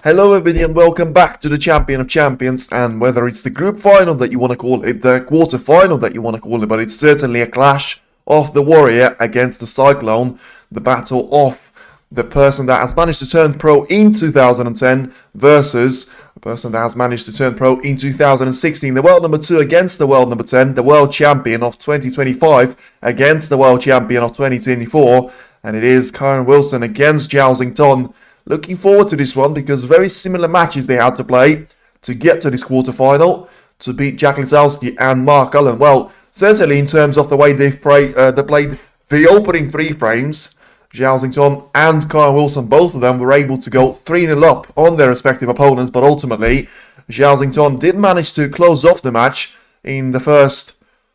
Hello everybody and welcome back to the Champion of Champions, and whether it's the group final that you want to call it, the quarter final that you want to call it, but it's certainly a clash of the Warrior against the Cyclone, the battle of the person that has managed to turn pro in 2010 versus a person that has managed to turn pro in 2016. The world number 2 against the world number 10, the world champion of 2025 against the world champion of 2024, and it is Kyren Wilson against Zhao Xintong. Looking forward to this one because very similar matches they had to play to get to this quarterfinal to beat Jack Lisowski and Mark Cullen. Well, certainly in terms of the way they played the opening 3 frames, Zhao Xintong and Kyren Wilson, both of them were able to go 3-0 up on their respective opponents, but ultimately Zhao Xintong did manage to close off the match in the first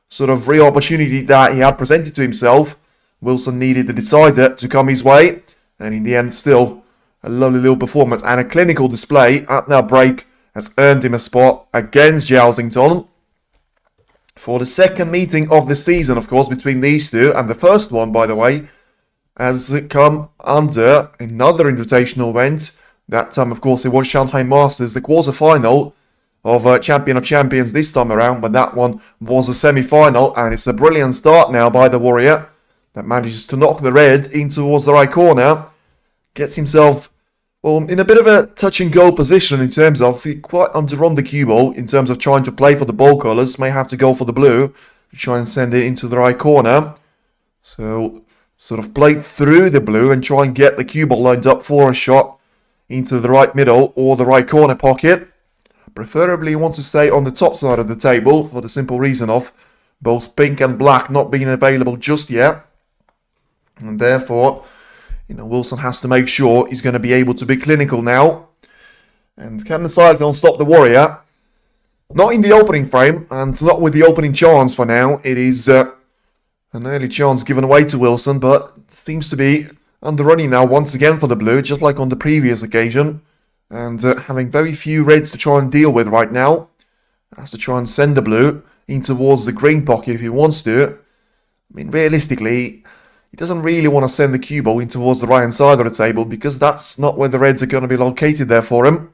sort of real opportunity that he had presented to himself. Wilson needed the decider to come his way, and in the end still a lovely little performance and a clinical display at that break has earned him a spot against Zhao Xintong for the second meeting of the season, of course, between these two. And the first one, by the way, has come under another invitational event. That time, of course, it was Shanghai Masters, the quarter-final of Champion of Champions this time around, but that one was a semi-final, and it's a brilliant start now by the Warrior that manages to knock the red in towards the right corner. Gets himself, well, in a bit of a touch-and-go position in terms of he quite underrun the cue ball in terms of trying to play for the ball colours. May have to go for the blue to try and send it into the right corner. So, sort of play through the blue and try and get the cue ball lined up for a shot into the right middle or the right corner pocket. Preferably you want to stay on the top side of the table for the simple reason of both pink and black not being available just yet. And therefore, Wilson has to make sure he's going to be able to be clinical now. And can the Cyclone stop the Warrior? Not in the opening frame, and not with the opening chance for now. It is an early chance given away to Wilson, but seems to be underrunning now once again for the blue, just like on the previous occasion. And having very few reds to try and deal with right now. Has to try and send the blue in towards the green pocket if he wants to. I mean, realistically, he doesn't really want to send the cue ball in towards the right-hand side of the table because that's not where the reds are going to be located there for him.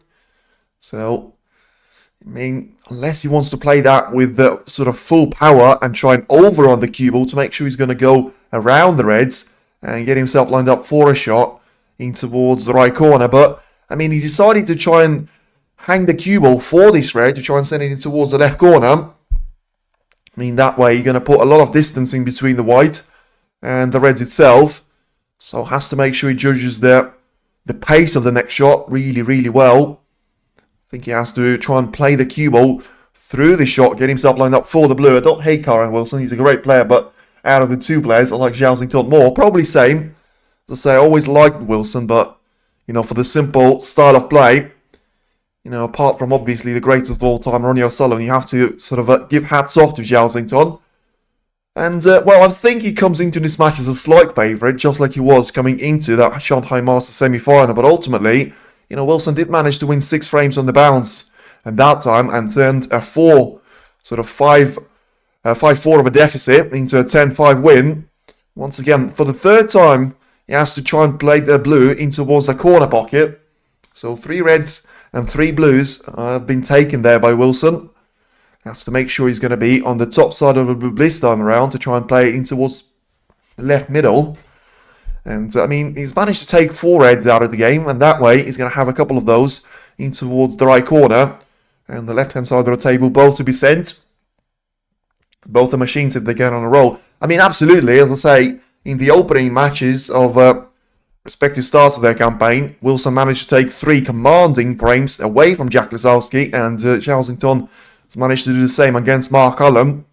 So, I mean, unless he wants to play that with the sort of full power and try and over on the cue ball to make sure he's going to go around the reds and get himself lined up for a shot in towards the right corner. But, I mean, he decided to try and hang the cue ball for this red to try and send it in towards the left corner. I mean, that way you're going to put a lot of distance in between the white and the reds itself, so has to make sure he judges the pace of the next shot really, really well. I think he has to try and play the cue ball through the shot, get himself lined up for the blue. I don't hate Kyren Wilson, he's a great player, but out of the two players, I like Zhao Xintong more. Probably same. As I say, I always liked Wilson, but, for the simple style of play, apart from obviously the greatest of all time, Ronnie O'Sullivan, you have to sort of give hats off to Zhao Xintong. And, well, I think he comes into this match as a slight favourite, just like he was coming into that Shanghai Masters semi-final. But ultimately, Wilson did manage to win 6 frames on the bounce at that time and turned a 5-4 of a deficit into a 10-5 win. Once again, for the third time, he has to try and play the blue in towards the corner pocket. So 3 reds and 3 blues have been taken there by Wilson. Has to make sure he's going to be on the top side of the blue this time around to try and play it in towards the left middle. And, I mean, he's managed to take 4 reds out of the game, and that way he's going to have a couple of those in towards the right corner and the left-hand side of the table, both to be sent. Both the machines, if they get on a roll. I mean, absolutely, as I say, in the opening matches of respective starts of their campaign, Wilson managed to take 3 commanding frames away from Jack Lisowski, and Zhao Xintong has managed to do the same against Mark Cullen.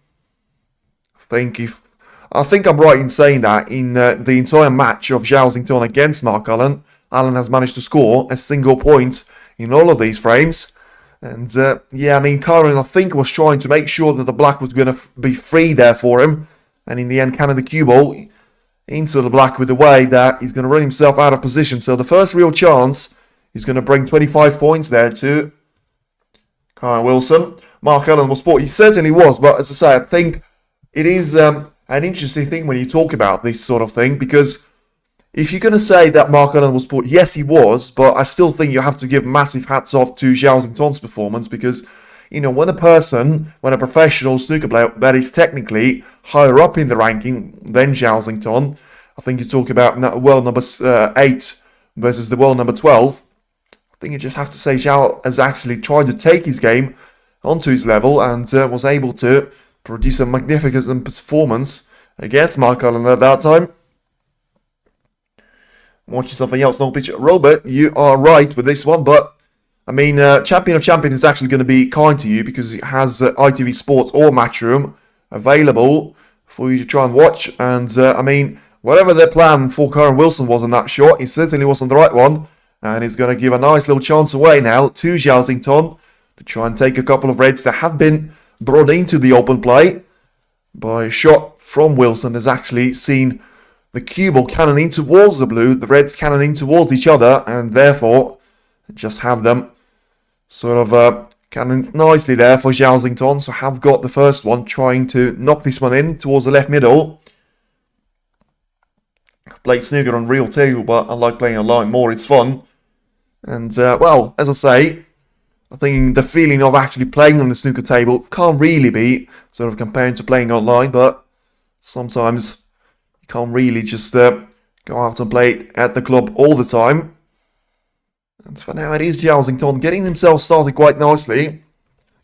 I think I'm right in saying that in the entire match of Zhao Xintong against Mark Cullen, Allen has managed to score a single point in all of these frames. And yeah, I mean, Kyren, I think, was trying to make sure that the black was going to be free there for him. And in the end, cannon the cue ball into the black with the way that he's going to run himself out of position. So the first real chance is going to bring 25 points there to Kyren Wilson. Mark Cullen was sport. He certainly was, but as I say, I think it is an interesting thing when you talk about this sort of thing, because if you're going to say that Mark Allen was poor, yes, he was, but I still think you have to give massive hats off to Zhao Xintong's performance because, you know, when a professional snooker player that is technically higher up in the ranking than Zhao Xintong, I think you talk about world number 8 versus the world number 12, I think you just have to say Zhao has actually tried to take his game onto his level and was able to produce a magnificent performance against Mark Allen at that time. Watching something else, no picture. Robert, you are right with this one, but I mean, Champion of Champions is actually going to be kind to you because it has ITV Sports or Matchroom available for you to try and watch. And I mean, whatever their plan for Kyren Wilson was on that shot, it certainly wasn't the right one. And he's going to give a nice little chance away now to Zhao Xintong to try and take a couple of reds that have been brought into the open play by a shot from Wilson. Has actually seen the cue ball cannoning towards the blue, the reds cannoning towards each other, and therefore just have them sort of cannon nicely there for Zhao Xintong. So have got the first one, trying to knock this one in towards the left middle. I've played snooker on real table, but I like playing online more, it's fun. And well, as I say, I think the feeling of actually playing on the snooker table can't really be sort of compared to playing online, but sometimes you can't really just go out and play at the club all the time. And for now, it is Zhao Xintong getting himself started quite nicely.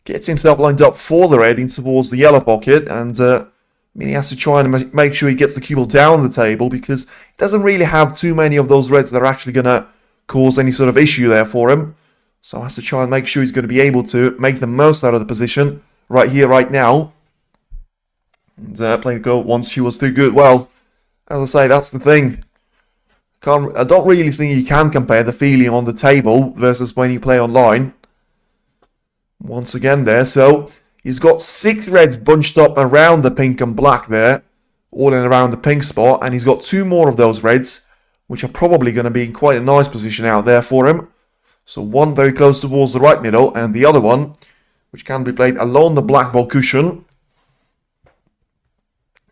Gets himself lined up for the red in towards the yellow pocket. And I mean, he has to try and make sure he gets the cue ball down the table because he doesn't really have too many of those reds that are actually going to cause any sort of issue there for him. So he has to try and make sure he's going to be able to make the most out of the position right here, right now. And playing the goal once she was too good. Well, as I say, that's the thing. I don't really think you can compare the feeling on the table versus when you play online. Once again there, so he's got 6 reds bunched up around the pink and black there, all in around the pink spot, and he's got 2 more of those reds, which are probably going to be in quite a nice position out there for him. So one very close towards the right middle, and the other one, which can be played along the black ball cushion.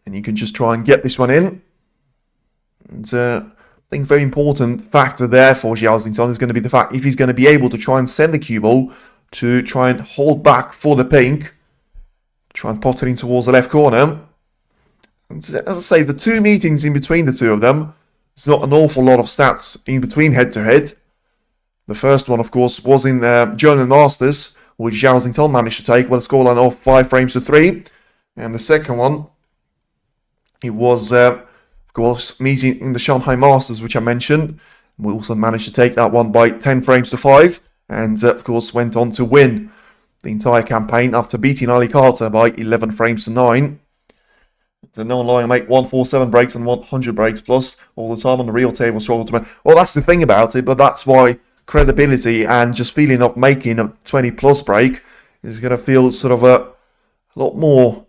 And you can just try and get this one in. And I think very important factor there for Zhao Xintong is going to be the fact if he's going to be able to try and send the cue ball to try and hold back for the pink, try and pot it in towards the left corner. And as I say, the 2 meetings in between the 2 of them, there's not an awful lot of stats in between head to head. The first one, of course, was in German Masters, which Zhao Xintong managed to take with a scoreline of 5 frames to 3. And the second one, it was, of course, meeting in the Shanghai Masters, which I mentioned. We also managed to take that one by 10 frames to 5. And, of course, went on to win the entire campaign after beating Ali Carter by 11 frames to 9. So no lie, I make 147 breaks and 100 breaks plus all the time on the real table. Struggle to make. Well, that's the thing about it, but that's why credibility and just feeling of making a 20 plus break is going to feel sort of a lot more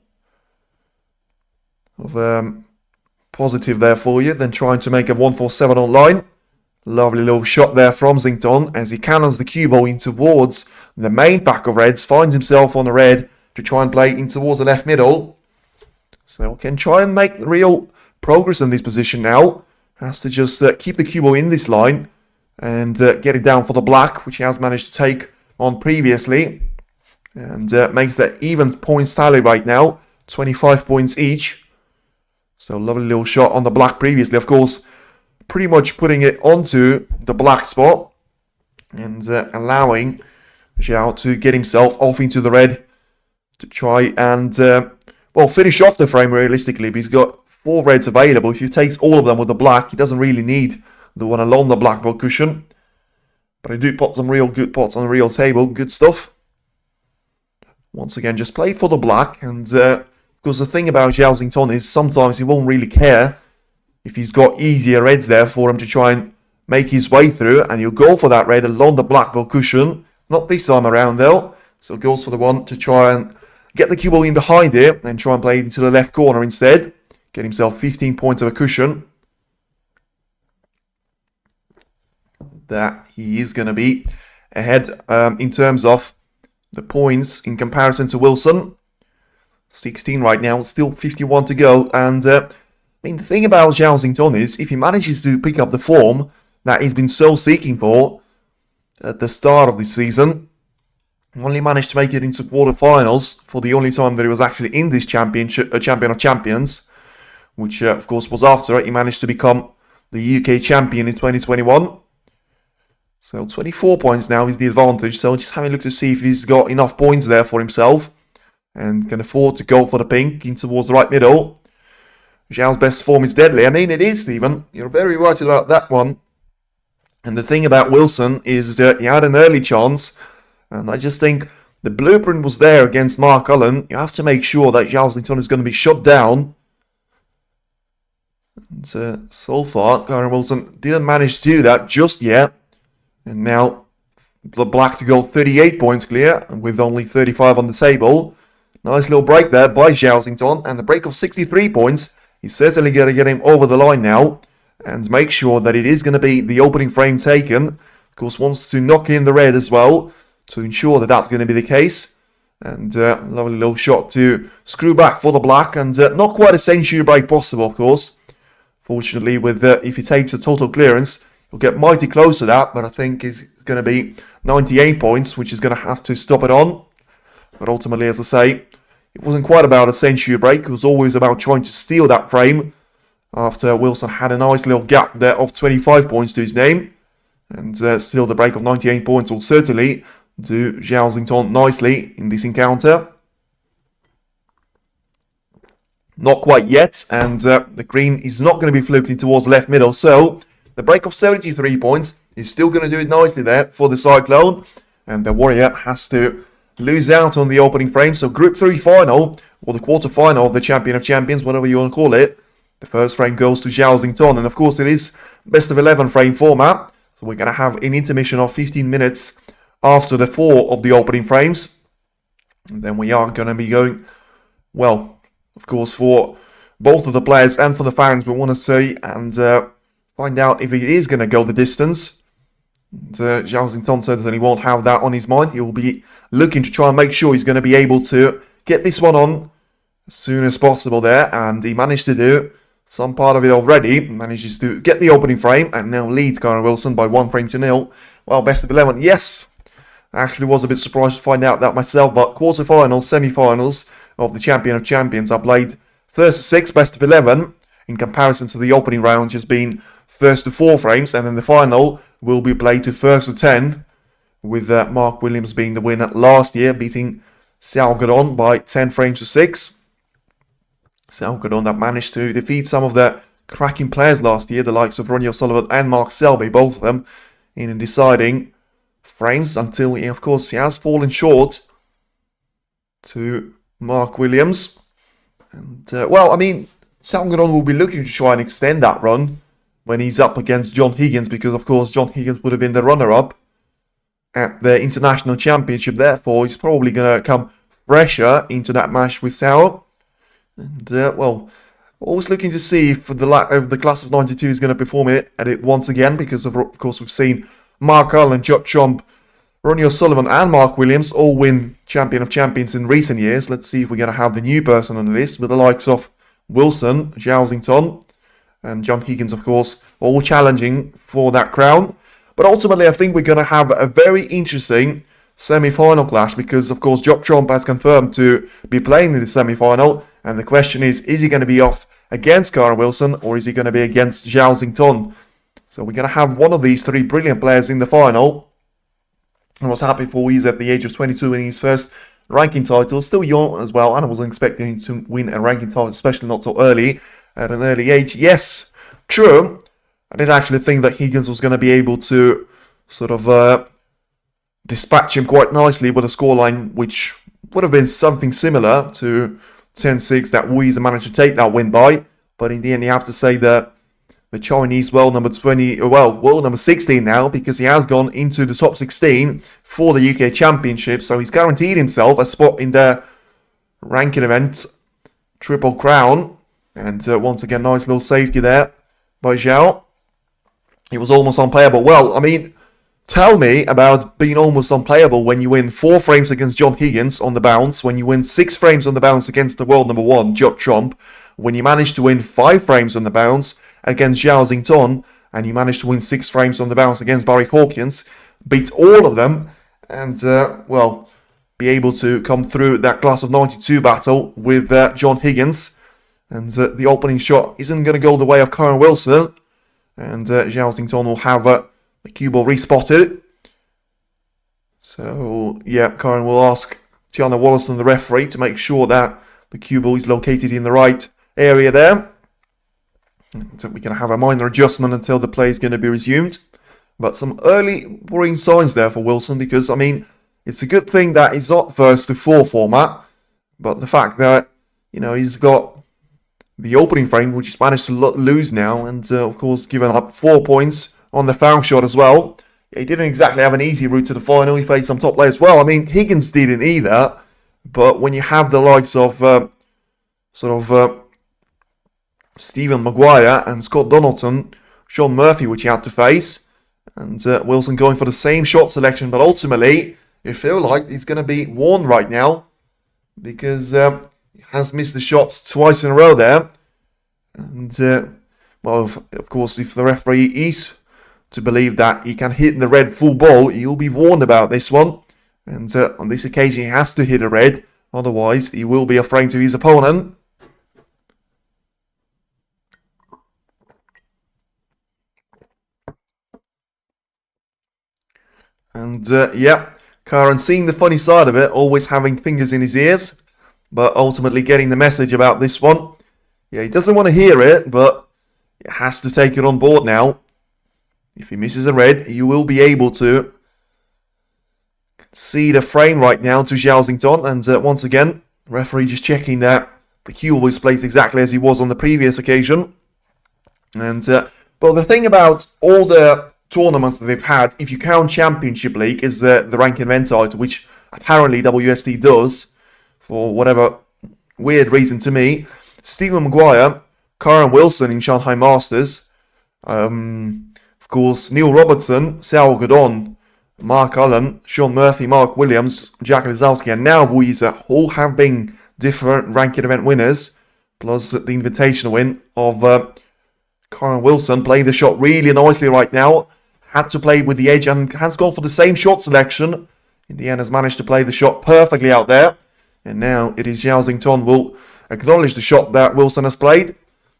of positive there for you than trying to make a 147 online. Lovely little shot there from Xintong as he cannons the cue ball in towards the main pack of reds, finds himself on the red to try and play in towards the left middle. So can try and make real progress in this position now. Has to just keep the cue ball in this line and get it down for the black, which he has managed to take on previously. And makes that even points tally right now, 25 points each. So lovely little shot on the black previously, of course, pretty much putting it onto the black spot and allowing Zhao to get himself off into the red to try and, well, finish off the frame realistically, but he's got 4 reds available. If he takes all of them with the black, he doesn't really need the one along the black ball cushion. But I do pot some real good pots on the real table, good stuff. Once again, just play for the black, and because the thing about Zhao Xintong is sometimes he won't really care if he's got easier reds there for him to try and make his way through, and he'll go for that red along the black ball cushion. Not this time around though, so goes for the one to try and get the cue ball in behind it and try and play it into the left corner instead. Get himself 15 points of a cushion. That he is going to be ahead in terms of the points in comparison to Wilson. 16 right now, still 51 to go, and mean, the thing about Zhao Xintong is, if he manages to pick up the form that he's been so seeking for at the start of the season, only managed to make it into quarterfinals for the only time that he was actually in this championship, Champion of Champions, which of course was after he managed to become the UK champion in 2021. So 24 points now is the advantage. So just having a look to see if he's got enough points there for himself and can afford to go for the pink in towards the right middle. Zhao's best form is deadly. I mean, it is, Stephen. You're very right about that one. And the thing about Wilson is that he had an early chance. And I just think the blueprint was there against Mark Allen. You have to make sure that Zhao Xintong is going to be shut down. And so far, Kyren Wilson didn't manage to do that just yet. And now, the black to go 38 points clear, with only 35 on the table. Nice little break there by Zhao Xintong. And the break of 63 points is certainly going to get him over the line now. And make sure that it is going to be the opening frame taken. Of course, wants to knock in the red as well, to ensure that that's going to be the case. And lovely little shot to screw back for the black. And not quite a century break possible, of course. Fortunately, with if he takes a total clearance, he'll get mighty close to that. But I think it's going to be 98 points, which is going to have to stop it on. But ultimately, as I say, it wasn't quite about a century break. It was always about trying to steal that frame. After Wilson had a nice little gap there of 25 points to his name. And still the break of 98 points will certainly do Zhao Xintong nicely in this encounter. Not quite yet, and the green is not going to be flipping towards the left middle. So the break of 73 points is still going to do it nicely there for the Cyclone. And the Warrior has to lose out on the opening frame. So Group 3 final, or the quarter-final of the Champion of Champions, whatever you want to call it. The first frame goes to Zhao Xintong, and of course it is best of 11 frame format. So we're going to have an intermission of 15 minutes after the 4 of the opening frames. And then we are going to be going, well, of course, for both of the players and for the fans, we want to see and find out if he is going to go the distance. And Zhao Xintong certainly won't have that on his mind. He'll be looking to try and make sure he's going to be able to get this one on as soon as possible there. And he managed to do some part of it already. Manages to get the opening frame and now leads Kyren Wilson by 1 frame to 0. Well, best of 11. Yes, I actually was a bit surprised to find out that myself. But quarterfinals, semi-finals of the Champion of Champions are played first to 6, best of 11. In comparison to the opening round just being first to 4 frames. And then the final will be played to first to 10. With Mark Williams being the winner last year, beating Zhao Xintong by 10 frames to 6. Zhao Xintong that managed to defeat some of the cracking players last year, the likes of Ronnie O'Sullivan and Mark Selby, both of them, in deciding frames until, of course, he has fallen short to Mark Williams. And, well, I mean, Zhao Xintong will be looking to try and extend that run when he's up against John Higgins, because, of course, John Higgins would have been the runner-up at the International Championship. Therefore, he's probably going to come fresher into that match with Zhao. And, well, always looking to see if the class of 92 is going to perform at it once again, because, of course, we've seen Mark Allen, Judd Trump, Ronnie O'Sullivan and Mark Williams all win Champion of Champions in recent years. Let's see if we're going to have the new person on the list, with the likes of Wilson, Zhao Xintong, and John Higgins, of course, all challenging for that crown. But ultimately, I think we're going to have a very interesting semi-final clash, because, of course, Judd Trump has confirmed to be playing in the semi-final. And the question is he going to be off against Kyren Wilson, or is he going to be against Zhao Xintong? So we're going to have one of these 3 brilliant players in the final. I was happy for he's at the age of 22 winning his first ranking title. Still young as well, and I wasn't expecting him to win a ranking title, especially not so early, at an early age. Yes, true. I did actually think that Higgins was going to be able to sort of dispatch him quite nicely with a scoreline which would have been something similar to 10-6 that Wu managed to take that win by. But in the end, you have to say that the Chinese world number 16 now, because he has gone into the top 16 for the UK Championship. So he's guaranteed himself a spot in the ranking event Triple Crown. And once again, nice little safety there by Zhao. It was almost unplayable. Well, I mean, tell me about being almost unplayable when you win 4 frames against John Higgins on the bounce, when you win 6 frames on the bounce against the world number 1, Judd Trump, when you manage to win 5 frames on the bounce against Zhao Xintong, and you manage to win 6 frames on the bounce against Barry Hawkins, beat all of them, and, well, be able to come through that class of 92 battle with John Higgins. And the opening shot isn't going to go the way of Kyren Wilson, and Zhao Xintong will have the cue ball respotted. So, yeah, Kyren will ask Tiana Wallison, the referee, to make sure that the cue ball is located in the right area there. So we can have a minor adjustment until the play is going to be resumed. But some early worrying signs there for Wilson, because, I mean, it's a good thing that he's not first to 4 format, but the fact that, you know, he's got the opening frame, which he's managed to lose now, and of course given up 4 points on the foul shot as well. He didn't exactly have an easy route to the final. He faced some top players well. I mean, Higgins didn't either, but when you have the likes of Stephen Maguire and Scott Donaldson, Sean Murphy, which he had to face, and Wilson going for the same shot selection, but ultimately you feel like he's going to be warned right now, because he has missed the shots twice in a row there. And, well, of course, if the referee is to believe that he can hit the red full ball, he'll be warned about this one. And on this occasion, he has to hit a red. Otherwise, he will be a frame to his opponent. And, yeah, Kyren seeing the funny side of it, always having fingers in his ears, but ultimately getting the message about this one. Yeah, he doesn't want to hear it, but he has to take it on board now. If he misses a red, you will be able to see the frame right now to Zhao Xintong. And once again, referee just checking that the cue was placed exactly as he was on the previous occasion. And but the thing about all the tournaments that they've had, if you count Championship League, is the rank event title, which apparently WST does, for whatever weird reason to me. Stephen Maguire, Kyren Wilson in Shanghai Masters, of course, Neil Robertson, Zhao Godon, Mark Allen, Sean Murphy, Mark Williams, Jack Lizowski, and now Buiza all have been different ranking event winners, plus the invitational win of Kyren Wilson, playing the shot really nicely right now. Had to play with the edge and has gone for the same shot selection. In the end, has managed to play the shot perfectly out there. And now it is Zhao Xintong will acknowledge the shot that Wilson has played,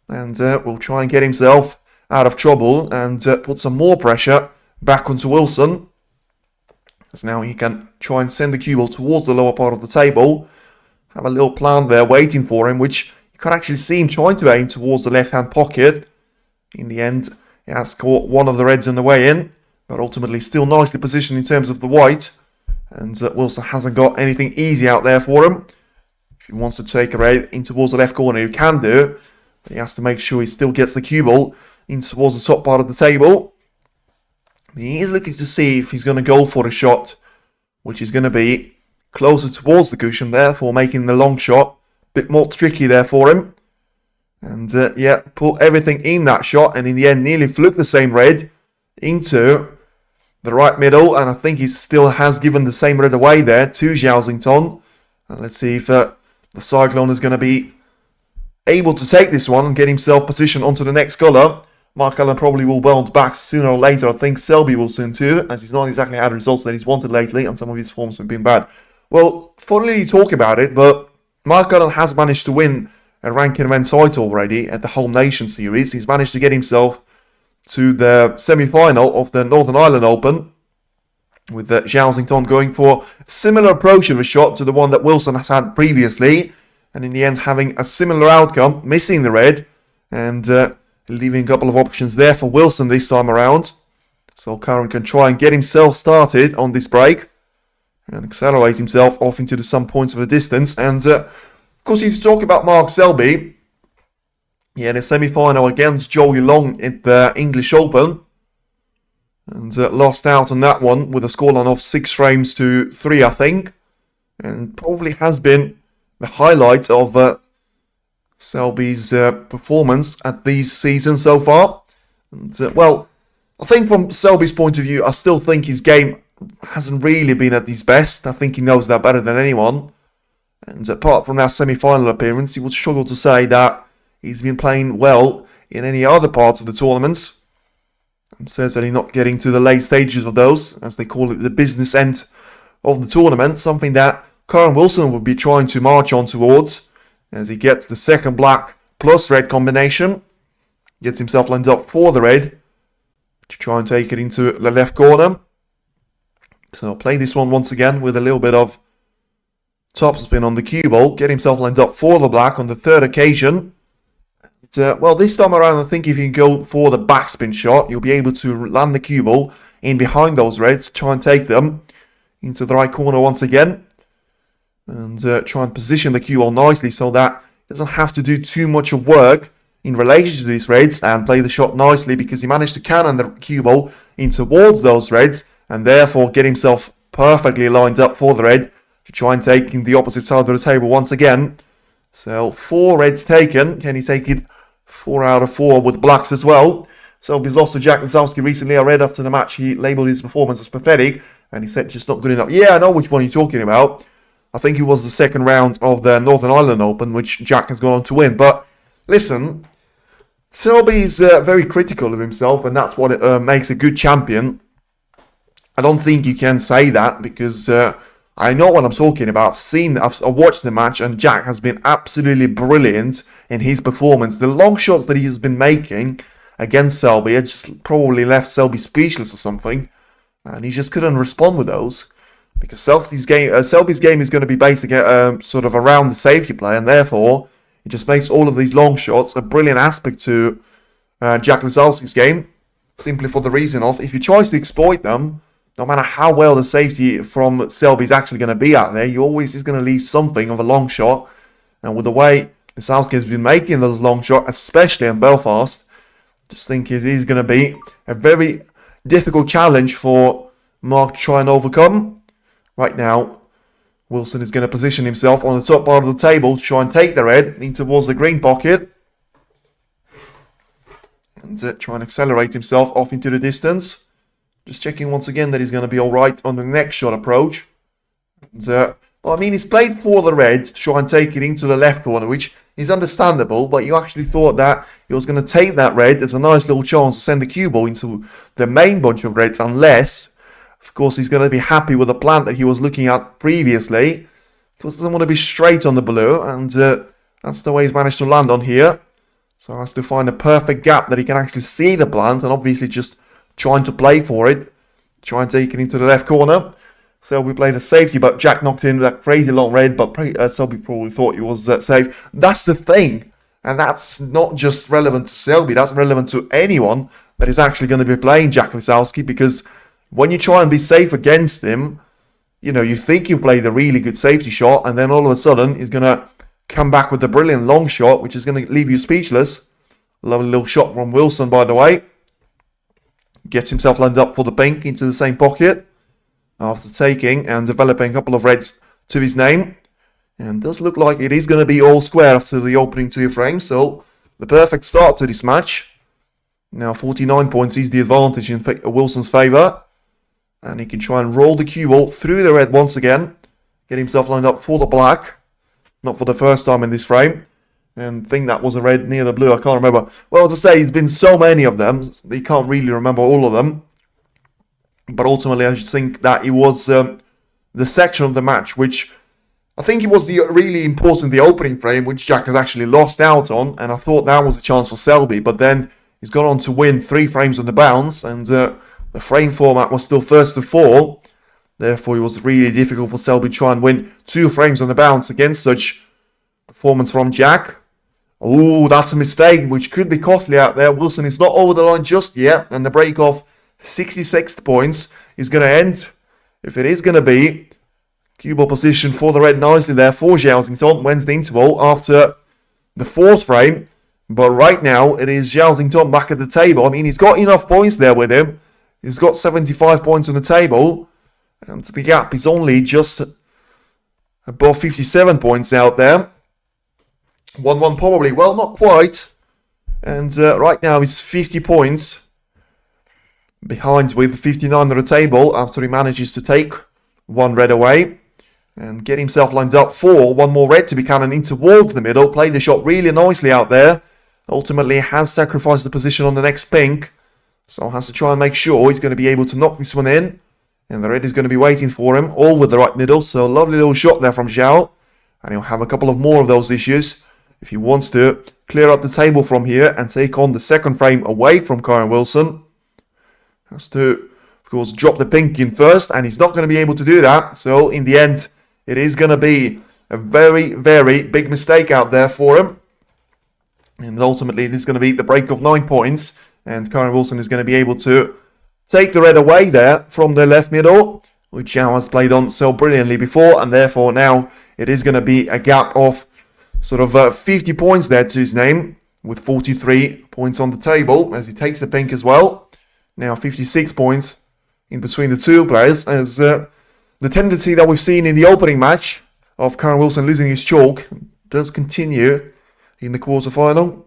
and will try and get himself out of trouble and put some more pressure back onto Wilson. As now he can try and send the cue ball towards the lower part of the table. Have a little plan there waiting for him, which you can actually see him trying to aim towards the left-hand pocket. In the end, he has caught one of the reds on the way in, but ultimately still nicely positioned in terms of the white. And Wilson hasn't got anything easy out there for him. If he wants to take a red in towards the left corner, he can do. But he has to make sure he still gets the cue ball in towards the top part of the table. He is looking to see if he's going to go for a shot, which is going to be closer towards the cushion, therefore making the long shot a bit more tricky there for him. And yeah, put everything in that shot, and in the end nearly flicked the same red into the right middle, and I think he still has given the same red away there to Zhao Xintong. And let's see if the Cyclone is going to be able to take this one and get himself positioned onto the next colour. Mark Allen probably will bounce back sooner or later. I think Selby will soon too, as he's not exactly had the results that he's wanted lately, and some of his forms have been bad. Well, funnily talk about it, but Mark Allen has managed to win a ranking event title already at the Home Nation Series. He's managed to get himself to the semi-final of the Northern Ireland Open, with Zhao Xintong going for a similar approach of a shot to the one that Wilson has had previously, and in the end having a similar outcome, missing the red, and leaving a couple of options there for Wilson this time around. So Kyren can try and get himself started on this break and accelerate himself off into some points of the distance. And of course, if you talk about Mark Selby, yeah, the semi-final against Joey Long at the English Open, and lost out on that one with a scoreline of 6-3, I think, and probably has been the highlight of Selby's performance at these seasons so far. And, well, I think from Selby's point of view, I still think his game hasn't really been at his best. I think he knows that better than anyone. And apart from that semi-final appearance, he would struggle to say that he's been playing well in any other parts of the tournaments. And certainly not getting to the late stages of those, as they call it, the business end of the tournament. Something that Kyren Wilson will be trying to march on towards, as he gets the second black plus red combination. Gets himself lined up for the red to try and take it into the left corner. So I'll play this one once again with a little bit of topspin on the cue ball. Get himself lined up for the black on the third occasion. Well, this time around, I think if you can go for the backspin shot, you'll be able to land the cue ball in behind those reds, try and take them into the right corner once again. And try and position the cue ball nicely so that it doesn't have to do too much of work in relation to these reds, and play the shot nicely because he managed to cannon the cue ball in towards those reds and therefore get himself perfectly lined up for the red to try and take in the opposite side of the table once again. So 4 reds taken. Can he take it 4 out of 4 with blacks as well? So he's lost to Jack Lazowski recently. I read after the match he labelled his performance as pathetic and he said just not good enough. Yeah, I know which one you're talking about. I think it was the second round of the Northern Ireland Open, which Jack has gone on to win. But listen, Selby is very critical of himself, and that's what makes a good champion. I don't think you can say that because I know what I'm talking about. I've watched the match, and Jack has been absolutely brilliant in his performance. The long shots that he has been making against Selby had just probably left Selby speechless or something, and he just couldn't respond with those because Selby's game is going to be based sort of around the safety play, and therefore it just makes all of these long shots a brilliant aspect to Jack Lazowski's game, simply for the reason of if you try to exploit them, no matter how well the safety from Selby is actually going to be out there, you always is going to leave something of a long shot. And with the way Lazowski has been making those long shots, especially in Belfast, just think it is going to be a very difficult challenge for Mark to try and overcome. Right now, Wilson is going to position himself on the top part of the table to try and take the red in towards the green pocket. And try and accelerate himself off into the distance. Just checking once again that he's going to be alright on the next shot approach. And, well, I mean, he's played for the red to try and take it into the left corner, which is understandable, but you actually thought that he was going to take that red. There's a nice little chance to send the cue ball into the main bunch of reds, unless, of course, he's going to be happy with the plan that he was looking at previously. Because he doesn't want to be straight on the blue, and that's the way he's managed to land on here. So he has to find a perfect gap that he can actually see the plant, and obviously just trying to play for it. Try and take it into the left corner. Selby played the safety, but Jack knocked in that crazy long red, but Selby probably thought he was safe. That's the thing, and that's not just relevant to Selby, that's relevant to anyone that is actually going to be playing Jack Lazowski, because when you try and be safe against him, you know, you think you've played a really good safety shot, and then all of a sudden he's going to come back with a brilliant long shot, which is going to leave you speechless. Lovely little shot from Wilson, by the way. Gets himself lined up for the pink into the same pocket after taking and developing a couple of reds to his name. And does look like it is going to be all square after the opening 2 frames. So the perfect start to this match. Now 49 points is the advantage in Wilson's favour. And he can try and roll the cue ball through the red once again. Get himself lined up for the black. Not for the first time in this frame. And I think that was a red near the blue. I can't remember. Well, as I say, there's been so many of them. You can't really remember all of them. But ultimately, I just think that it was the section of the match, which I think it was the really important, the opening frame, which Jack has actually lost out on. And I thought that was a chance for Selby. But then he's gone on to win 3 frames on the bounce. And the frame format was still first to 4. Therefore, it was really difficult for Selby to try and win 2 frames on the bounce against such performance from Jack. Oh, that's a mistake, which could be costly out there. Wilson is not over the line just yet. And the break of 66 points is going to end. If it is going to be cue ball position for the red nicely there for Zhao Xintong. Wins the interval after the 4th frame. But right now, it is Zhao Xintong back at the table. I mean, he's got enough points there with him. He's got 75 points on the table. And the gap is only just above 57 points out there. 1-1 probably. Well, not quite. And right now he's 50 points behind with 59 on the table after he manages to take 1 red away. And get himself lined up for 1 more red to be cannon in towards the middle. Play the shot really nicely out there. ultimately has sacrificed the position on the next pink. So has to try and make sure he's going to be able to knock this one in. And the red is going to be waiting for him, all with the right middle. So lovely little shot there from Zhao. And he'll have a couple of more of those issues if he wants to clear up the table from here and take on the second frame away from Kyren Wilson. Has to, of course, drop the pink in first, and he's not going to be able to do that. So in the end, it is going to be a very, very big mistake out there for him. And ultimately, it is going to be the break of 9 points. And Kyren Wilson is going to be able to take the red away there from the left middle, which Zhao has played on so brilliantly before. And therefore, now it is going to be a gap of sort of 50 points there to his name, with 43 points on the table as he takes the pink as well. Now 56 points in between the two players, as the tendency that we've seen in the opening match of Kyren Wilson losing his chalk does continue in the quarterfinal.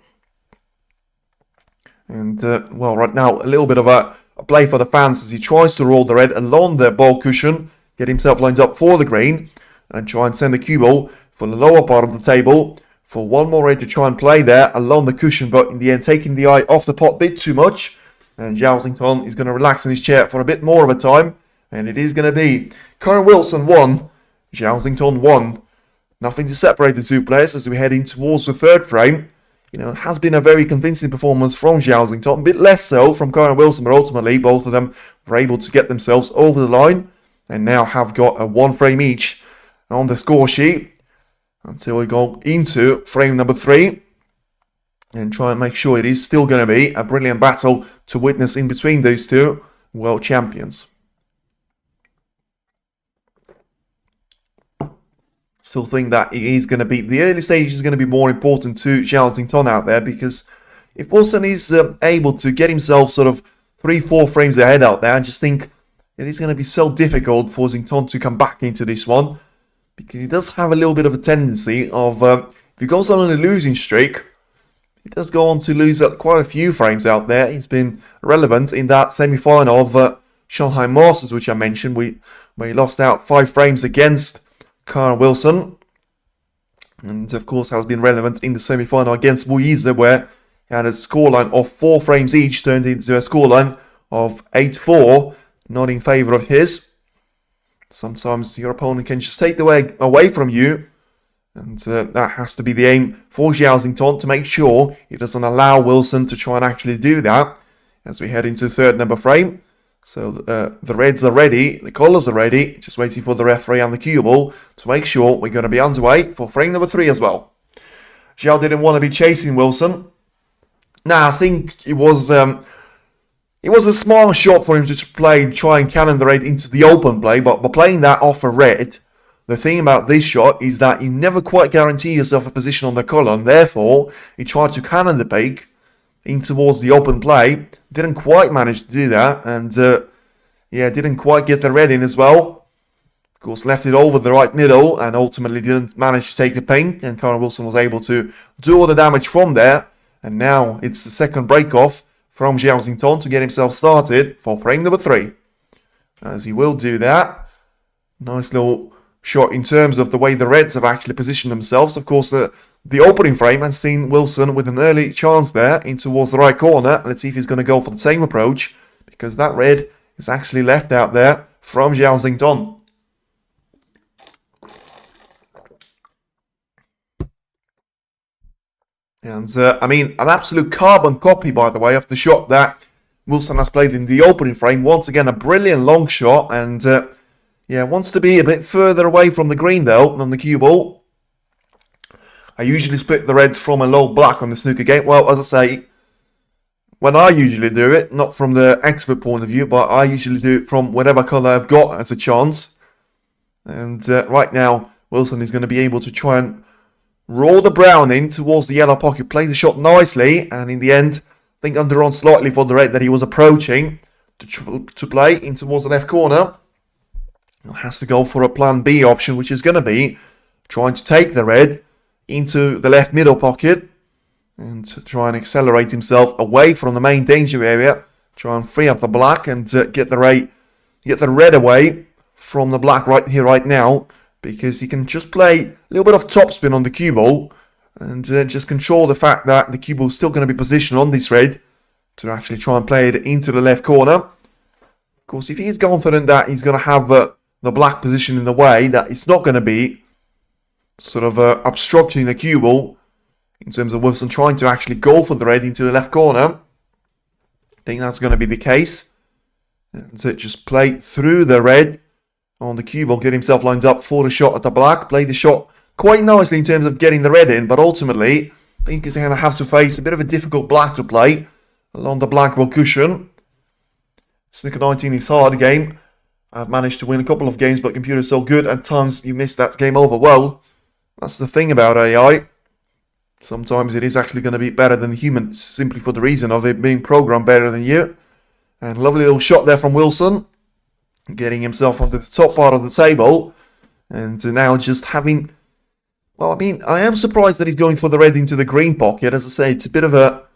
And well, right now a little bit of a play for the fans as he tries to roll the red along the ball cushion, get himself lined up for the green, and try and send the cue ball for the lower part of the table for one more red to try and play there along the cushion, but in the end taking the eye off the pot a bit too much. And Zhao Xintong is going to relax in his chair for a bit more of a time, and it is going to be Kyren Wilson 1, Zhao Xintong 1. Nothing to separate the two players as we head in towards the third frame. You know, it has been a very convincing performance from Zhao Xintong, a bit less so from Kyren Wilson, but ultimately both of them were able to get themselves over the line and now have got a 1 frame each on the score sheet until we go into frame number 3 and try and make sure it is still going to be a brilliant battle to witness in between those two world champions. Still think that it is going to be, the early stage is going to be more important to Zhao Xintong out there, because if Wilson is able to get himself sort of 3-4 frames ahead out there, I just think it is going to be so difficult for Xintong to come back into this one, because he does have a little bit of a tendency of, if he goes on a losing streak, he does go on to lose quite a few frames out there. He's been relevant in that semi-final of Shanghai Masters, which I mentioned, where he lost out 5 frames against Kyren Wilson. And of course has been relevant in the semi-final against Wu Yize, where he had a scoreline of 4 frames each, turned into a scoreline of 8-4, not in favour of his. Sometimes your opponent can just take the way away from you, and that has to be the aim for Zhao Xintong, to make sure he doesn't allow Wilson to try and actually do that as we head into third number frame. So the reds are ready, the colours are ready, just waiting for the referee and the cue ball to make sure we're going to be underway for frame number 3 as well. Zhao didn't want to be chasing Wilson. Now I think it was a smart shot for him to try and cannon the red into the open play, but by playing that off a red, the thing about this shot is that you never quite guarantee yourself a position on the colour, and therefore he tried to cannon the pink in towards the open play, didn't quite manage to do that, and yeah, didn't quite get the red in as well. Of course, left it over the right middle and ultimately didn't manage to take the pink, and Kyren Wilson was able to do all the damage from there. And now it's the second break-off from Zhao Xintong to get himself started for frame number 3. As he will do that. Nice little shot in terms of the way the reds have actually positioned themselves. Of course, the opening frame has seen Wilson with an early chance there in towards the right corner. Let's see if he's going to go for the same approach, because that red is actually left out there from Zhao Xintong. And I mean, an absolute carbon copy, by the way, of the shot that Wilson has played in the opening frame. Once again, a brilliant long shot, and yeah, wants to be a bit further away from the green though than the cue ball. I usually split the reds from a low black on the snooker game. Well, as I say, when I usually do it, not from the expert point of view, but I usually do it from whatever colour I've got as a chance. And right now, Wilson is going to be able to try and roll the brown in towards the yellow pocket, play the shot nicely, and in the end, I think underrun slightly for the red that he was approaching to play in towards the left corner. Has to go for a plan B option, which is going to be trying to take the red into the left middle pocket and to try and accelerate himself away from the main danger area. Try and free up the black and get the red away from the black right here, right now, because he can just play a little bit of topspin on the cue ball and just control the fact that the cue ball is still going to be positioned on this red to actually try and play it into the left corner. Of course, if he is confident that he's going to have the black position in the way, that it's not going to be sort of obstructing the cue ball in terms of Wilson trying to actually go for the red into the left corner. I think that's going to be the case. And so just play through the red on the cue ball, get himself lined up for the shot at the black, play the shot quite nicely in terms of getting the red in, but ultimately I think he's going to have to face a bit of a difficult black to play along the black ball cushion. Snooker 19 is hard game. I've managed to win a couple of games, but computer's so good at times you miss that game over. Well, that's the thing about AI. Sometimes it is actually going to be better than the humans, simply for the reason of it being programmed better than you. And lovely little shot there from Wilson, getting himself onto the top part of the table. And now just having... Well, I mean, I am surprised that he's going for the red into the green pocket. As I say, it's a bit of a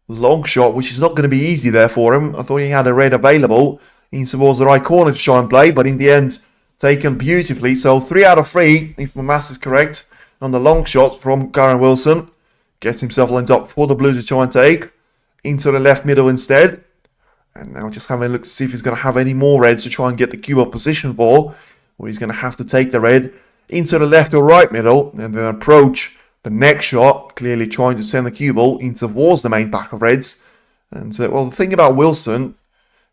long shot, which is not going to be easy there for him. I thought he had a red available in towards the right corner to try and play, but in the end, taken beautifully. So 3 out of 3, if my maths is correct, on the long shot from Kyren Wilson. Gets himself lined up for the blue to try and take into the left middle instead. And now just having a look to see if he's going to have any more reds to try and get the cue up position for. Or he's going to have to take the red into the left or right middle and then approach the next shot, clearly trying to send the cue ball in towards the main pack of reds. And well, the thing about Wilson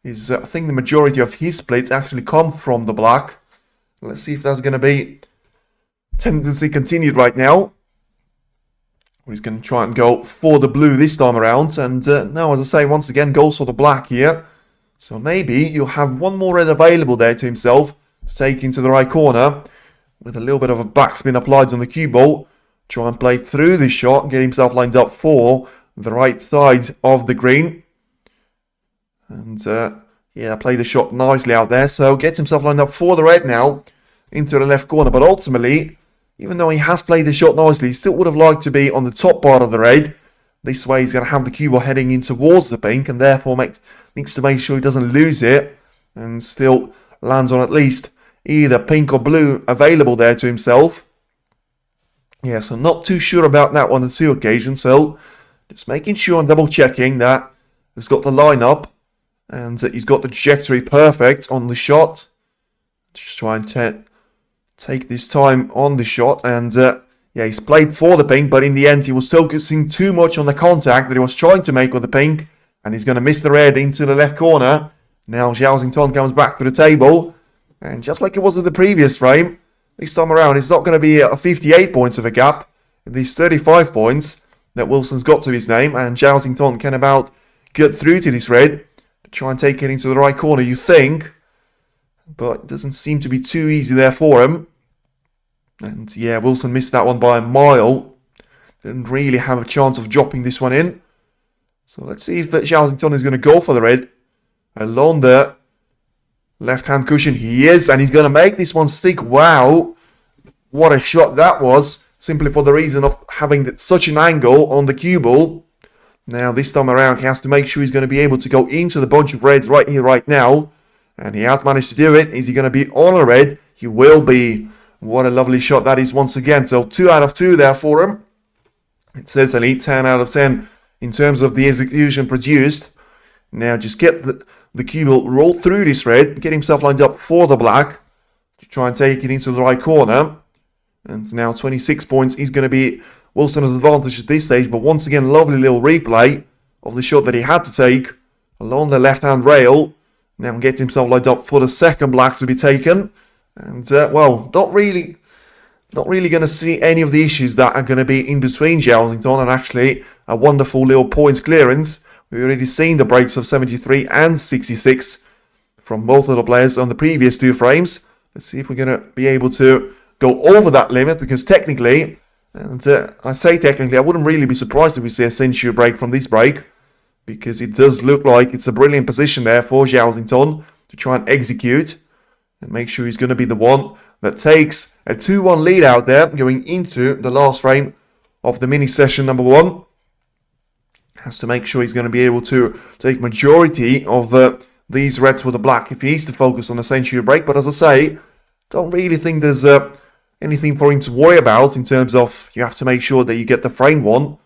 is I think the majority of his splits actually come from the black. Let's see if that's going to be tendency continued right now. He's going to try and go for the blue this time around. And now, as I say, once again, goes for the black here. So maybe you'll have one more red available there to himself to take into the right corner with a little bit of a backspin applied on the cue ball. Try and play through this shot, get himself lined up for the right side of the green. And yeah, play the shot nicely out there. So gets himself lined up for the red now into the left corner. But ultimately, even though he has played the shot nicely, he still would have liked to be on the top part of the red. This way he's going to have the cue ball heading in towards the pink and therefore needs to make sure he doesn't lose it and still lands on at least either pink or blue available there to himself. Yeah, so not too sure about that on the 2 occasions. So just making sure and double checking that he's got the lineup and he's got the trajectory perfect on the shot. Just try and take this time on the shot, and yeah, he's played for the pink, but in the end he was focusing too much on the contact that he was trying to make with the pink, and he's going to miss the red into the left corner. Now Zhao Xintong comes back to the table, and just like it was in the previous frame, this time around it's not going to be a 58 points of a gap. These 35 points that Wilson's got to his name, and Zhao Xintong can about get through to this red to try and take it into the right corner, you think. But it doesn't seem to be too easy there for him. And yeah, Wilson missed that one by a mile. Didn't really have a chance of dropping this one in. So let's see if Zhao Xintong is going to go for the red. Along the left-hand cushion, he is. And he's going to make this one stick. Wow. What a shot that was. Simply for the reason of having such an angle on the cue ball. Now, this time around, he has to make sure he's going to be able to go into the bunch of reds right here, right now. And he has managed to do it. Is he going to be on a red? He will be. What a lovely shot that is once again. So 2 out of 2 there for him. It says elite 10 out of 10 in terms of the execution produced. Now just get the cue ball rolled through this red. Get himself lined up for the black. To try and take it into the right corner. And now 26 points is going to be Wilson's advantage at this stage. But once again, lovely little replay of the shot that he had to take along the left-hand rail. Now gets himself lined up for the second black to be taken. And, well, not really going to see any of the issues that are going to be in between Zhao Xintong and actually a wonderful little points clearance. We've already seen the breaks of 73 and 66 from both of the players on the previous 2 frames. Let's see if we're going to be able to go over that limit, because technically, and I say technically, I wouldn't really be surprised if we see a century break from this break, because it does look like it's a brilliant position there for Zhao Xintong to try and execute and make sure he's going to be the one that takes a 2-1 lead out there going into the last frame of the mini session number 1. Has to make sure he's going to be able to take majority of these reds with the black if he is to focus on a century break. But as I say, don't really think there's anything for him to worry about in terms of you have to make sure that you get the frame one.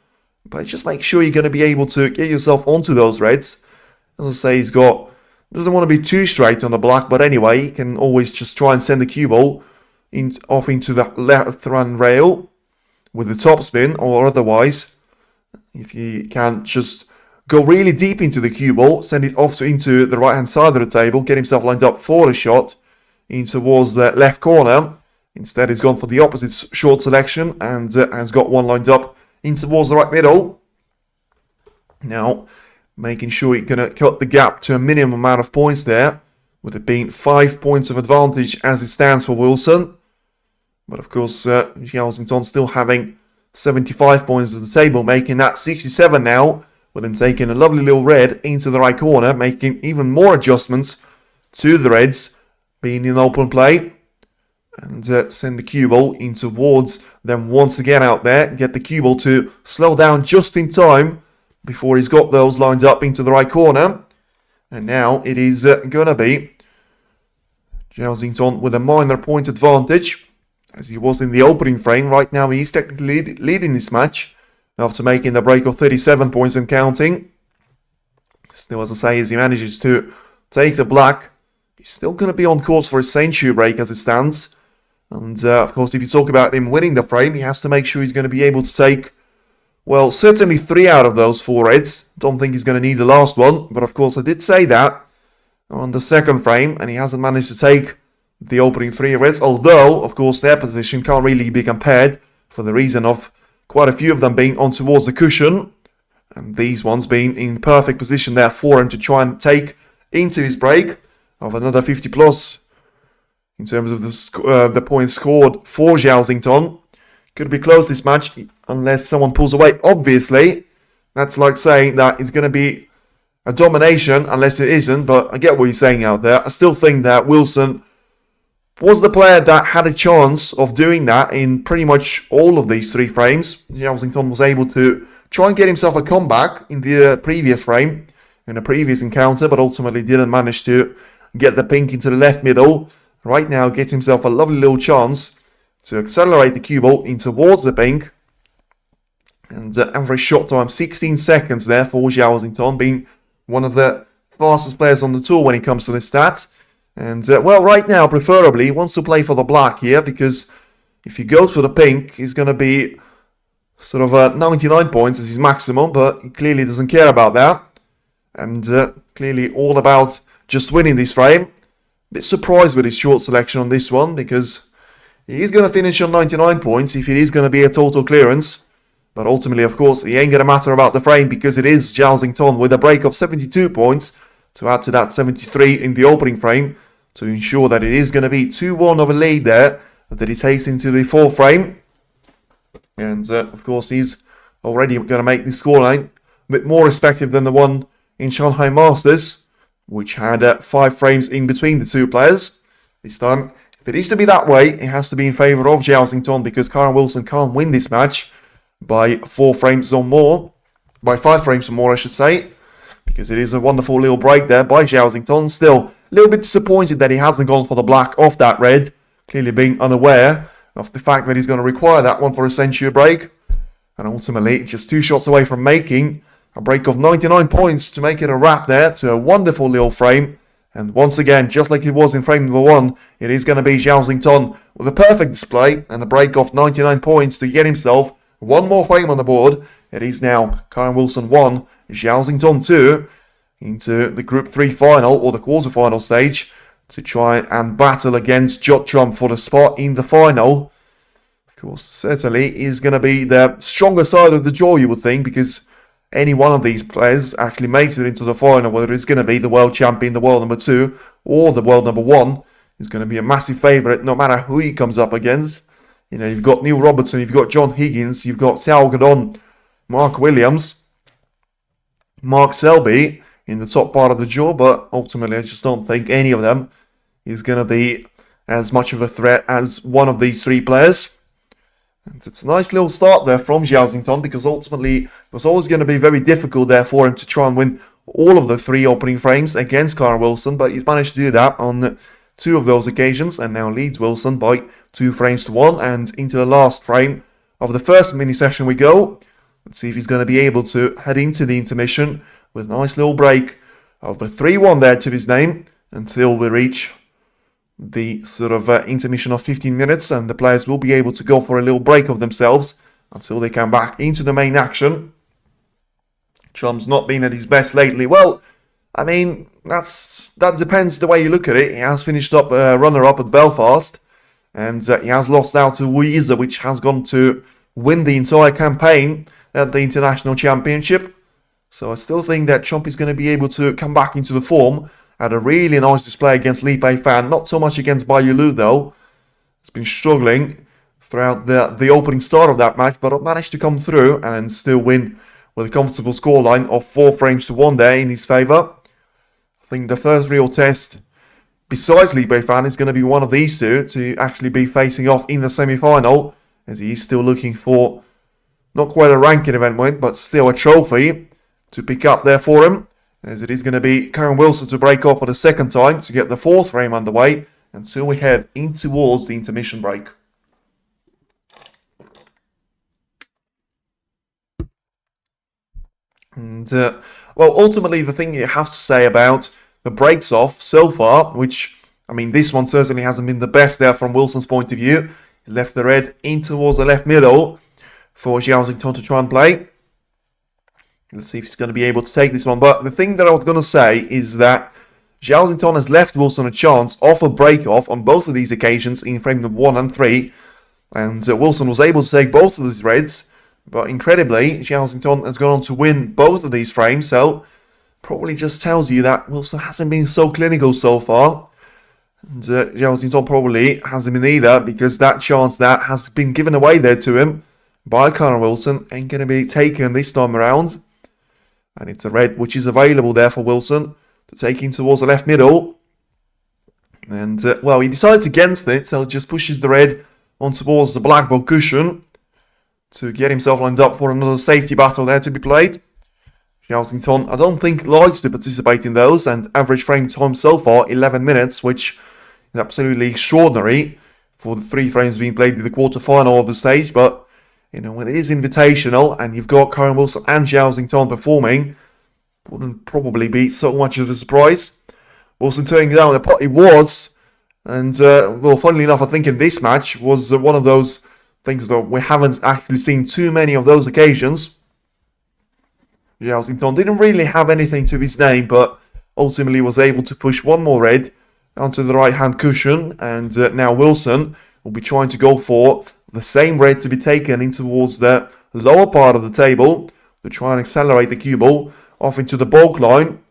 But just make sure you're going to be able to get yourself onto those reds. As I say, doesn't want to be too straight on the black, but anyway, he can always just try and send the cue ball off into the left hand rail with the top spin, or otherwise, if you can just go really deep into the cue ball, send it off into the right hand side of the table, get himself lined up for a shot in towards the left corner. Instead, he's gone for the opposite short selection and has got one lined up in towards the right middle. Now, making sure you're going to cut the gap to a minimum amount of points there, with it being 5 points of advantage as it stands for Wilson. But of course, Zhao Xintong still having 75 points at the table, making that 67 now, with him taking a lovely little red into the right corner, making even more adjustments to the reds, being in open play. And send the cue ball in towards them once again out there. Get the cue ball to slow down just in time before he's got those lined up into the right corner. And now it is going to be Zhao Xintong with a minor point advantage, as he was in the opening frame. Right now he's technically leading this match after making the break of 37 points and counting. Still, as I say, as he manages to take the black, he's still going to be on course for a century break as it stands. And of course, if you talk about him winning the frame, he has to make sure he's going to be able to take, well, certainly 3 out of those 4 reds. Don't think he's going to need the last one. But of course, I did say that on the second frame, and he hasn't managed to take the opening 3 reds. Although, of course, their position can't really be compared for the reason of quite a few of them being on towards the cushion. And these ones being in perfect position there for him to try and take into his break of another 50 plus. In terms of the points scored for Zhao Xintong. Could be close this match unless someone pulls away. Obviously, that's like saying that it's going to be a domination unless it isn't. But I get what you're saying out there. I still think that Wilson was the player that had a chance of doing that in pretty much all of these 3 frames. Zhao Xintong was able to try and get himself a comeback in the previous frame, in a previous encounter, but ultimately didn't manage to get the pink into the left middle. Right now gets himself a lovely little chance to accelerate the cue ball in towards the pink. And average shot time 16 seconds there for Zhao Xintong, being one of the fastest players on the tour when it comes to this stat. And well, right now preferably he wants to play for the black here, because if he goes for the pink, he's going to be sort of 99 points as his maximum, but he clearly doesn't care about that. And clearly all about just winning this frame. Bit surprised with his short selection on this one, because he's going to finish on 99 points if it is going to be a total clearance. But ultimately, of course, it ain't going to matter about the frame, because it is Zhao Xintong with a break of 72 points to add to that 73 in the opening frame to ensure that it is going to be 2-1 of a lead there that he takes into the 4th frame. And of course, he's already going to make this scoreline a bit more respective than the one in Shanghai Masters, which had 5 frames in between the 2 players. This time, if it is to be that way, it has to be in favour of Zhao Xintong, because Kyren Wilson can't win this match by 4 frames or more. By 5 frames or more, I should say. Because it is a wonderful little break there by Zhao Xintong. Still, a little bit disappointed that he hasn't gone for the black off that red. Clearly being unaware of the fact that he's going to require that one for a century break. And ultimately, just 2 shots away from making a break of 99 points to make it a wrap there to a wonderful little frame. And once again, just like it was in frame number 1, it is going to be Zhao Xintong with a perfect display and a break of 99 points to get himself one more frame on the board. It is now Kyren Wilson 1, Zhao Xintong 2 into the Group 3 final or the quarterfinal stage to try and battle against Watchalong for the spot in the final. Of course, certainly is going to be the stronger side of the draw, you would think, because any one of these players actually makes it into the final, whether it's going to be the world champion, the world number 2, or the world number 1, is going to be a massive favourite no matter who he comes up against. You know, you've got Neil Robertson, you've got John Higgins, you've got Zhao Gadon, Mark Williams, Mark Selby in the top part of the draw, but ultimately I just don't think any of them is going to be as much of a threat as one of these 3 players. And it's a nice little start there from Zhao Xintong, because ultimately it was always going to be very difficult there for him to try and win all of the 3 opening frames against Kyren Wilson, but he's managed to do that on two of those occasions and now leads Wilson by 2 frames to 1. And into the last frame of the first mini session we go. Let's see if he's going to be able to head into the intermission with a nice little break of a 3-1 there to his name until we reach the sort of intermission of 15 minutes, and the players will be able to go for a little break of themselves until they come back into the main action. Chum's not been at his best lately. Well, I mean, that depends the way you look at it. He has finished up runner-up at Belfast, and he has lost out to Weezer, which has gone to win the entire campaign at the International Championship. So I still think that Chump is going to be able to come back into the form. Had a really nice display against Li Pei-Fan. Not so much against Bai Lu though. He's been struggling throughout the opening start of that match, but managed to come through and still win with a comfortable scoreline of 4 frames to 1 there in his favour. I think the first real test, besides Li Pei-Fan, is going to be one of these two to actually be facing off in the semi-final, as he is still looking for not quite a ranking event win, but still a trophy to pick up there for him, as it is going to be Kyren Wilson to break off for the second time to get the 4th frame underway until we head in towards the intermission break. And, well, ultimately the thing you have to say about the breaks off so far, which, I mean, this one certainly hasn't been the best there from Wilson's point of view. He left the red in towards the left middle for Zhao Xintong to try and play. Let's see if he's going to be able to take this one. But the thing that I was going to say is that Zhao Xintong has left Wilson a chance off a break-off on both of these occasions in frame number 1 and 3. And Wilson was able to take both of these reds. But incredibly, Zhao Xintong has gone on to win both of these frames. So probably just tells you that Wilson hasn't been so clinical so far. And Zhao Xintong probably hasn't been either, because that chance that has been given away there to him by Kyren Wilson ain't going to be taken this time around. And it's a red which is available there for Wilson to take in towards the left middle. And, well, he decides against it, so just pushes the red on towards the black ball cushion to get himself lined up for another safety battle there to be played. Zhao Xintong, I don't think, likes to participate in those, and average frame time so far, 11 minutes, which is absolutely extraordinary for the 3 frames being played in the quarter-final of the stage. But, you know, when it is invitational and you've got Kyren Wilson and Zhao Xintong performing, wouldn't probably be so much of a surprise. Wilson turning down the pot, it was. And, well, funnily enough, I think in this match was one of those things that we haven't actually seen too many of those occasions. Zhao Xintong didn't really have anything to his name, but ultimately was able to push one more red onto the right-hand cushion. And now Wilson will be trying to go for the same red to be taken in towards the lower part of the table to try and accelerate the cue ball off into the bulk line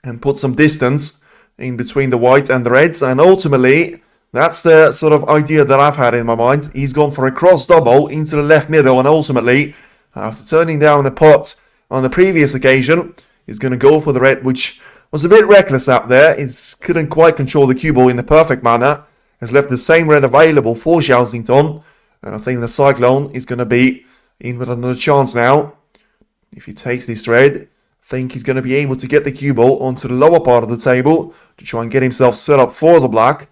and put some distance in between the white and the reds. And ultimately, that's the sort of idea that I've had in my mind. He's gone for a cross double into the left middle, and ultimately, after turning down the pot on the previous occasion, he's going to go for the red, which was a bit reckless out there. He couldn't quite control the cue ball in the perfect manner. Has left the same red available for Zhao Xintong, and I think the Cyclone is going to be in with another chance now. If he takes this red, I think he's going to be able to get the cue ball onto the lower part of the table to try and get himself set up for the black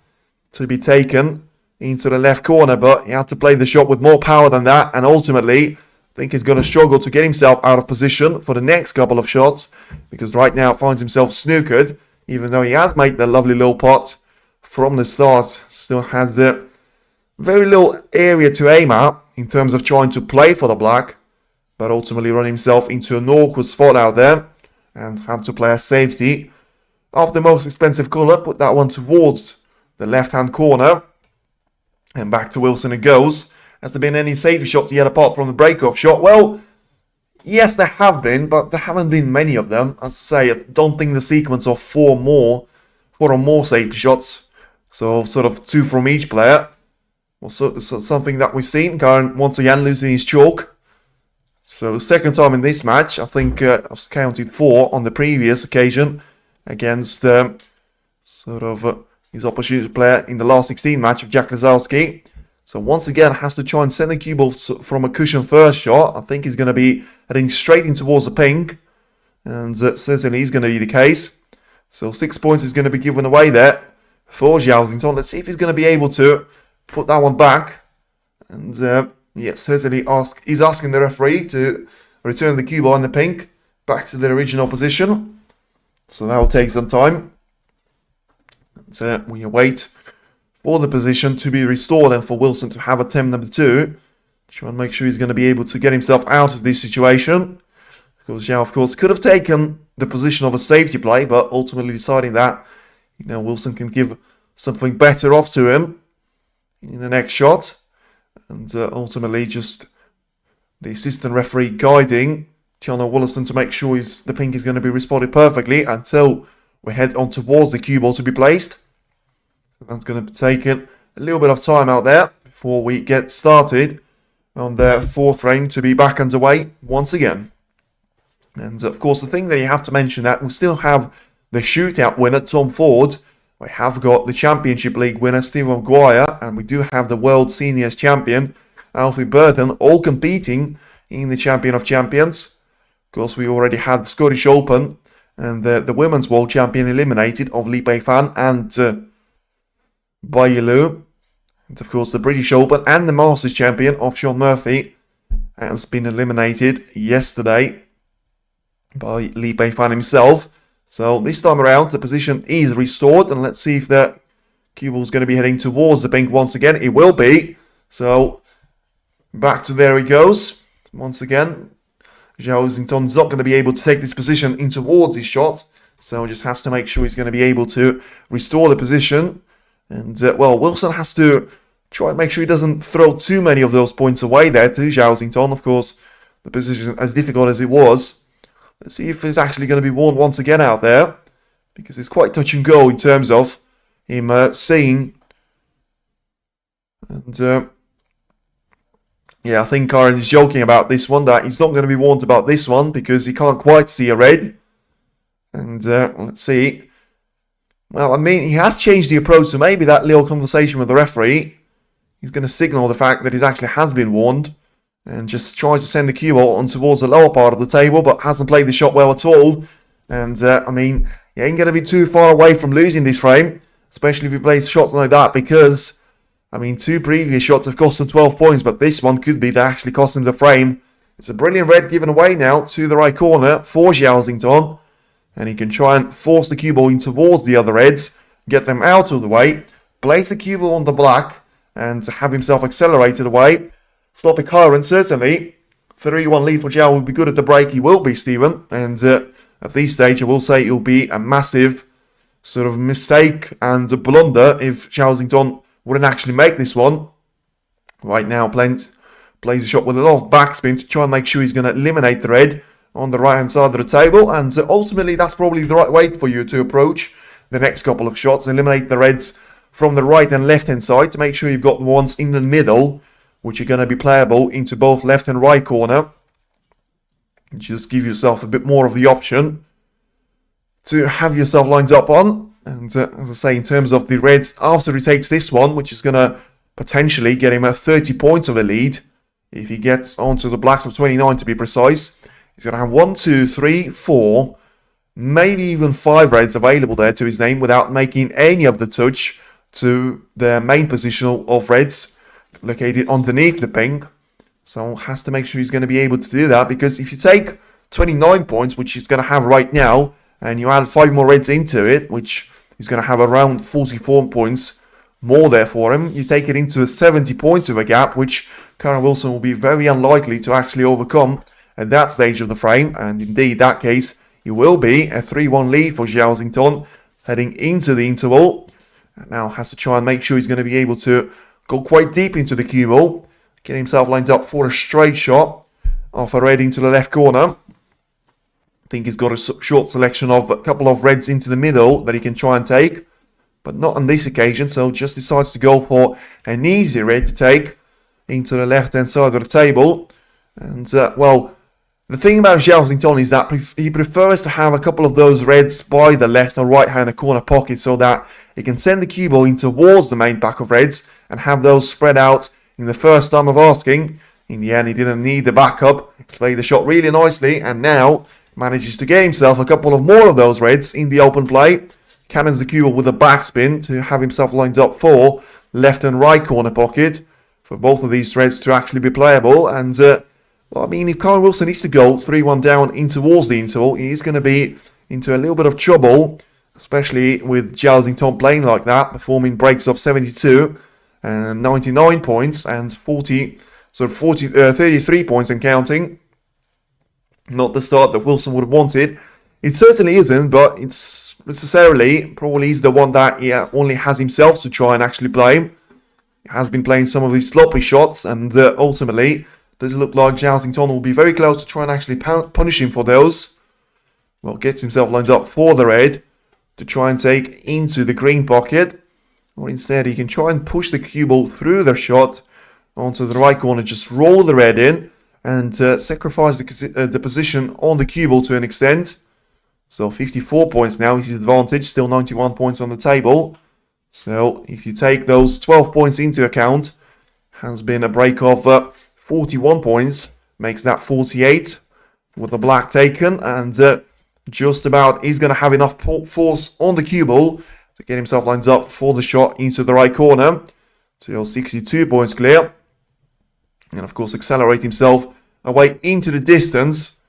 to be taken into the left corner, but he had to play the shot with more power than that, and ultimately I think he's going to struggle to get himself out of position for the next couple of shots, because right now finds himself snookered, even though he has made the lovely little pot from the start. Still has the very little area to aim at in terms of trying to play for the black, but ultimately run himself into an awkward spot out there and had to play a safety of the most expensive colour, put that one towards the left-hand corner, and back to Wilson it goes. Has there been any safety shots yet apart from the break-off shot? Well, yes, there have been, but there haven't been many of them. As I say, I don't think the sequence of four or more safety shots, so sort of 2 from each player, was something that we've seen. Kyren once again losing his chalk. So second time in this match. I think I've counted 4 on the previous occasion against his opposition player in the last 16 match of Jack Lazowski. So once again has to try and send the cue ball from a cushion first shot. I think he's going to be heading straight in towards the pink, and certainly is going to be the case. So 6 points is going to be given away there for Zhao Xintong. Let's see if he's going to be able to put that one back. And yes, certainly he's asking the referee to return the cue ball in the pink back to their original position. So that will take some time. And we await for the position to be restored and for Wilson to have attempt number 2. Try and make sure he's going to be able to get himself out of this situation. Because Zhao, of course, could have taken the position of a safety play, but ultimately deciding that, Wilson can give something better off to him in the next shot. And ultimately just the assistant referee guiding Tiana Willison to make sure the pink is going to be responded perfectly until we head on towards the cue ball to be placed. So that's going to take it a little bit of time out there before we get started on the 4th frame to be back underway once again. And of course, the thing that you have to mention that we still have the shootout winner, Tom Ford. We have got the Championship League winner, Stephen Maguire, and we do have the World Seniors Champion, Alfie Burton, all competing in the Champion of Champions. Of course, we already had the Scottish Open and the Women's World Champion eliminated of Li Beifan and Bailu. And of course, the British Open and the Masters Champion of Sean Murphy has been eliminated yesterday by Li Beifan himself. So this time around, the position is restored, and let's see if the cue ball is going to be heading towards the pink once again. It will be. So back to there he goes. Once again, Zhao Xintong is not going to be able to take this position in towards his shot, so he just has to make sure he's going to be able to restore the position. And well, Wilson has to try and make sure he doesn't throw too many of those points away there to Zhao Xintong. Of course, the position as difficult as it was. Let's see if he's actually going to be won once again out there, because it's quite touch and go in terms of him seeing. And yeah, I think Kyren is joking about this one, that he's not going to be warned about this one because he can't quite see a red. And let's see. Well, I mean, he has changed the approach, so maybe that little conversation with the referee, he's going to signal the fact that he actually has been warned. And just tries to send the cue ball on towards the lower part of the table, but hasn't played the shot well at all. And, I mean, he ain't going to be too far away from losing this frame, especially if he plays shots like that, because, I mean, 2 previous shots have cost him 12 points, but this one could be to actually cost him the frame. It's a brilliant red given away now to the right corner for Zhao Xintong. And he can try and force the cue ball in towards the other reds, get them out of the way, place the cue ball on the black, and have himself accelerated away. Sloppy Kyren, certainly. 3-1 lead for Zhao will be good at the break. He will be, Stephen. And at this stage, I will say it will be a massive sort of mistake and a blunder if Zhao Xintong wouldn't actually make this one. Right now, plays a shot with a lot of backspin to try and make sure he's going to eliminate the red on the right-hand side of the table. And ultimately, that's probably the right way for you to approach the next couple of shots. Eliminate the reds from the right and left-hand side to make sure you've got the ones in the middle, which are going to be playable into both left and right corner. Just give yourself a bit more of the option to have yourself lined up on. And as I say, in terms of the reds, after he takes this one, which is going to potentially get him 30 points of a lead, if he gets onto the blacks of 29 to be precise, he's going to have 1, 2, 3, 4, maybe even 5 reds available there to his name without making any of the touch to the main position of reds located underneath the pink. So has to make sure he's going to be able to do that, because if you take 29 points, which he's going to have right now, and you add 5 more reds into it, which he's going to have around 44 points more there for him, you take it into a 70 points of a gap, which Kyren Wilson will be very unlikely to actually overcome at that stage of the frame. And indeed, that case, it will be a 3-1 lead for Zhao Xintong heading into the interval. And now has to try and make sure he's going to be able to go quite deep into the cue ball, get himself lined up for a straight shot off a red into the left corner. I think he's got a short selection of a couple of reds into the middle that he can try and take, but not on this occasion, so just decides to go for an easy red to take into the left-hand side of the table. And, well, the thing about Zhao Xintong is that he prefers to have a couple of those reds by the left or right-hand corner pocket so that he can send the cue ball in towards the main pack of reds and have those spread out in the first time of asking. In the end, he didn't need the backup. He played the shot really nicely and now manages to get himself a couple of more of those reds in the open play. cannons the cue with a backspin to have himself lined up for left and right corner pocket for both of these threads to actually be playable. And well, I mean, if Kyren Wilson needs to go 3-1 down in towards the interval, he's going to be into a little bit of trouble, especially with Zhao Xintong playing like that, performing breaks of 72 and 99 points and 33 points and counting. Not the start that Wilson would have wanted. It certainly isn't, but it's necessarily probably is the one that he only has himself to try and actually play. He has been playing some of these sloppy shots, and ultimately does look like Zhao Xintong will be very close to try and actually punish him for those. Well, gets himself lined up for the red to try and take into the green pocket. Or instead, he can try and push the cue ball through the shot onto the right corner, just roll the red in and sacrifice the position on the cue ball to an extent. So 54 points now is his advantage, still 91 points on the table. So if you take those 12 points into account, has been a break of 41 points, makes that 48 with the black taken, and just about he's going to have enough force on the cue ball to get himself lined up for the shot into the right corner. So 62 points clear. And of course accelerate himself away into the distance.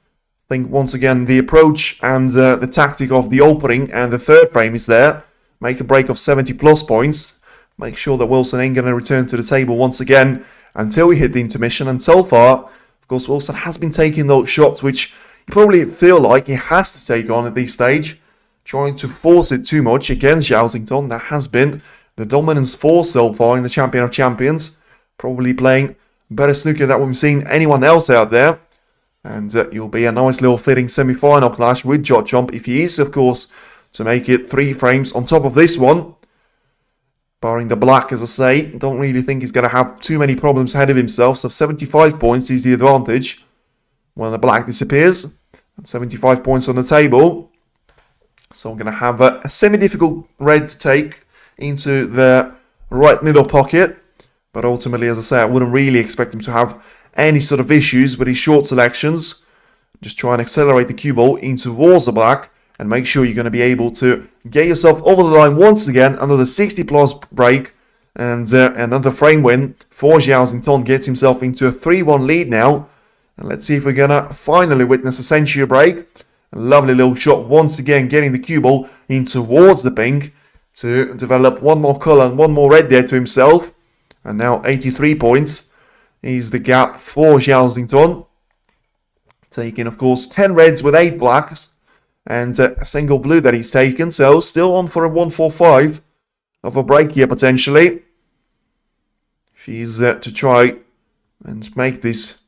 I think once again the approach and the tactic of the opening and the third frame is there. Make a break of 70 plus points. Make sure that Wilson ain't going to return to the table once again until we hit the intermission. And so far, of course, Wilson has been taking those shots which you probably feel like he has to take on at this stage. Trying to force it too much against Zhao Xintong. That has been the dominance force so far in the Champion of Champions. Probably playing better snooker than we've seen anyone else out there. And it'll be a nice little fitting semi-final clash with Watchalong if he is, of course, to make it 3 frames on top of this one. Barring the black, as I say, don't really think he's going to have too many problems ahead of himself. So 75 points is the advantage when the black disappears. And 75 points on the table. So I'm going to have a semi-difficult red to take into the right middle pocket. But ultimately, as I say, I wouldn't really expect him to have any sort of issues with his short selections. Just try and accelerate the cue ball in towards the black. And make sure you're going to be able to get yourself over the line once again under the 60 plus break. And another frame win for Zhao Xintong gets himself into a 3-1 lead now. And let's see if we're going to finally witness a century break. A lovely little shot once again, getting the cue ball in towards the pink to develop one more colour and one more red there to himself. And now 83 points is the gap for Zhao Xintong. Taking, of course, 10 reds with 8 blacks and a single blue that he's taken. So still on for a 1-4-5 of a break here potentially. If he's to try and make this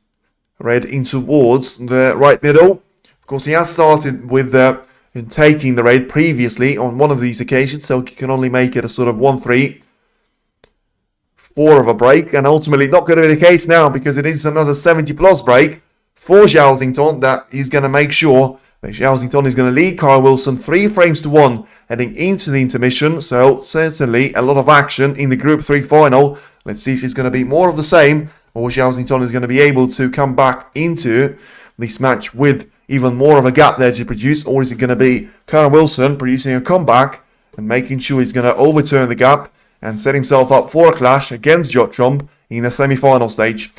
red in towards the right middle. Of course, he has started with in taking the red previously on one of these occasions, so he can only make it a sort of 1-3-4 of a break, and ultimately not going to be the case now because it is another 70 plus break for Zhao Xintong that he's going to make sure that Zhao Xintong is going to lead Kyren Wilson 3 frames to 1 heading into the intermission. So certainly a lot of action in the Group 3 final. Let's see if it's going to be more of the same, or Zhao Xintong is going to be able to come back into this match with even more of a gap there to produce, or is it going to be Kyren Wilson producing a comeback and making sure he's going to overturn the gap and set himself up for a clash against Watchalong in the semi-final stage.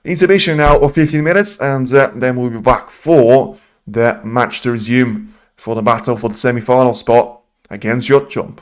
Intermission now of 15 minutes, and then we'll be back for the match to resume for the battle for the semi-final spot against Watchalong.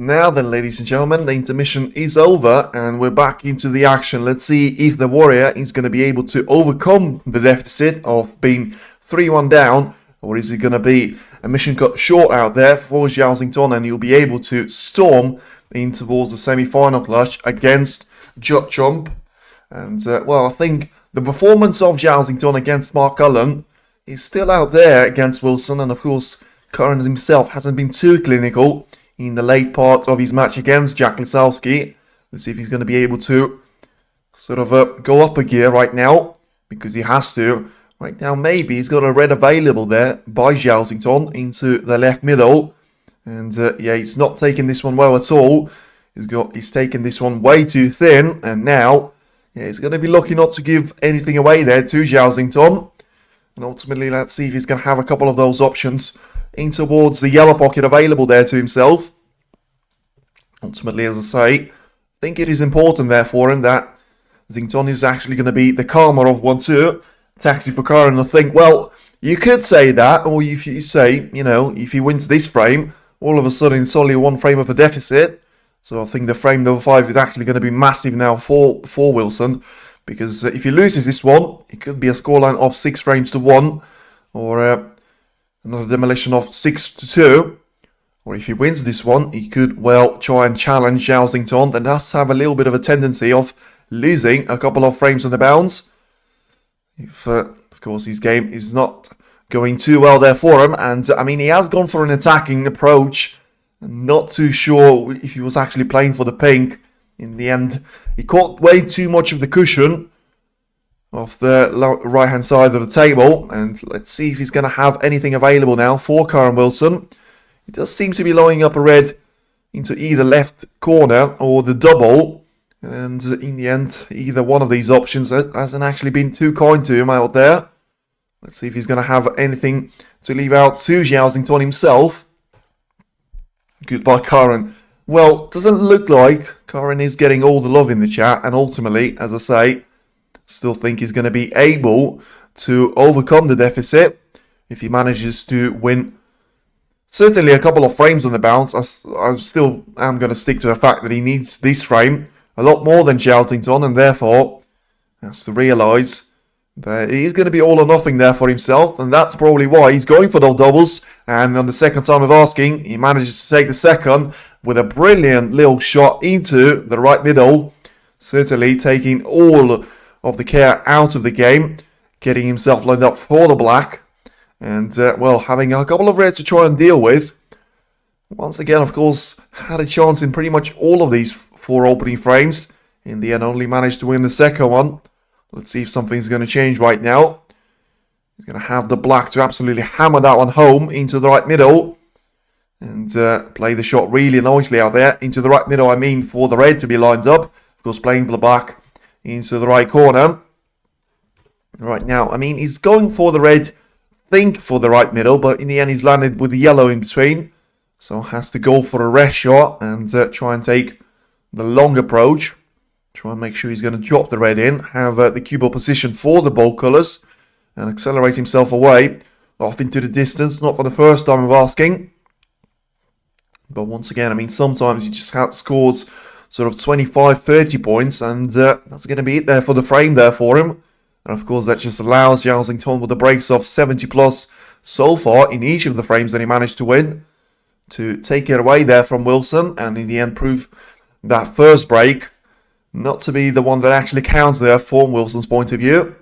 Now then, ladies and gentlemen, the intermission is over and we're back into the action. Let's see if the Warrior is going to be able to overcome the deficit of being 3-1 down, or is it going to be a mission cut short out there for Zhao Xintong and he'll be able to storm in towards the semi-final clash against Watchalong. And, well, I think the performance of Zhao Xintong against Mark Cullen is still out there against Wilson, and of course, Kyren himself hasn't been too clinical in the late part of his match against Jack Lisowski. Let's see if he's going to be able to sort of go up a gear right now, because he has to. Right now, maybe he's got a red available there by Zhao Xintong into the left middle. And yeah, he's not taking this one well at all. He's taken this one way too thin. And now, yeah, he's going to be lucky not to give anything away there to Zhao Xintong. And ultimately, let's see if he's going to have a couple of those options in towards the yellow pocket available there to himself. Ultimately, as I say, I think it is important there for him that Xintong is actually going to be the calmer of 1-2. Taxi for Kyren. I think, well, you could say that, or if you say, you know, if he wins this frame, all of a sudden it's only one frame of a deficit. So I think the frame number 5 is actually going to be massive now for Wilson, because if he loses this one, it could be a scoreline of 6 frames to 1, or another demolition of 6-2. Or if he wins this one, he could, well, try and challenge Zhao Xintong, that does have a little bit of a tendency of losing a couple of frames on the bounce. If, of course, his game is not going too well there for him. And, I mean, he has gone for an attacking approach. Not too sure if he was actually playing for the pink. In the end, he caught way too much of the cushion off the right-hand side of the table. And let's see if he's going to have anything available now for Kyren Wilson. He does seem to be lining up a red into either left corner or the double. And in the end, either one of these options hasn't actually been too kind to him out there. Let's see if he's going to have anything to leave out to Zhao Xintong himself. Goodbye, Kyren. Well, doesn't look like Kyren is getting all the love in the chat. And ultimately, as I say, still think he's going to be able to overcome the deficit if he manages to win certainly a couple of frames on the bounce. I still am going to stick to the fact that he needs this frame a lot more than Zhao Xintong, and therefore has to realise that he's going to be all or nothing there for himself, and that's probably why he's going for those doubles. And on the second time of asking, he manages to take the second with a brilliant little shot into the right middle, certainly taking all of the care out of the game, getting himself lined up for the black, and well, having a couple of reds to try and deal with. Once again, of course, had a chance in pretty much all of these 4 opening frames. In the end, only managed to win the second one. Let's see if something's going to change right now. He's going to have the black to absolutely hammer that one home into the right middle. And play the shot really nicely out there. Into the right middle, I mean, for the red to be lined up. Of course, playing the black into the right corner. Right now, I mean, he's going for the red, think for the right middle. But in the end, he's landed with the yellow in between. So has to go for a rest shot and try and take the long approach. Try and make sure he's going to drop the red in. Have the cue ball position for the bold colours. And accelerate himself away. Off into the distance. Not for the first time of asking. But once again, I mean, sometimes he just scores sort of 25, 30 points. And that's going to be it there for the frame there for him. And of course, that just allows Zhao Xintong with the breaks of 70 plus so far in each of the frames that he managed to win, to take it away there from Wilson. And in the end, prove that first break not to be the one that actually counts there from Wilson's point of view.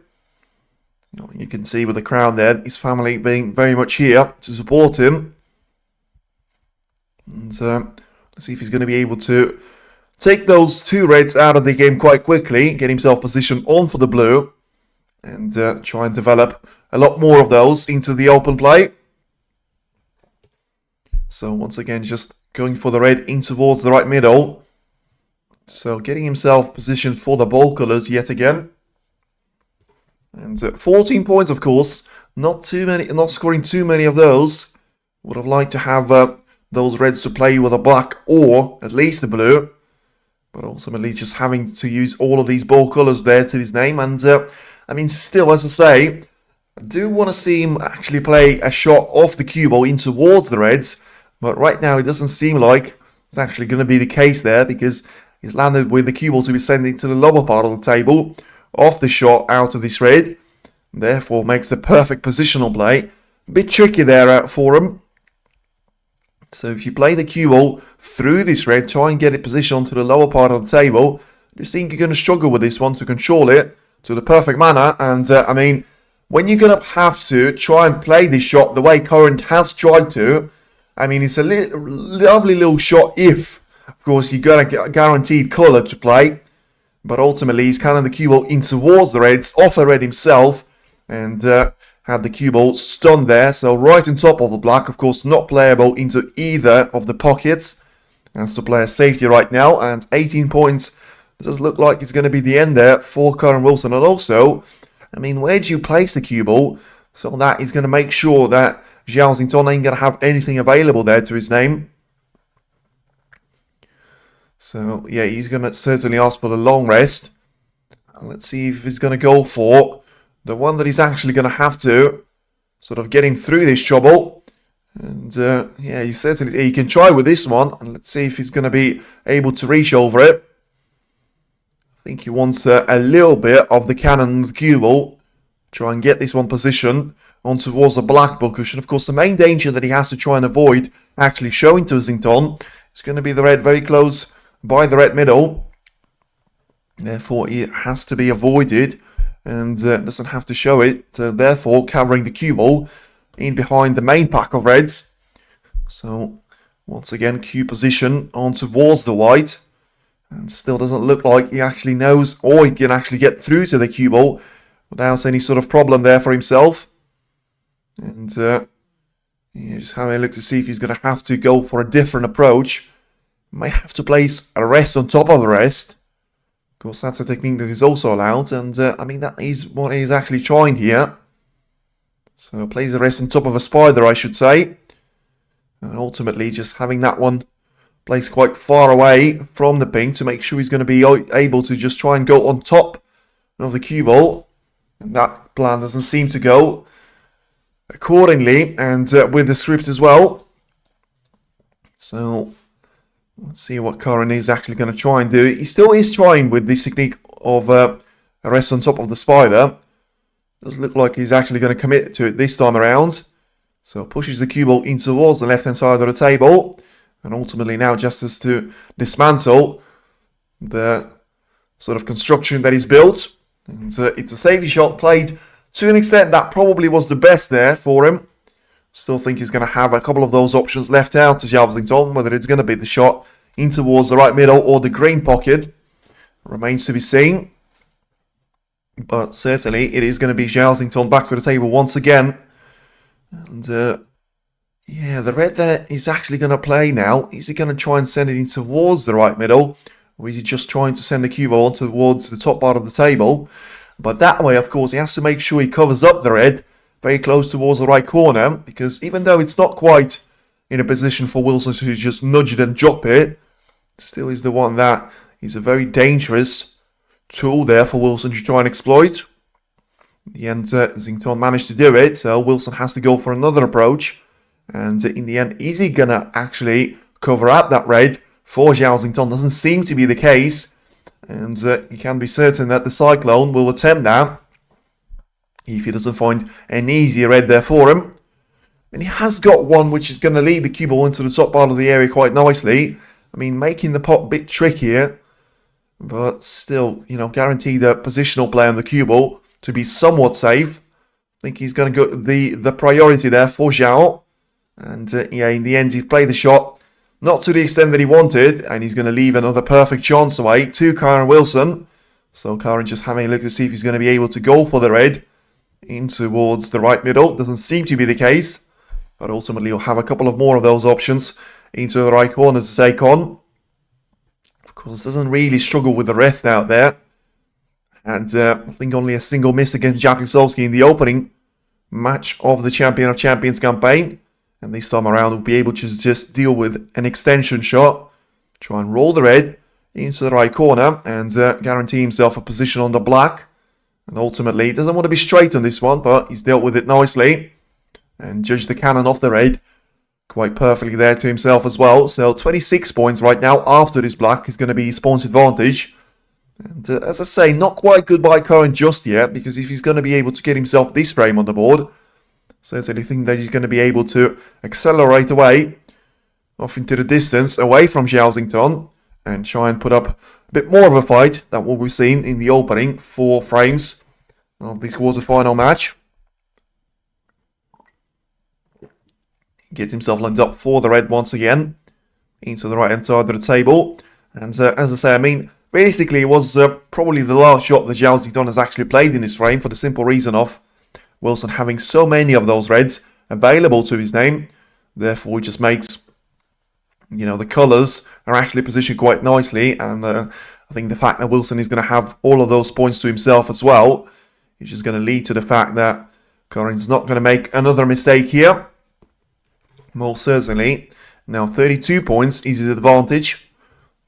You can see with the crowd there, his family being very much here to support him. And let's see if he's going to be able to take those 2 reds out of the game quite quickly, get himself positioned on for the blue, and try and develop a lot more of those into the open play. So once again, just going for the red in towards the right middle. So getting himself positioned for the ball colours yet again. And 14 points, of course. Not scoring too many of those. Would have liked to have those reds to play with a black or at least the blue. But ultimately just having to use all of these ball colours there to his name. And I mean, still, as I say, I do want to see him actually play a shot off the cue ball in towards the reds. But right now, it doesn't seem like It's actually going to be the case there because he's landed with the cue ball to be sending to the lower part of the table off the shot out of this red. Therefore makes the perfect positional play. A bit tricky there for him. So if you play the cue ball through this red, try and get it positioned onto the lower part of the table. I just think you're going to struggle with this one to control it to the perfect manner. And I mean, when you're going to have to try and play this shot the way Kyren has tried to, I mean, it's a lovely little shot if, of course, you got a guaranteed colour to play. But ultimately, he's cannon the cue ball in towards the reds, off a red himself, and had the cue ball stunned there. So right on top of the black, of course, not playable into either of the pockets. Has to play a safety right now, and 18 points. It does look like it's going to be the end there for Kyren Wilson. And also, I mean, where do you place the cue ball? So that is going to make sure that Zhao Xintong ain't going to have anything available there to his name. So, yeah, he's going to certainly ask for the long rest. Let's see if he's going to go for the one that he's actually going to have to sort of get him through this trouble. And, yeah, he can try with this one. And let's see if he's going to be able to reach over it. I think he wants a little bit of the cannon the cue ball. Try and get this one positioned on towards the black ball cushion. Of course, the main danger that he has to try and avoid actually showing to Xintong is going to be the red very close by the red middle. Therefore, it has to be avoided and doesn't have to show it. Therefore, covering the cue ball in behind the main pack of reds. So, once again, cue position on towards the white. And still doesn't look like he actually knows or he can actually get through to the cue ball without any sort of problem there for himself. And just having a look to see if he's going to have to go for a different approach. Might have to place a rest on top of a rest. Of course, that's a technique that is also allowed. And I mean, that is what he's actually trying here. So plays a rest on top of a spider, I should say. And ultimately just having that one placed quite far away from the pink to make sure he's going to be able to just try and go on top of the cue ball. And that plan doesn't seem to go accordingly, and with the script as well. So let's see what Kyren is actually going to try and do. He still is trying with this technique of a rest on top of the spider. Does look like he's actually going to commit to it this time around. So pushes the cue ball in towards the left-hand side of the table. And ultimately now just as to dismantle the sort of construction that he's built. And it's a safety shot played to an extent that probably was the best there for him. Still think he's going to have a couple of those options left out to Zhao Xintong, whether it's going to be the shot in towards the right middle or the green pocket. Remains to be seen. But certainly it is going to be Zhao Xintong back to the table once again. And yeah, the red that he's actually going to play now, is he going to try and send it in towards the right middle? Or is he just trying to send the cue ball towards the top part of the table? But that way, of course, he has to make sure he covers up the red very close towards the right corner. Because even though it's not quite in a position for Wilson to just nudge it and drop it, still is the one that is a very dangerous tool there for Wilson to try and exploit. In the end, Xintong managed to do it, so Wilson has to go for another approach. And in the end, is he going to actually cover up that red for Zhao Xintong? Doesn't seem to be the case. And you can be certain that the Cyclone will attempt that if he doesn't find an easy red there for him. And he has got one which is going to lead the cue ball into the top part of the area quite nicely. I mean, making the pot a bit trickier. But still, you know, guaranteed a positional play on the cue ball to be somewhat safe. I think he's going to go the priority there for Zhao. And yeah, in the end, he played the shot not to the extent that he wanted, and he's going to leave another perfect chance away to Kyren Wilson. So Kyren just having a look to see if he's going to be able to go for the red in towards the right middle. Doesn't seem to be the case, but ultimately he'll have a couple of more of those options into the right corner to take on. Of course, doesn't really struggle with the rest out there. And I think only a single miss against Jack Lisowski in the opening match of the Champion of Champions campaign. And this time around, we'll be able to just deal with an extension shot. Try and roll the red into the right corner and guarantee himself a position on the black. And ultimately, he doesn't want to be straight on this one, but he's dealt with it nicely. And judge the cannon off the red quite perfectly there to himself as well. So 26 points right now after this black is going to be his pawn's advantage. And as I say, not quite good by Kyren just yet, because if he's going to be able to get himself this frame on the board, certainly think that he's going to be able to accelerate away off into the distance, away from Xintong, and try and put up a bit more of a fight than what we've seen in the opening 4 frames of this quarter-final match. Gets himself lined up for the red once again, into the right-hand side of the table. And as I say, I mean, realistically, it was probably the last shot that Xintong has actually played in this frame, for the simple reason of Wilson having so many of those reds available to his name. Therefore, it just makes, you know, the colours are actually positioned quite nicely. And I think the fact that Wilson is going to have all of those points to himself as well is just going to lead to the fact that Kyren's not going to make another mistake here. Most certainly. Now 32 points is his advantage.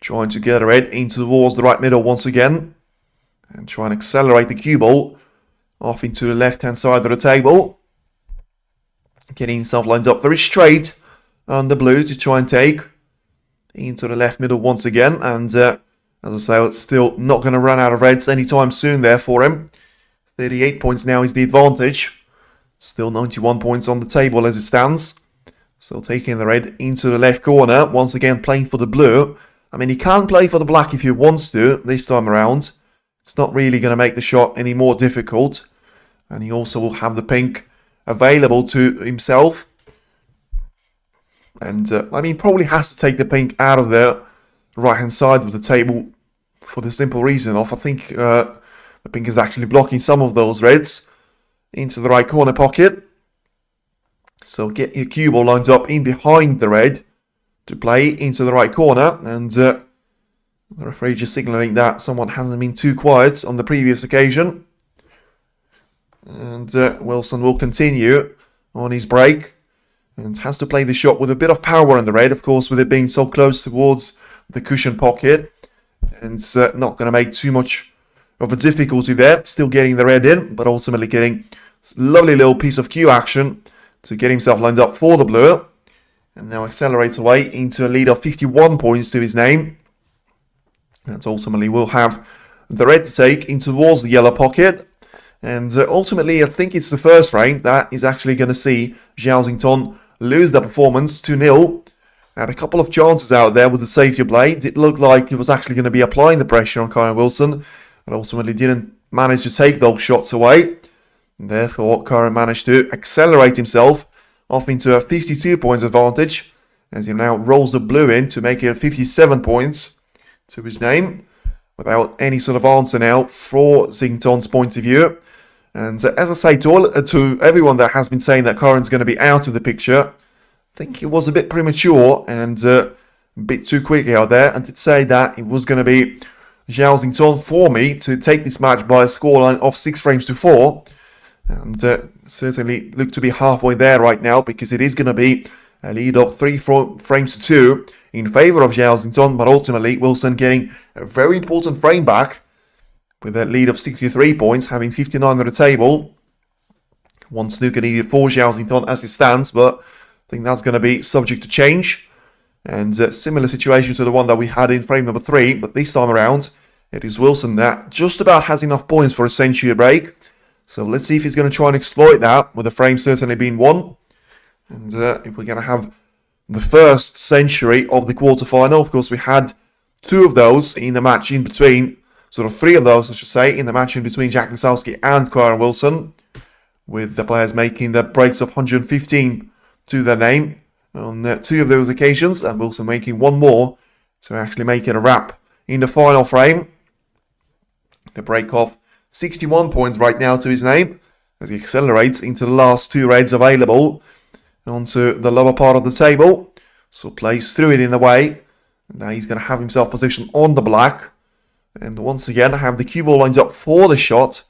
Trying to get a red into towards the right middle once again. And try and accelerate the cue ball off into the left-hand side of the table. Getting himself lined up very straight on the blue to try and take into the left middle once again. And as I say, it's still not going to run out of reds anytime soon there for him. 38 points now is the advantage. Still 91 points on the table as it stands. So taking the red into the left corner. Once again playing for the blue. I mean, he can play for the black if he wants to this time around. It's not really going to make the shot any more difficult. And he also will have the pink available to himself. And, I mean, probably has to take the pink out of the right-hand side of the table for the simple reason of, I think the pink is actually blocking some of those reds into the right corner pocket. So get your cue ball lined up in behind the red to play into the right corner. And the referee just signalling that someone hasn't been too quiet on the previous occasion. And Wilson will continue on his break. And has to play the shot with a bit of power in the red, of course, with it being so close towards the cushion pocket. And it's not going to make too much of a difficulty there. Still getting the red in, but ultimately getting a lovely little piece of cue action to get himself lined up for the blue. And now accelerates away into a lead of 51 points to his name. And ultimately will have the red to take in towards the yellow pocket. And ultimately, I think it's the first frame that is actually going to see Xintong lose the performance 2-0. Had a couple of chances out there with the safety play. It looked like he was actually going to be applying the pressure on Kyren Wilson, but ultimately didn't manage to take those shots away. And therefore, Kyren managed to accelerate himself off into a 52 points advantage, as he now rolls the blue in to make it 57 points to his name, without any sort of answer now for Xintong's point of view. And as I say, to everyone that has been saying that Kyren's going to be out of the picture, I think it was a bit premature and a bit too quick out there. And did say that it was going to be Zhao Xintong for me to take this match by a scoreline of 6 frames to 4. And certainly look to be halfway there right now, because it is going to be a lead of 3 frames to 2 in favour of Zhao Xintong. But ultimately, Wilson getting a very important frame back with a lead of 63 points, having 59 on the table. 1 snooker needed for Zhao Xintong as it stands, but I think that's going to be subject to change. And similar situation to the one that we had in frame number 3, but this time around, it is Wilson that just about has enough points for a century break. So let's see if he's going to try and exploit that, with the frame certainly being 1. And if we're going to have the first century of the quarterfinal, of course we had 2 of those in the match in between, sort of 3 of those I should say, in the match in between Jack Lisowski and Kyren Wilson, with the players making the breaks of 115 to their name on 2 of those occasions, and Wilson making 1 more to actually make it a wrap in the final frame. The break of 61 points right now to his name, as he accelerates into the last 2 reds available onto the lower part of the table. So plays through it in the way. Now he's going to have himself positioned on the black. And once again, have the cue ball lined up for the shot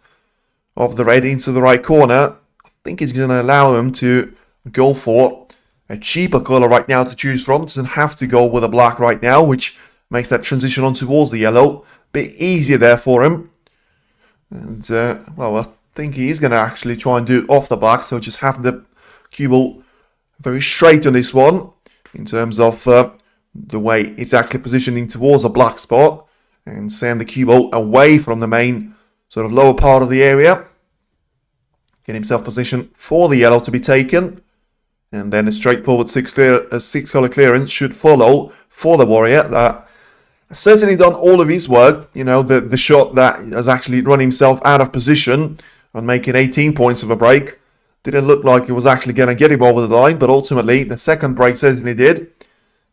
of the red into the right corner. I think he's going to allow him to go for a cheaper colour right now to choose from. Doesn't have to go with a black right now, which makes that transition on towards the yellow a bit easier there for him. And, well, I think he is going to actually try and do it off the black, so just have the cue ball very straight on this one in terms of the way it's actually positioning towards a black spot, and send the cue ball away from the main sort of lower part of the area. Get himself positioned for the yellow to be taken, and then a straightforward six color clearance should follow for the warrior. That has certainly done all of his work. You know, the shot that has actually run himself out of position on making 18 points of a break didn't look like it was actually going to get him over the line, but ultimately the second break certainly did.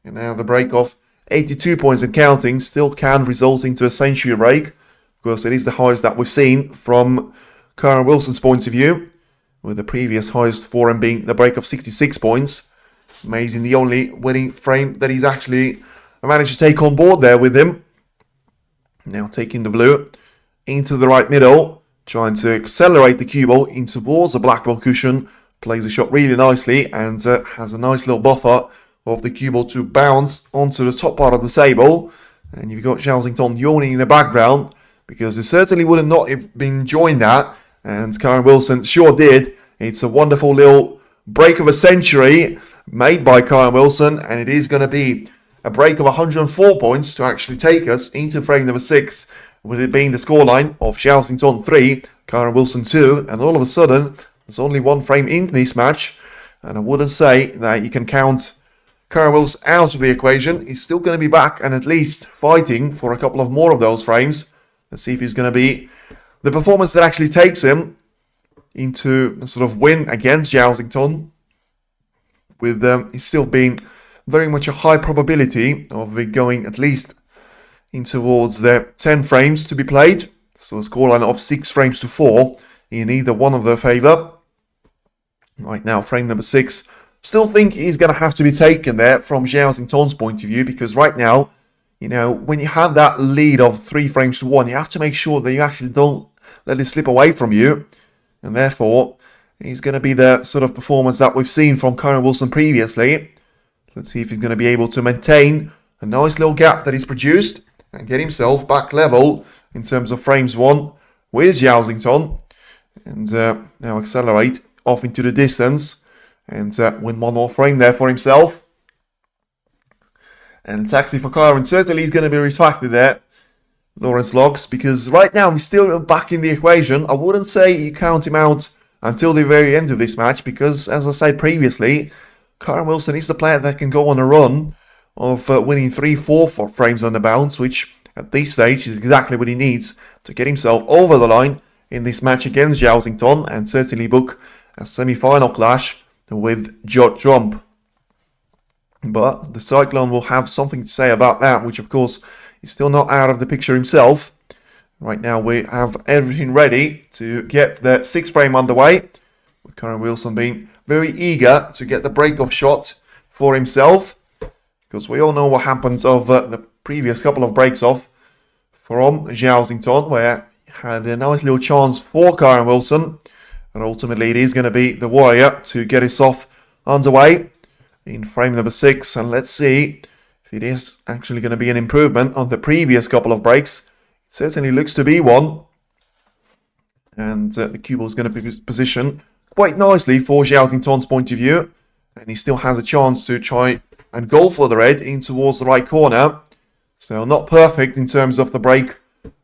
And now the break of 82 points and counting still can result into a century break. Of course, it is the highest that we've seen from Kyren Wilson's point of view, with the previous highest for him being the break of 66 points, making the only winning frame that he's actually managed to take on board there with him. Now taking the blue into the right middle, trying to accelerate the cue ball in towards the black ball cushion, plays the shot really nicely, and has a nice little buffer of the cue ball to bounce onto the top part of the table. And you've got Xintong yawning in the background, because he certainly would not have been enjoying that, and Kyren Wilson sure did. It's a wonderful little break of a century made by Kyren Wilson, and it is going to be a break of 104 points to actually take us into frame number 6, with it being the scoreline of Xintong 3, Kyren Wilson 2, and all of a sudden there's only one frame in this match, and I wouldn't say that you can count Kyren Wilson out of the equation. He's still going to be back and at least fighting for a couple of more of those frames. Let's see if he's going to be the performance that actually takes him into a sort of win against Xintong, with it still being very much a high probability of it going at least in towards the 10 frames to be played. So a scoreline of 6 frames to 4 in either one of their favour. Right now, frame number 6. Still think he's going to have to be taken there from Xintong's point of view, because right now, you know, when you have that lead of 3 frames to 1, you have to make sure that you actually don't let it slip away from you. And therefore, he's going to be the sort of performance that we've seen from Kyren Wilson previously. Let's see if he's going to be able to maintain a nice little gap that he's produced and get himself back level in terms of frames 1 with Xintong. And now accelerate off into the distance and win one more frame there for himself. And taxi for Kyren, certainly he's going to be retracted there, Lawrence Logs, because right now he's still back in the equation. I wouldn't say you count him out until the very end of this match, because as I said previously, Kyren Wilson is the player that can go on a run of winning 3-4 frames on the bounce, which at this stage is exactly what he needs to get himself over the line in this match against Xintong, and certainly book a semi-final clash with Trump. But the Cyclone will have something to say about that, which of course is still not out of the picture himself. Right now we have everything ready to get the 6th frame underway, with Kyren Wilson being very eager to get the break-off shot for himself, because we all know what happens of the previous couple of breaks off from Xintong, where he had a nice little chance for Kyren Wilson, and ultimately it is going to be the warrior to get us off underway in frame number 6, and let's see if it is actually going to be an improvement on the previous couple of breaks. It certainly looks to be one, and the cue ball is going to be positioned quite nicely for Xintong's point of view, and he still has a chance to try and go for the red in towards the right corner. So not perfect in terms of the break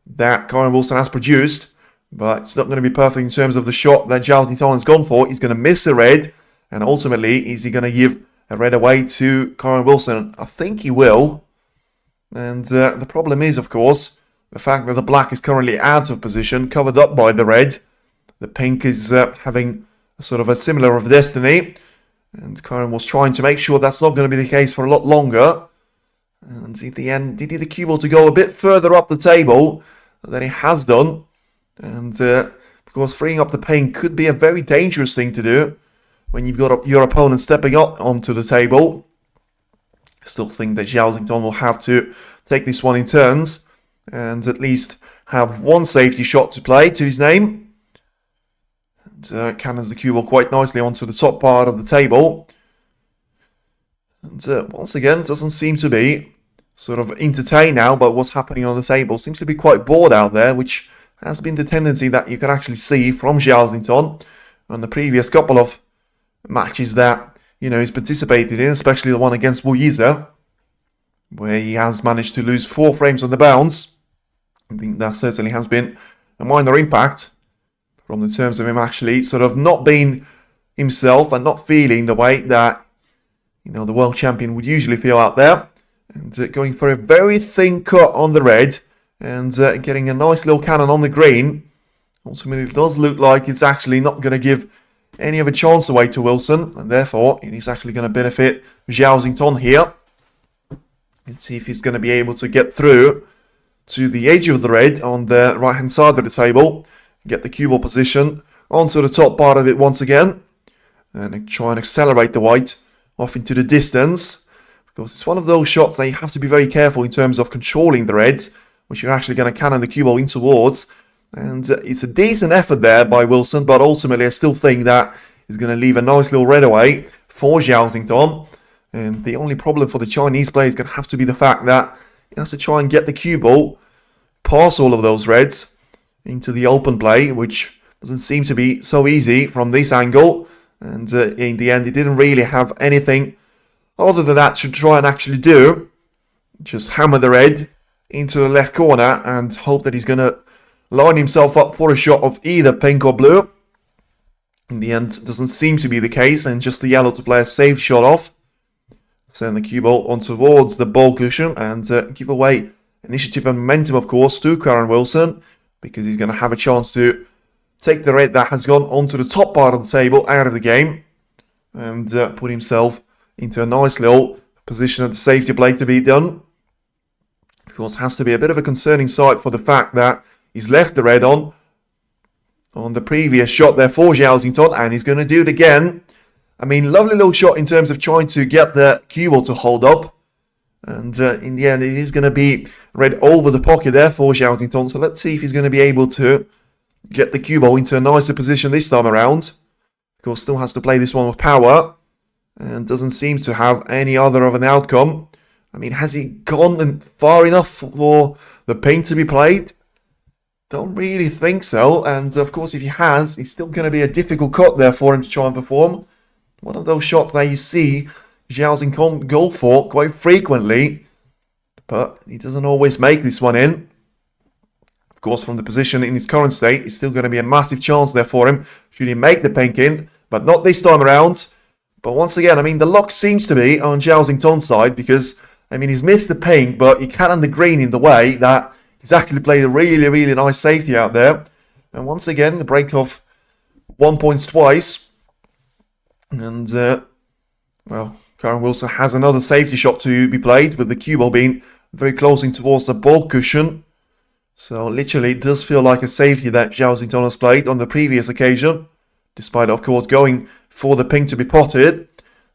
that Kyren Wilson has produced, but it's not going to be perfect in terms of the shot that Xintong has gone for. He's going to miss the red, and ultimately is he going to give a red away to Kyren Wilson? I think he will. And the problem is, of course, the fact that the black is currently out of position, covered up by the red. The pink is having a sort of a similar of destiny, and Kyren was trying to make sure that's not going to be the case for a lot longer. And in the end, he did the cue ball to go a bit further up the table than he has done. And of course, freeing up the pink could be a very dangerous thing to do when you've got your opponent stepping up onto the table. I still think that Xintong will have to take this one in turns and at least have one safety shot to play to his name. And cannons the cue ball quite nicely onto the top part of the table. And once again, doesn't seem to be sort of entertained now by what's happening on the table. Seems to be quite bored out there, which has been the tendency that you can actually see from Xintong on the previous couple of matches that he's participated in, especially the one against Wu Yize, where he has managed to lose 4 frames on the bounce. I think that certainly has been a minor impact from the terms of him actually sort of not being himself and not feeling the way that, the world champion would usually feel out there. And going for a very thin cut on the red and getting a nice little cannon on the green. Ultimately, it does look like it's actually not going to give any of a chance away to Wilson, and therefore it is actually going to benefit Zhao Xintong here. Let's see if he's going to be able to get through to the edge of the red on the right hand side of the table, get the cue ball position onto the top part of it once again, and try and accelerate the white off into the distance, because it's one of those shots that you have to be very careful in terms of controlling the reds, which you're actually going to cannon the cue ball in towards. And it's a decent effort there by Wilson, but ultimately I still think that he's going to leave a nice little red away for Zhao Xintong. And the only problem for the Chinese player is going to have to be the fact that he has to try and get the cue ball past all of those reds into the open play, which doesn't seem to be so easy from this angle. And in the end, he didn't really have anything other than that to try and actually do. Just hammer the red into the left corner and hope that he's going to line himself up for a shot of either pink or blue. In the end, it doesn't seem to be the case, and just the yellow to play a safe shot off. Send the cue ball on towards the ball cushion and give away initiative and momentum, of course, to Kyren Wilson, because he's going to have a chance to take the red that has gone onto the top part of the table out of the game and put himself into a nice little position at the safety play to be done. Of course, has to be a bit of a concerning sight for the fact that he's left the red on the previous shot there for Zhao Xintong, and he's going to do it again. I mean, lovely little shot in terms of trying to get the cue ball to hold up. And in the end, it is going to be red over the pocket there for Zhao Xintong. So let's see if he's going to be able to get the cue ball into a nicer position this time around. Of course, still has to play this one with power. And doesn't seem to have any other of an outcome. I mean, has he gone far enough for the pink to be played? Don't really think so. And of course, if he has, it's still going to be a difficult cut there for him to try and perform. One of those shots that you see Zhao Xintong go for quite frequently, but he doesn't always make this one in. Of course, from the position in his current state, it's still going to be a massive chance there for him should he make the pink in, but not this time around. But once again, I mean, the luck seems to be on Zhao Xintong's side, because, I mean, he's missed the pink, but he cannoned the green in the way that he's actually played a really, really nice safety out there. And once again, the break of 1 point twice. And, well, Kyren Wilson has another safety shot to be played, with the cue ball being very close in towards the ball cushion. So, literally, it does feel like a safety that Zhao Xintong has played on the previous occasion, despite, of course, going for the pink to be potted.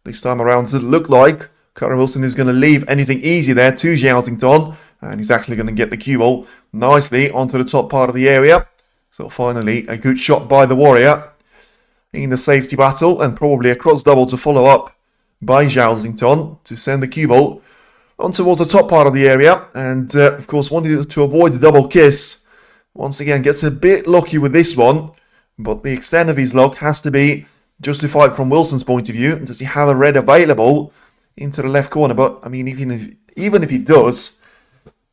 This time around, it doesn't look like Kyren Wilson is going to leave anything easy there to Zhao Xintong, and he's actually going to get the cue ball nicely onto the top part of the area. So, finally, a good shot by the Warrior in the safety battle, and probably a cross double to follow up by Zhao Xintong to send the cue ball on towards the top part of the area. And of course, wanted to avoid the double kiss. Once again, gets a bit lucky with this one, but the extent of his luck has to be justified from Wilson's point of view. Does he have a red available into the left corner? But I mean, even if he does,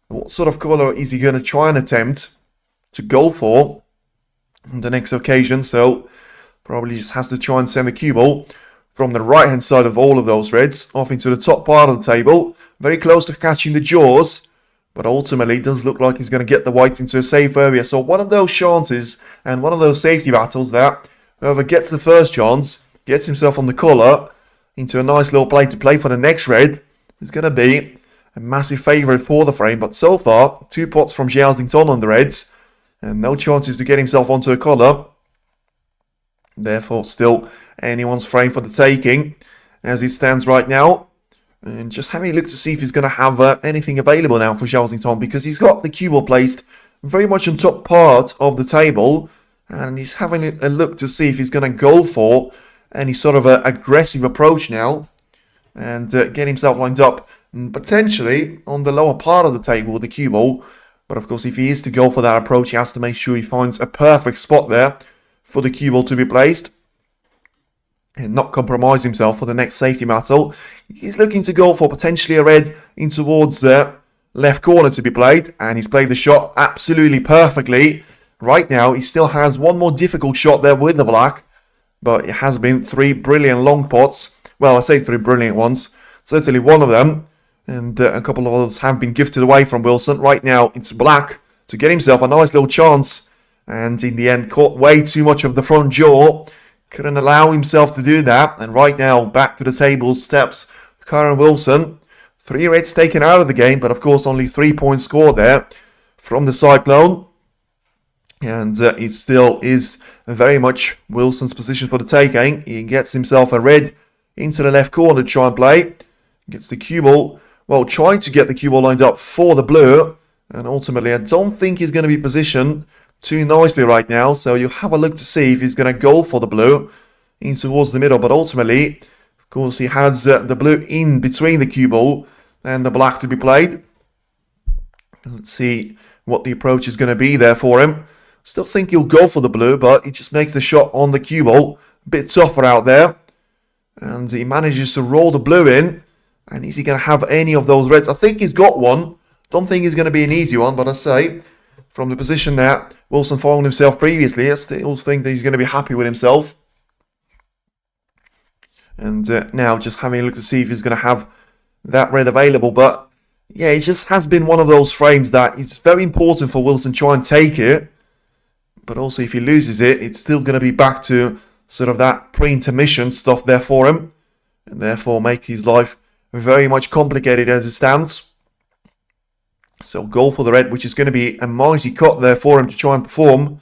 what sort of colour is he going to try and attempt to go for on the next occasion? So probably just has to try and send the cue ball from the right hand side of all of those reds off into the top part of the table, very close to catching the jaws, but ultimately it does look like he's going to get the white into a safe area. So one of those chances and one of those safety battles that whoever gets the first chance gets himself on the colour into a nice little play to play for the next red is going to be a massive favourite for the frame. But so far, 2 pots from Zhao Xintong on the reds and no chances to get himself onto a colour. Therefore, still anyone's frame for the taking as it stands right now. And just having a look to see if he's going to have anything available now for Zhao Xintong, because he's got the cue ball placed very much on top part of the table. And he's having a look to see if he's going to go for any sort of aggressive approach now and get himself lined up potentially on the lower part of the table with the cue ball. But of course, if he is to go for that approach, he has to make sure he finds a perfect spot there for the cue ball to be placed. and not compromise himself for the next safety battle. He's looking to go for potentially a red in towards the left corner to be played, and he's played the shot absolutely perfectly. Right now, he still has one more difficult shot there with the black, but it has been 3 brilliant long pots. Well, I say 3 brilliant ones. Certainly one of them, and a couple of others have been gifted away from Wilson. Right now, it's black to get himself a nice little chance, and in the end, caught way too much of the front jaw. Couldn't allow himself to do that, and right now, back to the table steps Kyren Wilson. 3 reds taken out of the game, but of course only 3 points scored there from the Cyclone. And it still is very much Wilson's position for the taking. He gets himself a red into the left corner to try and play. Gets the cue ball, well, trying to get the cue ball lined up for the blue. And ultimately, I don't think he's going to be positioned too nicely right now. So you'll have a look to see if he's going to go for the blue in towards the middle. But ultimately, of course, he has the blue in between the cue ball and the black to be played. Let's see what the approach is going to be there for him. Still think he'll go for the blue, but he just makes the shot on the cue ball a bit tougher out there. And he manages to roll the blue in. And is he going to have any of those reds? I think he's got one. Don't think it's going to be an easy one, but I say, from the position that Wilson found himself previously, I still think that he's going to be happy with himself. And now just having a look to see if he's going to have that red available. But yeah, it just has been one of those frames that it's very important for Wilson to try and take it. But also if he loses it, it's still going to be back to sort of that pre-intermission stuff there for him. And therefore make his life very much complicated as it stands. So go for the red, which is going to be a mighty cut there for him to try and perform.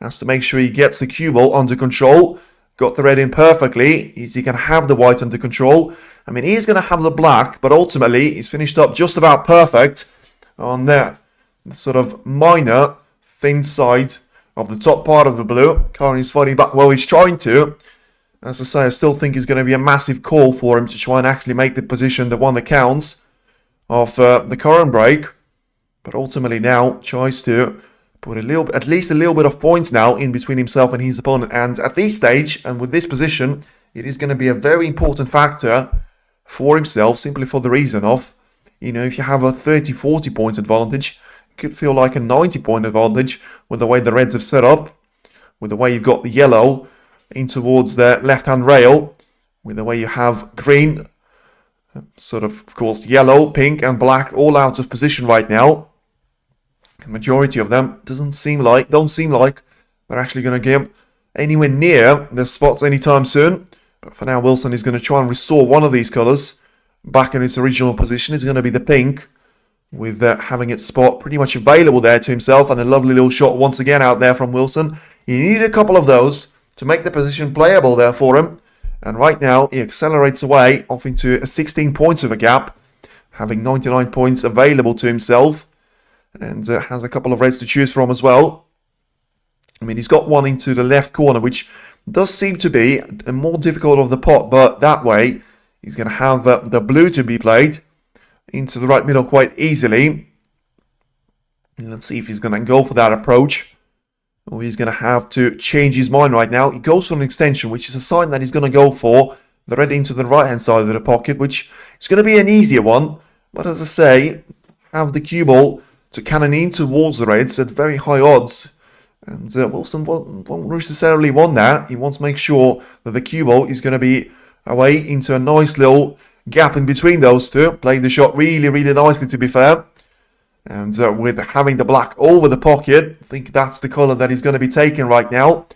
Has to make sure he gets the cue ball under control. Got the red in perfectly. Is he going to have the white under control? I mean, he's going to have the black, but ultimately he's finished up just about perfect on that sort of minor thin side of the top part of the blue. Kyren is fighting back. Well, he's trying to. As I say, I still think it's going to be a massive call for him to try and actually make the position the one that counts of the current break. But ultimately now tries to put at least a little bit of points now in between himself and his opponent. And at this stage and with this position, it is going to be a very important factor for himself, simply for the reason of, you know, if you have a 30-40 point advantage, it could feel like a 90 point advantage with the way the reds have set up, with the way you've got the yellow in towards the left-hand rail, with the way you have green, sort of course, yellow, pink and black all out of position right now. The majority of them don't seem like they're actually going to get anywhere near their spots anytime soon. But for now, Wilson is going to try and restore one of these colours back in its original position. It's going to be the pink, with having its spot pretty much available there to himself. And a lovely little shot once again out there from Wilson. He needed a couple of those to make the position playable there for him. And right now, he accelerates away off into a 16 points of a gap, having 99 points available to himself. And has a couple of reds to choose from as well. I mean, he's got one into the left corner, which does seem to be a more difficult of the pot, but that way he's going to have the blue to be played into the right middle quite easily. And let's see if he's going to go for that approach, or he's going to have to change his mind right now. He goes for an extension, which is a sign that he's going to go for the red into the right hand side of the pocket, which is going to be an easier one. But as I say, have the cue ball to cannon in towards the reds at very high odds. And Wilson won't necessarily want that. He wants to make sure that the cue ball is going to be away into a nice little gap in between those two. Played the shot really, really nicely, to be fair. And with having the black over the pocket, I think that's the colour that he's going to be taking right now.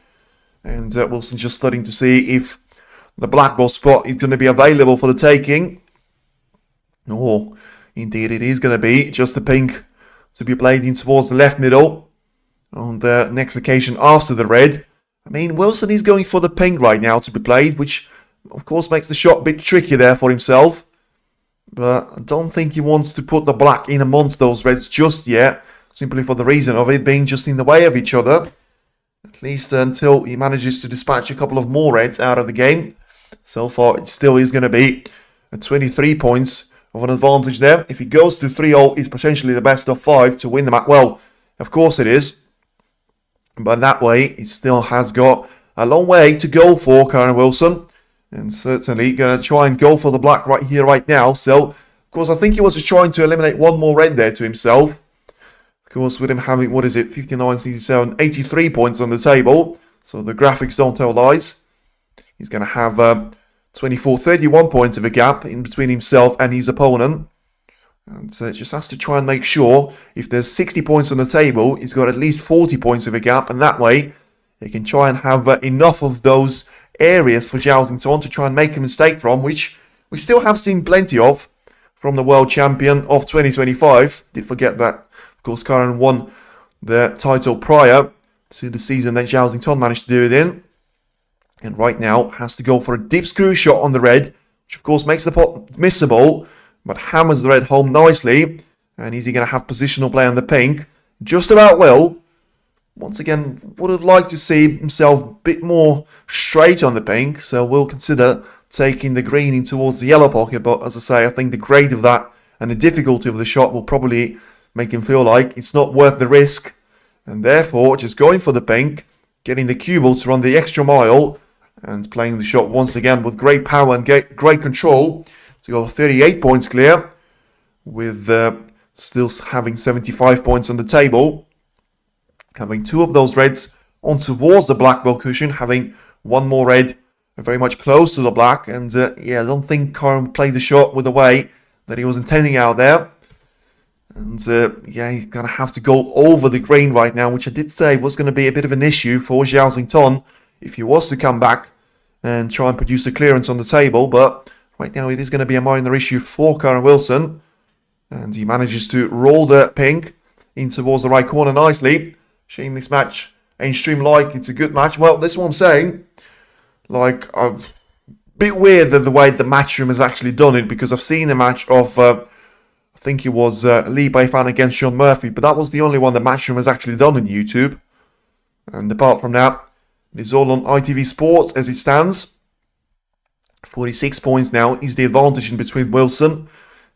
And Wilson's just starting to see if the black ball spot is going to be available for the taking. Or indeed it is going to be just the pink to be played in towards the left middle on the next occasion after the red. I mean, Wilson is going for the pink right now to be played, which of course makes the shot a bit tricky there for himself. But I don't think he wants to put the black in amongst those reds just yet, simply for the reason of it being just in the way of each other. At least until he manages to dispatch a couple of more reds out of the game. So far, it still is going to be a 23 points of an advantage there. If he goes to 3-0, it's potentially the best of 5 to win the match. Well, of course it is. But that way, he still has got a long way to go for Kyren Wilson. And certainly going to try and go for the black right here, right now. So, of course, I think he was just trying to eliminate one more red there to himself. Of course, with him having, 59, 67, 83 points on the table. So the graphics don't tell lies. He's going to have 24, 31 points of a gap in between himself and his opponent. And just has to try and make sure if there's 60 points on the table, he's got at least 40 points of a gap. And that way, he can try and have enough of those areas for Zhao Xintong to try and make a mistake from, which we still have seen plenty of from the world champion of 2025. Did forget that, of course, Kyren won the title prior to the season that Zhao Xintong managed to do it in. And right now has to go for a deep screw shot on the red, which of course makes the pot missable, but hammers the red home nicely. And is he going to have positional play on the pink? Just about will. Once again, would have liked to see himself a bit more straight on the pink, so we'll consider taking the green in towards the yellow pocket. But as I say, I think the grade of that and the difficulty of the shot will probably make him feel like it's not worth the risk. And therefore, just going for the pink, getting the cue ball to run the extra mile, and playing the shot once again with great power and great control to go 38 points clear, with still having 75 points on the table. Having two of those reds on towards the black ball cushion, having one more red very much close to the black. And yeah, I don't think Kyren played the shot with the way that he was intending out there. And yeah, he's going to have to go over the green right now, which I did say was going to be a bit of an issue for Zhao Xintong if he was to come back and try and produce a clearance on the table. But right now it is going to be a minor issue for Kyren Wilson. And he manages to roll the pink in towards the right corner nicely. Shame this match ain't streamed like it's a good match. Well, this is what I'm saying. Like, a bit weird that the way the matchroom has actually done it, because I've seen a match of, I think it was Lee Beifan against Sean Murphy, but that was the only one the matchroom has actually done on YouTube. And apart from that, it's all on ITV Sports as it stands. 46 points now is the advantage in between Wilson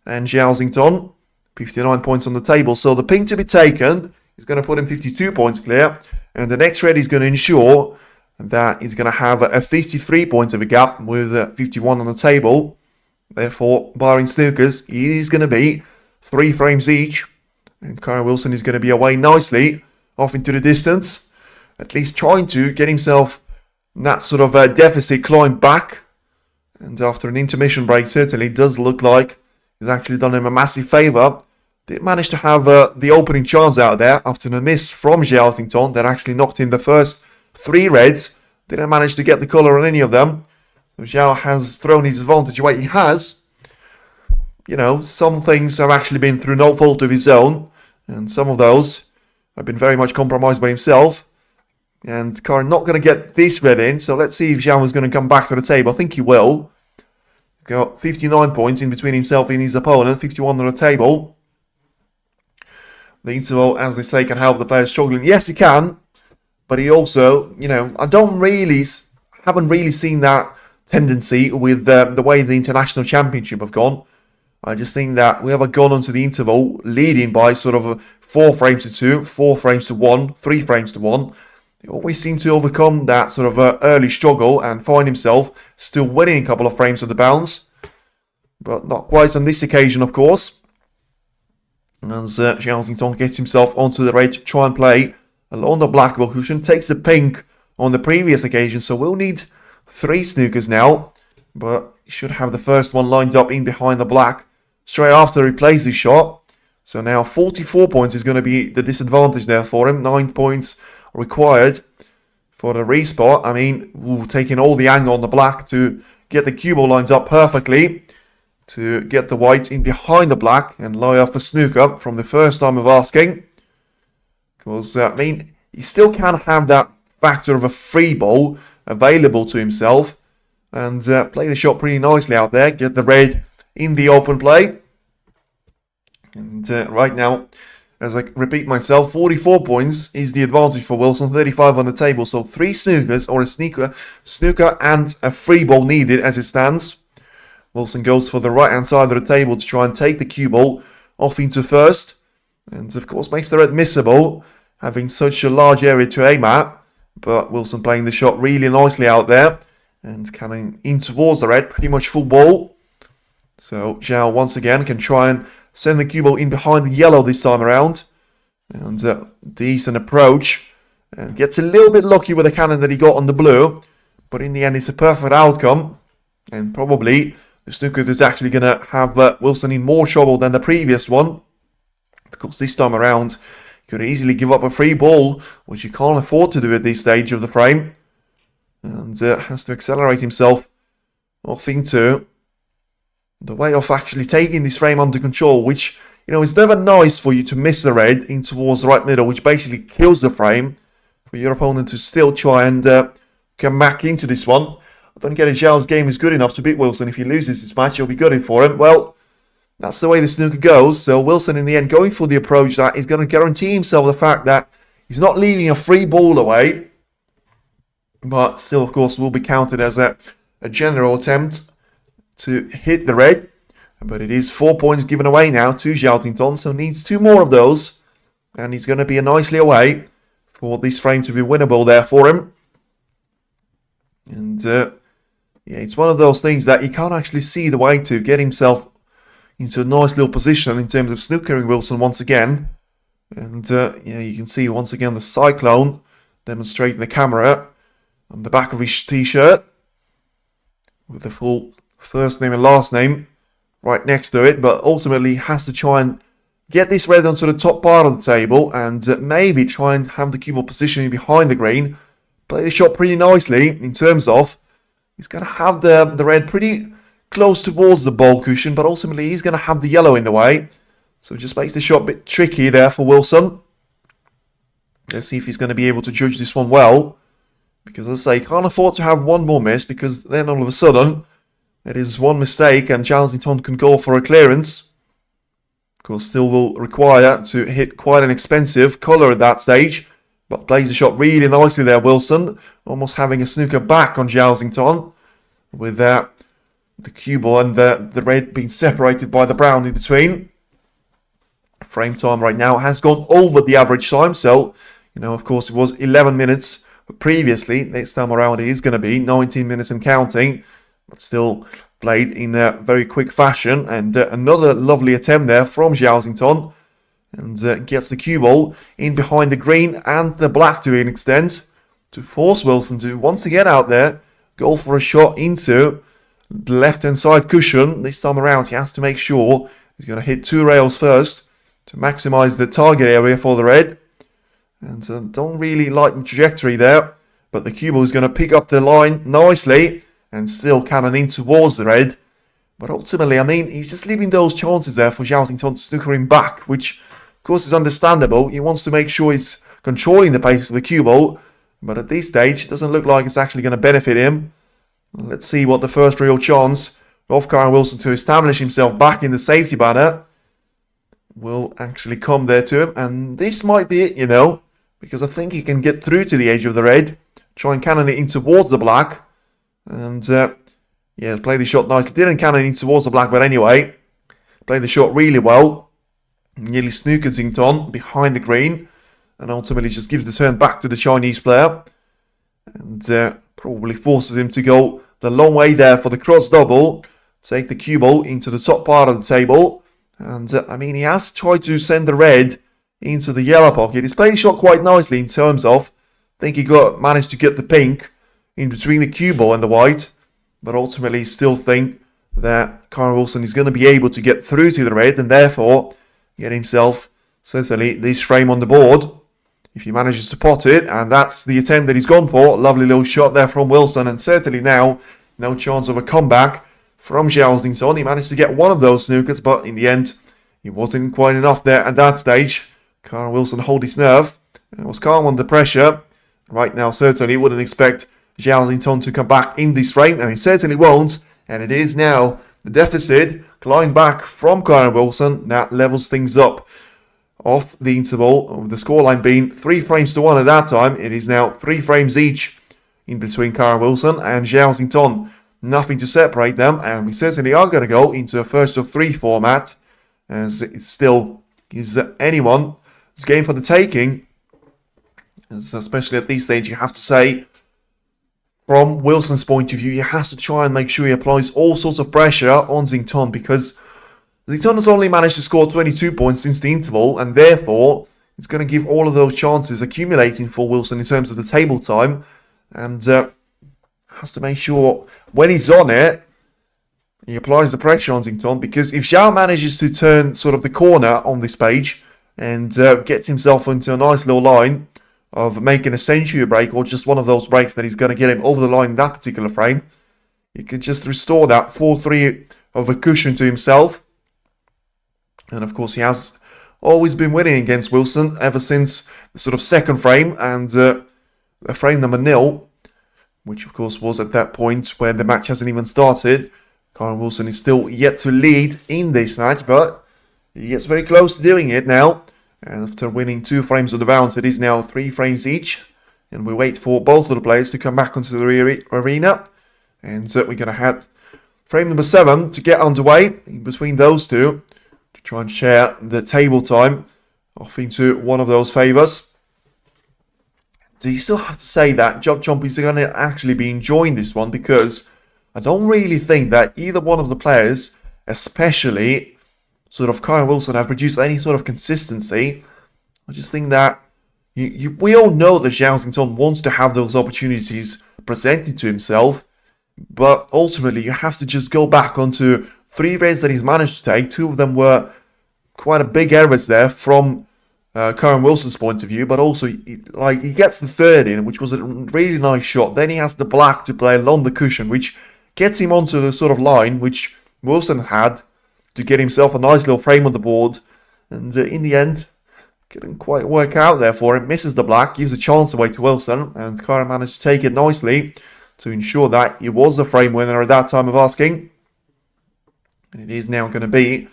and Zhao Xintong. 59 points on the table. So the pink to be taken is going to put him 52 points clear. And the next red is going to ensure that he's going to have a 53 points of a gap with 51 on the table. Therefore, barring snookers, it is going to be 3 frames each. And Kyren Wilson is going to be away nicely off into the distance. At least trying to get himself that sort of deficit climb back. And after an intermission break, certainly does look like he's actually done him a massive favour. Did manage to have the opening chance out there after a miss from Zhao Xintong that actually knocked in the first 3 reds. Didn't manage to get the colour on any of them. So Zhao has thrown his advantage away. He has. You know, some things have actually been through no fault of his own. And some of those have been very much compromised by himself. And Kyren not going to get this red in. So let's see if Zhao is going to come back to the table. I think he will. He's got 59 points in between himself and his opponent. 51 on the table. The interval, as they say, can help the player struggling. Yes, he can. But he also, you know, I haven't really seen that tendency with the way the International Championship have gone. I just think that we have gone onto the interval leading by sort of 4 frames to 2, 4 frames to 1, 3 frames to 1. He always seems to overcome that sort of early struggle and find himself still winning a couple of frames of the bounce. But not quite on this occasion, of course. As Zhao Xintong gets himself onto the red to try and play along the black ball cushion. Takes the pink on the previous occasion, so we'll need 3 snookers now. But he should have the first one lined up in behind the black straight after he plays his shot. So now 44 points is going to be the disadvantage there for him. 9 points required for the respot. I mean, taking all the angle on the black to get the cue ball lined up perfectly. To get the white in behind the black and lie off the snooker from the first time of asking. Because, I mean, he still can't have that factor of a free ball available to himself. And play the shot pretty nicely out there. Get the red in the open play. And right now, as I repeat myself, 44 points is the advantage for Wilson. 35 on the table. So 3 snookers or a snooker and a free ball needed as it stands. Wilson goes for the right-hand side of the table to try and take the cue ball off into first. And, of course, makes the red missable, having such a large area to aim at. But Wilson playing the shot really nicely out there. And cannon in towards the red, pretty much full ball. So Zhao once again can try and send the cue ball in behind the yellow this time around. And decent approach. And gets a little bit lucky with the cannon that he got on the blue. But in the end, it's a perfect outcome. And probably the snooker is actually going to have Wilson in more trouble than the previous one. Of course, this time around, he could easily give up a free ball, which you can't afford to do at this stage of the frame. And has to accelerate himself off into the way of actually taking this frame under control, which, you know, is never nice for you to miss the red in towards the right middle, which basically kills the frame for your opponent to still try and come back into this one. I don't get it, Zhao's game is good enough to beat Wilson. If he loses this match, it'll be good for him. Well, that's the way the snooker goes. So Wilson, in the end, going for the approach that is going to guarantee himself the fact that he's not leaving a free ball away. But still, of course, will be counted as a general attempt to hit the red. But it is 4 points given away now to Xintong, so needs 2 more of those. And he's going to be nicely away for this frame to be winnable there for him. And yeah, it's one of those things that he can't actually see the way to get himself into a nice little position in terms of snookering Wilson once again. And yeah, you can see once again the Cyclone demonstrating the camera on the back of his t-shirt with the full first name and last name right next to it, but ultimately has to try and get this red onto the top part of the table and maybe try and have the cue ball positioning behind the green. Play the shot pretty nicely in terms of he's going to have the red pretty close towards the ball cushion, but ultimately he's going to have the yellow in the way. So it just makes the shot a bit tricky there for Wilson. Let's see if he's going to be able to judge this one well. Because, as I say, can't afford to have one more miss, because then all of a sudden, there is one mistake and Xintong can go for a clearance. Of course, still will require to hit quite an expensive colour at that stage. But plays the shot really nicely there, Wilson. Almost having a snooker back on Xintong. With the cue ball and the red being separated by the brown in between. Frame time right now has gone over the average time. So, you know, of course, it was 11 minutes. But previously, next time around, it is going to be 19 minutes and counting. But still played in a very quick fashion. And another lovely attempt there from Xintong. And gets the cue ball in behind the green and the black to an extent. To force Wilson to once again out there go for a shot into the left-hand side cushion. This time around, he has to make sure he's going to hit 2 rails first to maximise the target area for the red. And don't really like the trajectory there. But the cue ball is going to pick up the line nicely. And still cannon in towards the red. But ultimately, I mean, he's just leaving those chances there for Xintong to snooker him back. Which, of course, is understandable. He wants to make sure he's controlling the pace of the cue ball. But at this stage, it doesn't look like it's actually going to benefit him. Let's see what the first real chance of Kyren Wilson to establish himself back in the safety banner will actually come there to him. And this might be it, you know. Because I think he can get through to the edge of the red. Try and cannon it in towards the black. And, yeah, play the shot nicely. Didn't cannon in towards the black, but anyway. Played the shot really well. Nearly snookered Xintong behind the green. And ultimately just gives the turn back to the Chinese player. And probably forces him to go the long way there for the cross double. Take the cue ball into the top part of the table. And, I mean, he has tried to send the red into the yellow pocket. He's played the shot quite nicely in terms of, I think he managed to get the pink in between the cue ball and the white. But ultimately still think that Kyren Wilson is going to be able to get through to the red and therefore get himself certainly this frame on the board if he manages to pot it. And that's the attempt that he's gone for. Lovely little shot there from Wilson, and certainly now no chance of a comeback from Xintong. He managed to get one of those snookers, but in the end it wasn't quite enough there at that stage. Kyren Wilson hold his nerve and was calm under pressure. Right now certainly wouldn't expect Xintong to come back in this frame, and he certainly won't. And it is now the deficit climbing back from Kyren Wilson that levels things up off the interval, of the scoreline being 3 frames to 1 at that time. It is now 3 frames each in between Kyren Wilson and Xintong. Nothing to separate them, and we certainly are going to go into a first of 3 format, as it still is anyone's game for the taking. As especially at this stage, you have to say, from Wilson's point of view, he has to try and make sure he applies all sorts of pressure on Xintong, because Xintong has only managed to score 22 points since the interval, and therefore it's going to give all of those chances accumulating for Wilson in terms of the table time, and has to make sure when he's on it, he applies the pressure on Xintong, because if Zhao manages to turn sort of the corner on this page and gets himself into a nice little line of making a century break, or just one of those breaks that is going to get him over the line in that particular frame, he could just restore that 4-3 of a cushion to himself. And of course, he has always been winning against Wilson ever since the sort of second frame and frame number 0, which of course was at that point where the match hasn't even started. Kyren Wilson is still yet to lead in this match, but he gets very close to doing it now. And after winning 2 frames of the bounce, it is now 3 frames each. And we wait for both of the players to come back onto the arena. And we're going to have frame number 7 to get underway in between those two, to try and share the table time off into one of those favours. So you still have to say that Job Chomp is going to actually be enjoying this one, because I don't really think that either one of the players, especially sort of Kyren Wilson, have produced any sort of consistency. I just think that we all know that Zhao Xintong wants to have those opportunities presented to himself, but ultimately you have to just go back onto 3 reds that he's managed to take. 2 of them were quite a big errors there from Kyren Wilson's point of view, but also he gets the 3rd in, which was a really nice shot. Then he has the black to play along the cushion, which gets him onto the sort of line which Wilson had to get himself a nice little frame on the board. And in the end, couldn't quite work out there for him. Misses the black, gives a chance away to Wilson, and Kyren managed to take it nicely to ensure that he was the frame winner at that time of asking. And it is now going to be,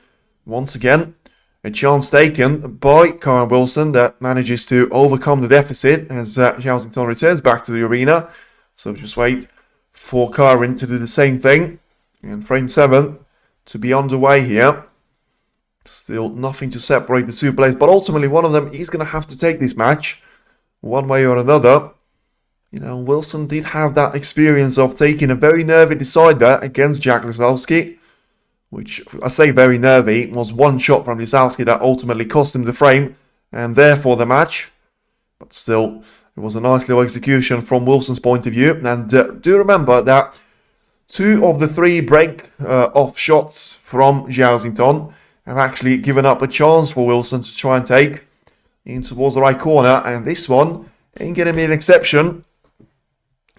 once again, a chance taken by Kyren Wilson that manages to overcome the deficit as Zhao Xintong returns back to the arena. So just wait for Kyren to do the same thing. And frame 7 to be underway here. Still nothing to separate the 2 players, but ultimately one of them is going to have to take this match one way or another. You know, Wilson did have that experience of taking a very nervy decider against Jack Lisowski, which, I say very nervy, was one shot from Lisowski that ultimately cost him the frame and therefore the match. But still, it was a nice little execution from Wilson's point of view. And do remember that 2 of the 3 break-off shots from Zhao Xintong have actually given up a chance for Wilson to try and take in towards the right corner. And this one ain't going to be an exception.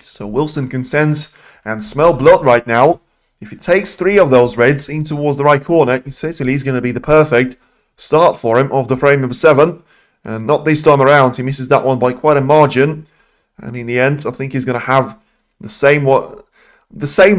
So Wilson can sense and smell blood right now. If he takes 3 of those reds in towards the right corner, it certainly is going to be the perfect start for him of the frame number 7. And not this time around. He misses that one by quite a margin. And in the end, I think he's going to have the same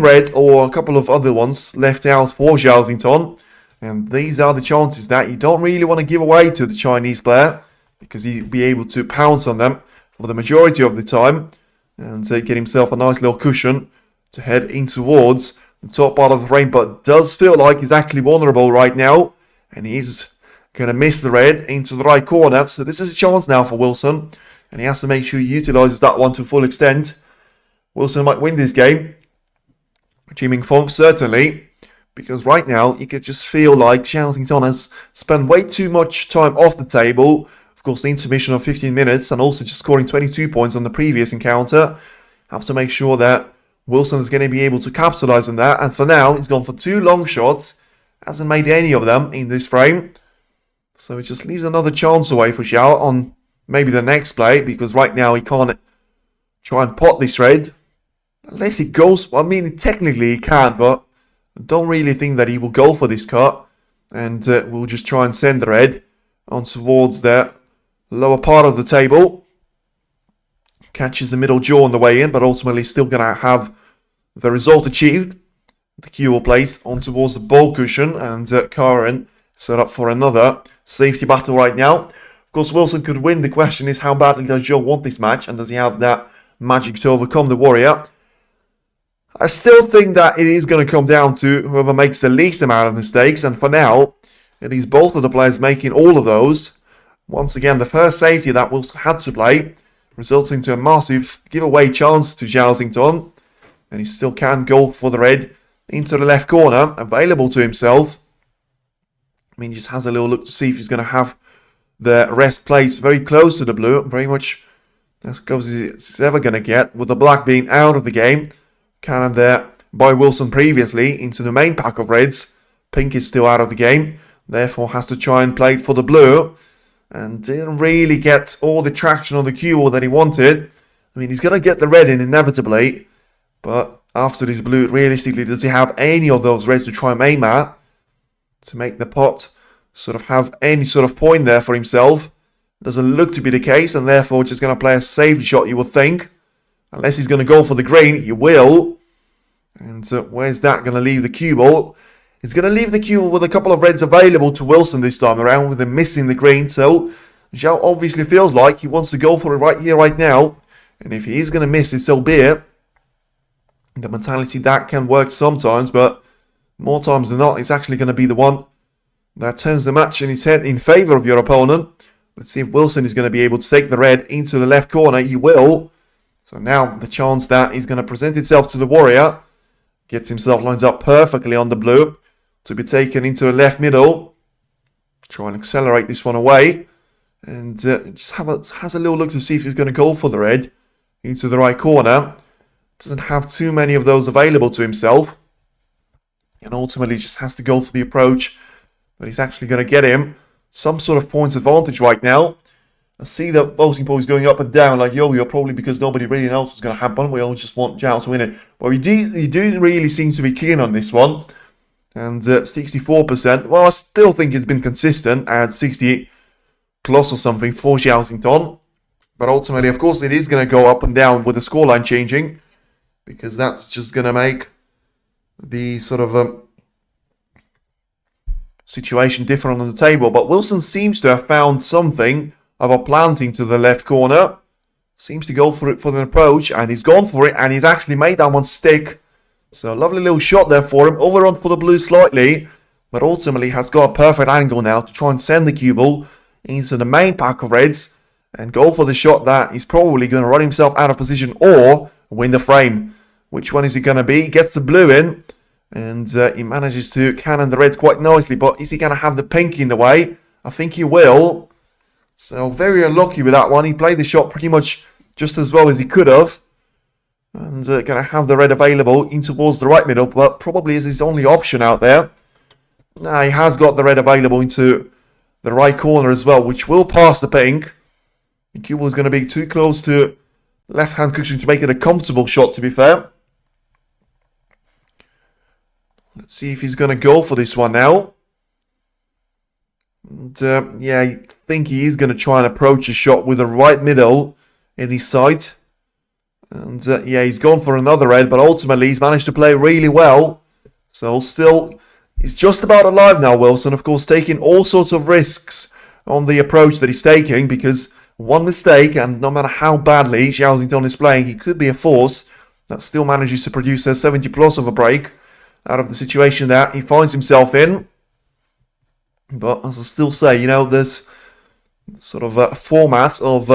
red or a couple of other ones left out for Zhao Xintong. And these are the chances that you don't really want to give away to the Chinese player, because he'll be able to pounce on them for the majority of the time and get himself a nice little cushion to head in towards the top part of the frame. But does feel like he's actually vulnerable right now, and he's going to miss the red into the right corner. So this is a chance now for Wilson, and he has to make sure he utilises that one to full extent. Wilson might win this game. Jiming Fong certainly, because right now you could just feel like Zhao Xintong has spent way too much time off the table. Of course, the intermission of 15 minutes and also just scoring 22 points on the previous encounter. Have to make sure that Wilson is going to be able to capitalise on that. And for now, he's gone for 2 long shots. Hasn't made any of them in this frame. So it just leaves another chance away for Zhao on maybe the next play, because right now he can't try and pot this red. Unless he goes, I mean, technically he can, but I don't really think that he will go for this cut. And we'll just try and send the red on towards the lower part of the table. Catches the middle jaw on the way in, but ultimately still going to have the result achieved. The cue will place on towards the ball cushion, and Kyren set up for another safety battle right now. Of course, Wilson could win. The question is, how badly does Zhao want this match, and does he have that magic to overcome the Warrior? I still think that it is going to come down to whoever makes the least amount of mistakes, and for now, it is both of the players making all of those. Once again, the first safety that Wilson had to play results into a massive giveaway chance to Zhao Xintong. And he still can go for the red into the left corner, available to himself. I mean, he just has a little look to see if he's going to have the rest placed very close to the blue, very much as close as it's ever going to get, with the black being out of the game. Cannon there by Wilson previously into the main pack of reds. Pink is still out of the game, therefore has to try and play for the blue, and didn't really get all the traction on the cue ball that he wanted. I mean, he's going to get the red in inevitably, but after this blue, realistically, does he have any of those reds to try and aim at to make the pot sort of have any sort of point there for himself? Doesn't look to be the case, and therefore just going to play a safety shot, you would think. Unless he's going to go for the green, he will. And where's that going to leave the cue ball? He's going to leave the cue ball with a couple of reds available to Wilson this time around, with him missing the green. So Zhao obviously feels like he wants to go for it right here, right now. And if he is going to miss it, so be it. The mentality that can work sometimes, but more times than not, it's actually going to be the one that turns the match in his head in favour of your opponent. Let's see if Wilson is going to be able to take the red into the left corner. He will. So now the chance that he's going to present itself to the warrior. Gets himself lined up perfectly on the blue to be taken into the left middle. Try and accelerate this one away. And just has a little look to see if he's going to go for the red into the right corner. Doesn't have too many of those available to himself. And ultimately just has to go for the approach that he's actually going to get him some sort of points advantage right now. I see that voting poll is going up and down like yo-yo, probably because nobody really knows what's going to happen. We all just want Zhao to win it. But he do really seem to be keen on this one. And 64%. Well, I still think it's been consistent at 60 plus or something for Zhao Xintong. But ultimately, of course, it is going to go up and down with the scoreline changing, because that's just going to make the sort of situation different on the table. But Wilson seems to have found something of a planting to the left corner. Seems to go for it for the approach, and he's gone for it, and he's actually made that one stick. So a lovely little shot there for him. Overrun for the blue slightly, but ultimately has got a perfect angle now to try and send the cue ball into the main pack of reds and go for the shot that he's probably going to run himself out of position or win the frame. Which one is he going to be? Gets the blue in, and he manages to cannon the reds quite nicely, but is he going to have the pink in the way? I think he will. So very unlucky with that one. He played the shot pretty much just as well as he could have. And going to have the red available in towards the right middle, but probably is his only option out there. Now he has got the red available into the right corner as well, which will pass the pink. The cue ball is going to be too close to left-hand cushion to make it a comfortable shot, to be fair. Let's see if he's going to go for this one now. And, yeah, I think he is going to try and approach a shot with the right middle in his sight. And yeah, he's gone for another red, but ultimately he's managed to play really well. So still, he's just about alive now, Wilson. Of course, taking all sorts of risks on the approach that he's taking, because one mistake, and no matter how badly Zhao Xintong is playing, he could be a force that still manages to produce a 70 plus of a break out of the situation that he finds himself in. But as I still say, you know, there's sort of a format of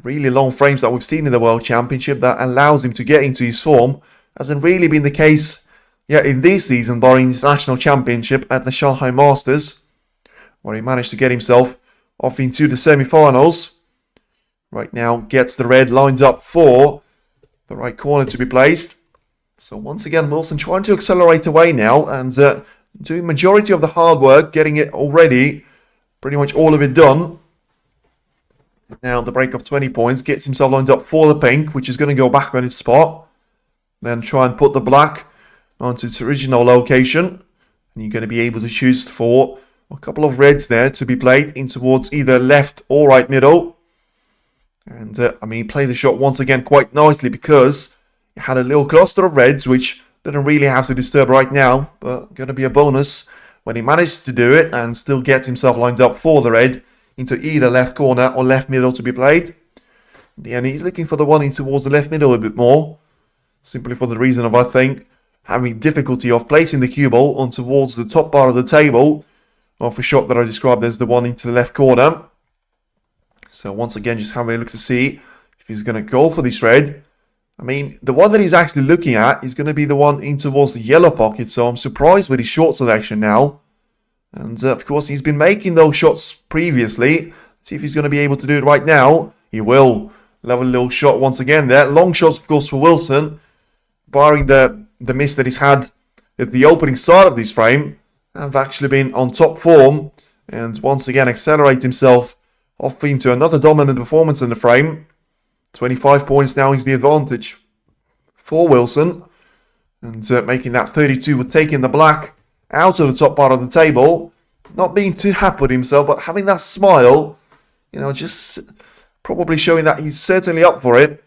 really long frames that we've seen in the World Championship that allows him to get into his form. Hasn't really been the case in this season, barring the National Championship at the Shanghai Masters, where he managed to get himself off into the semi-finals. Right now gets the red lined up for the right corner to be placed. So once again, Wilson trying to accelerate away now and doing majority of the hard work, getting it already, pretty much all of it done. Now the break of 20 points gets himself lined up for the pink, which is going to go back on its spot. Then try and put the black onto its original location. And you're going to be able to choose for a couple of reds there to be played in towards either left or right middle. And I mean, play the shot once again quite nicely, because you had a little cluster of reds, which didn't really have to disturb right now, but going to be a bonus when he managed to do it and still gets himself lined up for the red into either left corner or left middle to be played. In the end, he's looking for the one in towards the left middle a bit more, simply for the reason of, I think, having difficulty of placing the cue ball on towards the top part of the table of a shot that I described as the one into the left corner. So once again, just having a look to see if he's going to go for this red. I mean, the one that he's actually looking at is going to be the one in towards the yellow pocket, so I'm surprised with his short selection now. And of course, he's been making those shots previously. Let's see if he's going to be able to do it right now. He will. Lovely little shot once again there. Long shots, of course, for Wilson. Barring the miss that he's had at the opening start of this frame, have actually been on top form. And once again, accelerate himself off into another dominant performance in the frame. 25 points now is the advantage for Wilson. And making that 32 with taking the black out of the top part of the table. Not being too happy with himself, but having that smile, you know, just probably showing that he's certainly up for it.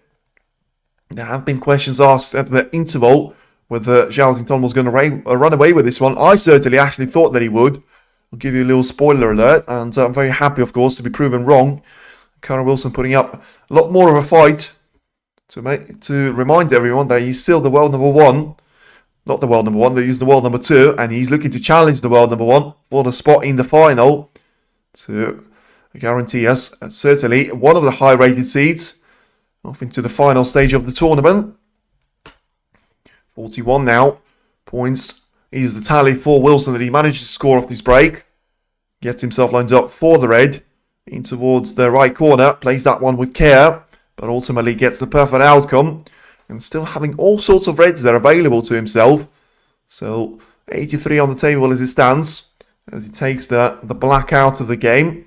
There have been questions asked at the interval whether Zhao Xintong was going to run away with this one. I certainly actually thought that he would. I'll give you a little spoiler alert, and I'm very happy, of course, to be proven wrong. Kyren Wilson putting up a lot more of a fight to remind everyone that he's still the world number one. Not the world number one, they use the world number two, and he's looking to challenge the world number one for the spot in the final to guarantee us certainly one of the high-rated seeds off into the final stage of the tournament. 41 now. Points is the tally for Wilson that he manages to score off this break. Gets himself lined up for the red in towards the right corner. Plays that one with care, but ultimately gets the perfect outcome. And still having all sorts of reds there available to himself. So 83 on the table as it stands. As he takes the black out of the game.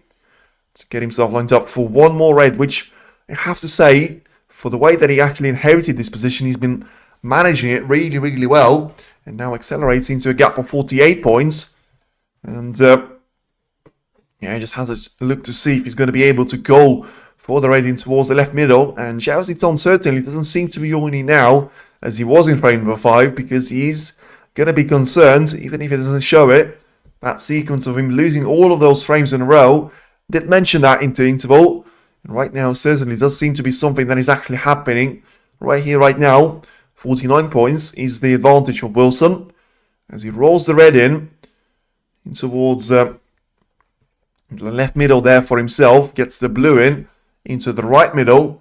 To get himself lined up for one more red. Which I have to say, for the way that he actually inherited this position, he's been managing it really, really well. And now accelerates into a gap of 48 points. And yeah, he just has a look to see if he's going to be able to go for the red in towards the left middle. And Zhao Xintong certainly doesn't seem to be joining now as he was in frame number 5, because he's going to be concerned, even if he doesn't show it. That sequence of him losing all of those frames in a row, did mention that into interval. And right now certainly does seem to be something that is actually happening right here, right now. 49 points is the advantage of Wilson as he rolls the red in towards the left middle there for himself. Gets the blue in into the right middle.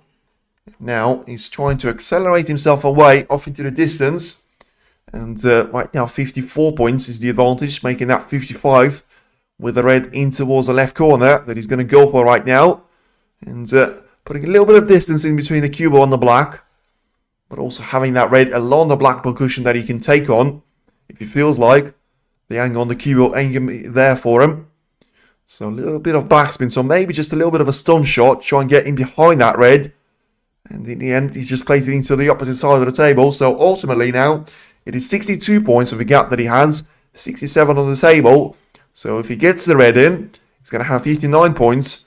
Now he's trying to accelerate himself away off into the distance. And right now 54 points is the advantage, making that 55 with the red in towards the left corner that he's going to go for right now. And putting a little bit of distance in between the cubo and the black. But also having that red along the black cushion that he can take on if he feels like. The angle on the cubo ain't there for him. So a little bit of backspin. So maybe just a little bit of a stun shot. Try and get in behind that red. And in the end, he just plays it into the opposite side of the table. So ultimately now, it is 62 points of the gap that he has. 67 on the table. So if he gets the red in, he's going to have 59 points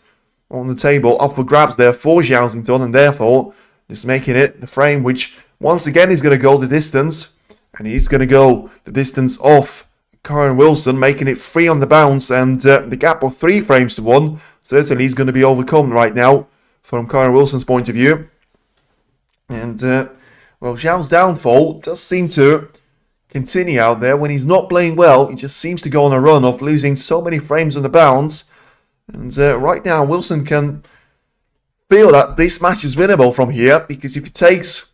on the table. Up for grabs there for Zhao Xintong. And therefore, just making it the frame which, once again, is going to go the distance. And he's going to go the distance off Kyren Wilson, making it 3 on the bounce, and the gap of 3 frames to 1 certainly is going to be overcome right now from Kyren Wilson's point of view. And well, Zhao's downfall does seem to continue out there. When he's not playing well, he just seems to go on a run of losing so many frames on the bounce. And right now, Wilson can feel that this match is winnable from here, because if he takes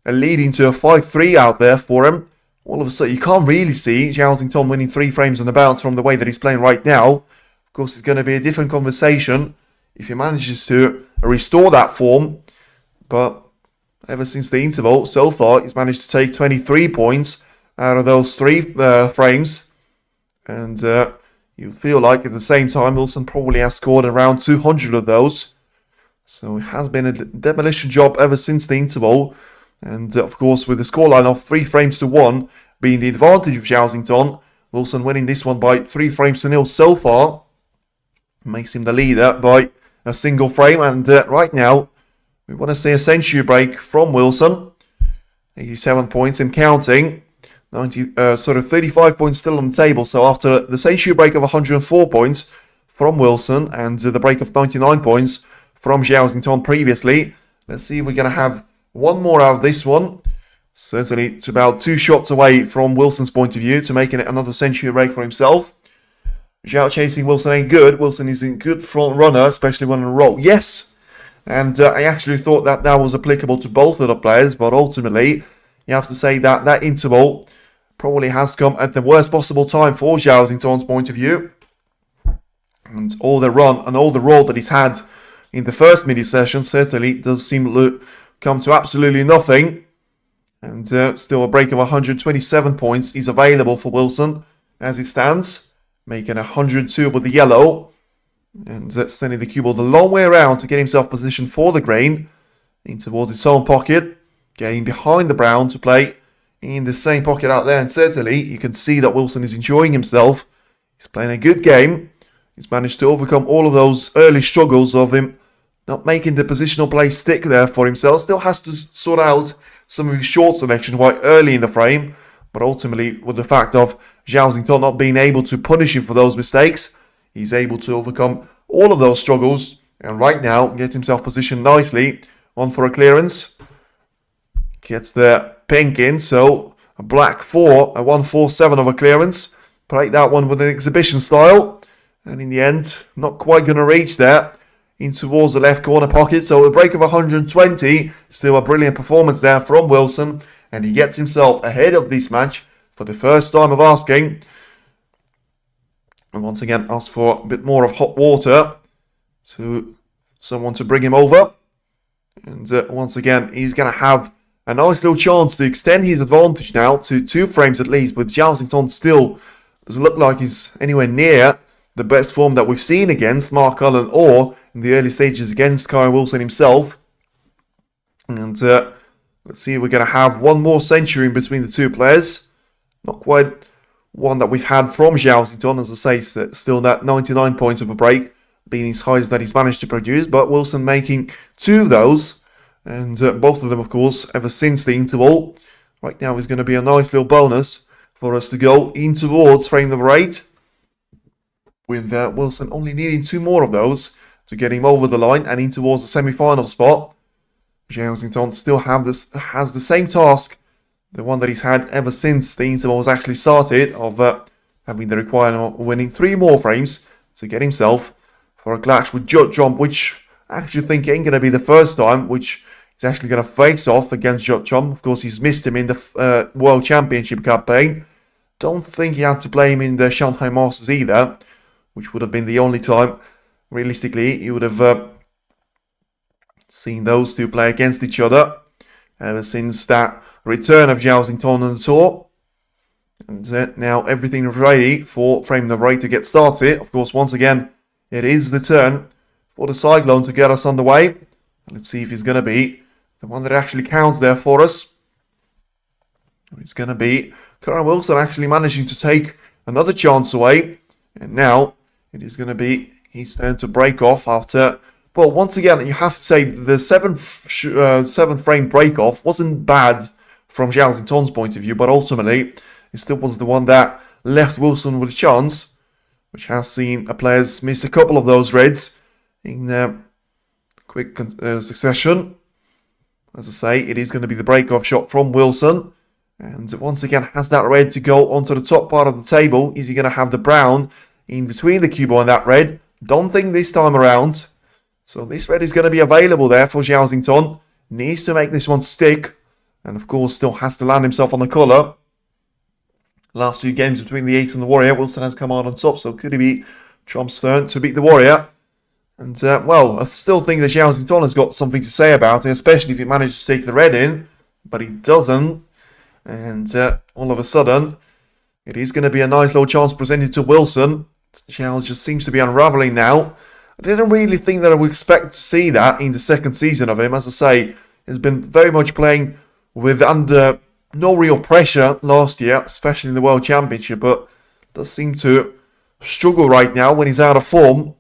a lead into a 5-3 out there for him, all of a sudden, you can't really see Zhao Xintong winning 3 frames on the bounce from the way that he's playing right now. Of course, it's going to be a different conversation if he manages to restore that form. But ever since the interval, so far, he's managed to take 23 points out of those 3 frames. And you feel like at the same time, Wilson probably has scored around 200 of those. So it has been a demolition job ever since the interval. And of course, with the scoreline of 3 frames to 1 being the advantage of Zhao Xintong, Wilson winning this one by 3 frames to 0 so far. Makes him the leader by a single frame. And right now, we want to see a century break from Wilson. 87 points and counting. 35 points still on the table. So after the century break of 104 points from Wilson and the break of 99 points from Zhao Xintong previously, let's see if we're going to have one more out of this one. Certainly it's about 2 shots away from Wilson's point of view to making it another century break for himself. Zhao chasing Wilson ain't good. Wilson is a good front runner, especially when on a roll. Yes, And I actually thought that that was applicable to both of the players, but ultimately, you have to say that that interval probably has come at the worst possible time for Zhao Xintong's point of view. And all the run and all the roll that he's had in the first mini session certainly does seem to come to absolutely nothing. And still a break of 127 points is available for Wilson as he stands, making 102 with the yellow. And sending the cue ball the long way around to get himself positioned for the grain in towards his own pocket, getting behind the brown to play in the same pocket out there. And certainly you can see that Wilson is enjoying himself. He's playing a good game. He's managed to overcome all of those early struggles of him not making the positional play stick there for himself. Still has to sort out some of his short selection quite early in the frame, but ultimately with the fact of Zhao Xintong not being able to punish him for those mistakes, he's able to overcome all of those struggles and right now gets himself positioned nicely on for a clearance. Gets the pink in, so a black 4, a 1-4-7 of a clearance. Played that one with an exhibition style, and in the end, not quite going to reach there in towards the left corner pocket. So a break of 120, still a brilliant performance there from Wilson, and he gets himself ahead of this match for the first time of asking. And once again, asks for a bit more of hot water to someone to bring him over. And once again, he's going to have a nice little chance to extend his advantage now to 2 frames at least, with Zhao Xintong still doesn't look like he's anywhere near the best form that we've seen against Mark Cullen or in the early stages against Kyren Wilson himself. And let's see, we're going to have one more century in between the two players. Not quite one that we've had from Zhao Xintong, as I say, still that 99 points of a break being his highest that he's managed to produce, but Wilson making 2 of those, and both of them, of course, ever since the interval. Right now is going to be a nice little bonus for us to go in towards frame number 8, with Wilson only needing 2 more of those to get him over the line and in towards the semi-final spot. Zhao Xintong still has the same task, the one that he's had ever since the interval was actually started, of having the requirement of winning 3 more frames to get himself for a clash with Watchalong, which I actually think ain't going to be the first time which he's actually going to face off against Watchalong. Of course, he's missed him in the World Championship campaign. Don't think he had to play him in the Shanghai Masters either, which would have been the only time, realistically, you would have seen those 2 play against each other ever since that return of Zhao Xintong on the tour. And now everything is ready for frame number 8 to get started. Of course, once again, it is the turn for the Cyclone to get us underway. Let's see if he's going to be the one that actually counts there for us. It's going to be Kyren Wilson actually managing to take another chance away. And now it is going to be his turn to break off after... Well, once again, you have to say the 7th frame break off wasn't bad from Zhao Xintong's point of view, but ultimately it still was the one that left Wilson with a chance, which has seen players miss a couple of those reds in quick succession. As I say, it is going to be the break-off shot from Wilson. And once again, has that red to go onto the top part of the table. Is he going to have the brown in between the cue ball and that red? Don't think this time around. So this red is going to be available there for Zhao Xintong. Needs to make this one stick. And of course, still has to land himself on the colour. Last 2 games between the 8 and the Warrior, Wilson has come out on top. So could it be Trump's turn to beat the Warrior? And well, I still think that Zhao Xintong has got something to say about it, especially if he manages to take the red in. But he doesn't. And all of a sudden, it is going to be a nice little chance presented to Wilson. Zhao just seems to be unravelling now. I didn't really think that I would expect to see that in the second season of him. As I say, he's been very much playing with under no real pressure last year, especially in the World Championship, but does seem to struggle right now when he's out of form.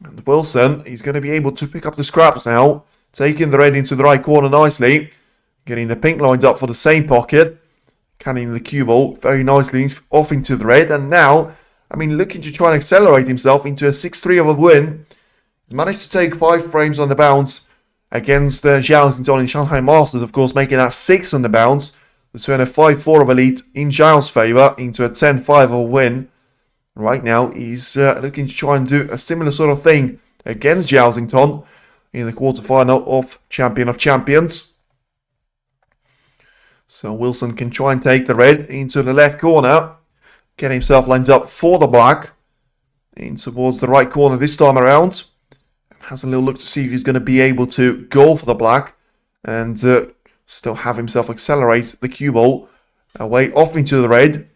And Wilson, he's going to be able to pick up the scraps now, taking the red into the right corner nicely, getting the pink lined up for the same pocket, canning the cue ball very nicely off into the red, and now, I mean, looking to try and accelerate himself into a 6-3 of a win. He's managed to take 5 frames on the bounce against Zhao Xintong in Shanghai Masters, of course, making that 6 on the bounce. The turn a 5-4 of a lead in Zhao's favour into a 10-5 of a win. Right now, he's looking to try and do a similar sort of thing against Zhao Xintong. in the quarterfinal of Champion of Champions. So Wilson can try and take the red into the left corner. Get himself lined up for the black. In towards the right corner this time around. Has a little look to see if he's going to be able to go for the black. And still have himself accelerate the cue ball away off into the red.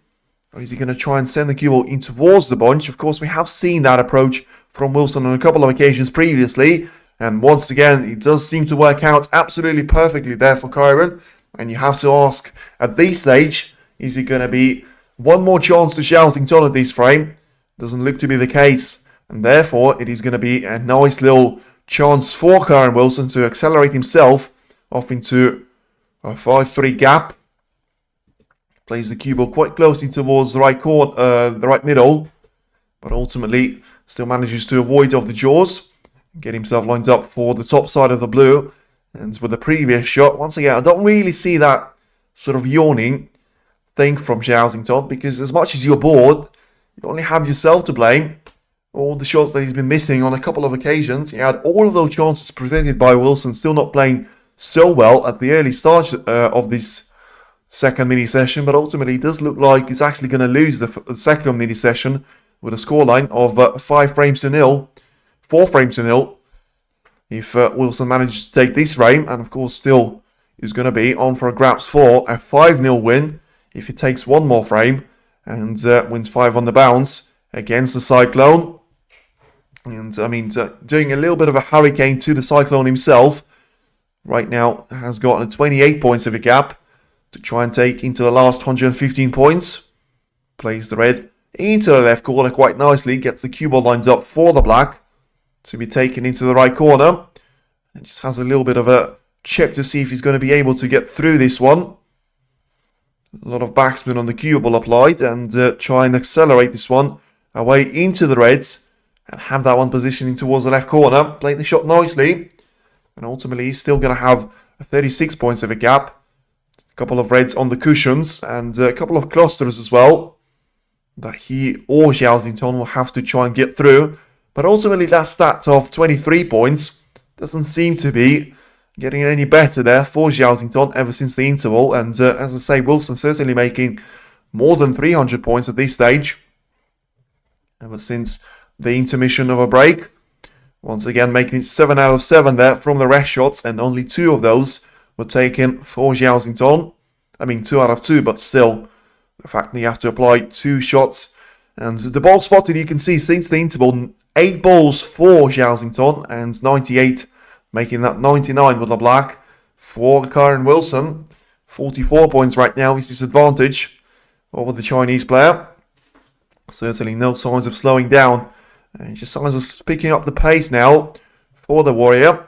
Or is he going to try and send the cue ball in towards the bunch? Of course, we have seen that approach from Wilson on a couple of occasions previously. And once again, it does seem to work out absolutely perfectly there for Kyren. And you have to ask, at this stage, is it going to be one more chance to Xintong at this frame? Doesn't look to be the case. And therefore, it is going to be a nice little chance for Kyren Wilson to accelerate himself off into a 5-3 gap. Plays the cue ball quite closely towards the right corner, the right middle. But ultimately, still manages to avoid off the jaws. Get himself lined up for the top side of the blue. And with the previous shot, once again, I don't really see that sort of yawning thing from Xintong, because as much as you're bored, you only have yourself to blame. All the shots that he's been missing on a couple of occasions. He had all of those chances presented by Wilson, still not playing so well at the early start of this second mini session, but ultimately it does look like he's actually going to lose the second mini session with a scoreline of 4 frames to nil. If Wilson manages to take this frame, and of course still is going to be on for a grabs for a 5-0 win if he takes one more frame and wins 5 on the bounce against the Cyclone. And I mean, doing a little bit of a hurricane to the Cyclone himself. Right now has gotten 28 points of a gap to try and take into the last 115 points. Plays the red into the left corner quite nicely. Gets the cue ball lined up for the black to be taken into the right corner. And just has a little bit of a check to see if he's going to be able to get through this one. A lot of backspin on the cue ball applied, and try and accelerate this one away into the reds and have that one positioning towards the left corner. Played the shot nicely, and ultimately he's still going to have 36 points of a gap. A couple of reds on the cushions and a couple of clusters as well that he or Xintong will have to try and get through. But ultimately that stat of 23 points doesn't seem to be getting any better there for Xintong ever since the interval. And as I say, Wilson certainly making more than 300 points at this stage ever since the intermission of a break. Once again, making it 7 out of 7 there from the rest shots, and only 2 of those were taken for Xintong. I mean, 2 out of 2, but still, the fact that you have to apply 2 shots. And the ball spotted, you can see since the interval, 8 balls for Xintong and 98, making that 99 with the black for Kyren Wilson. 44 points right now is his advantage over the Chinese player. Certainly no signs of slowing down. And just signs of picking up the pace now for the Warrior.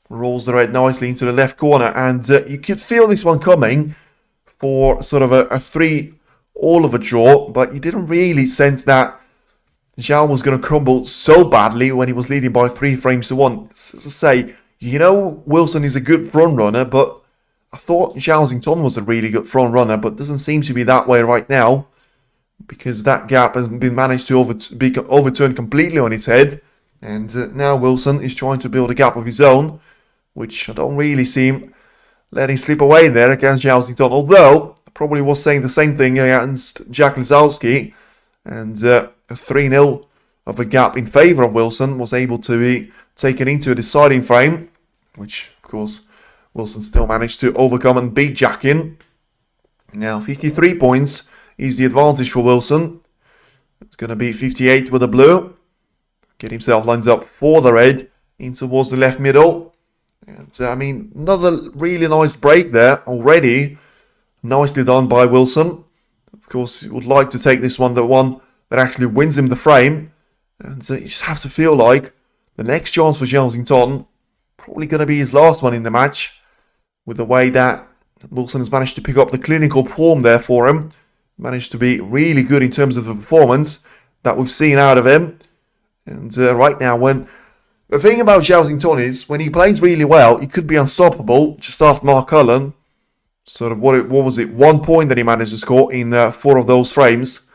Rolls the red nicely into the left corner. And you could feel this one coming for sort of a 3-all of a draw. But you didn't really sense that Zhao was going to crumble so badly when he was leading by 3 frames to 1. As I say, you know Wilson is a good front runner, but I thought Xintong was a really good front runner, but doesn't seem to be that way right now, because that gap has been managed to be overturned completely on its head. And now Wilson is trying to build a gap of his own, which I don't really see him letting slip away there against Xintong. Although, I probably was saying the same thing against Jack Lizowski. And a 3-0 of a gap in favour of Wilson was able to be taken into a deciding frame, which, of course, Wilson still managed to overcome and beat Jack in. Now, 53 points is the advantage for Wilson. It's going to be 58 with the blue. Get himself lined up for the red in towards the left middle. And I mean, another really nice break there already. Nicely done by Wilson. Of course, he would like to take this one, the one that actually wins him the frame. And you just have to feel like the next chance for Xintong probably going to be his last one in the match, with the way that Wilson has managed to pick up the clinical form there for him. Managed to be really good in terms of the performance that we've seen out of him. And right now, when the thing about Xintong is, when he plays really well, he could be unstoppable. Just ask Mark Cullen. Sort of, what was it, 1 point that he managed to score in 4 of those frames.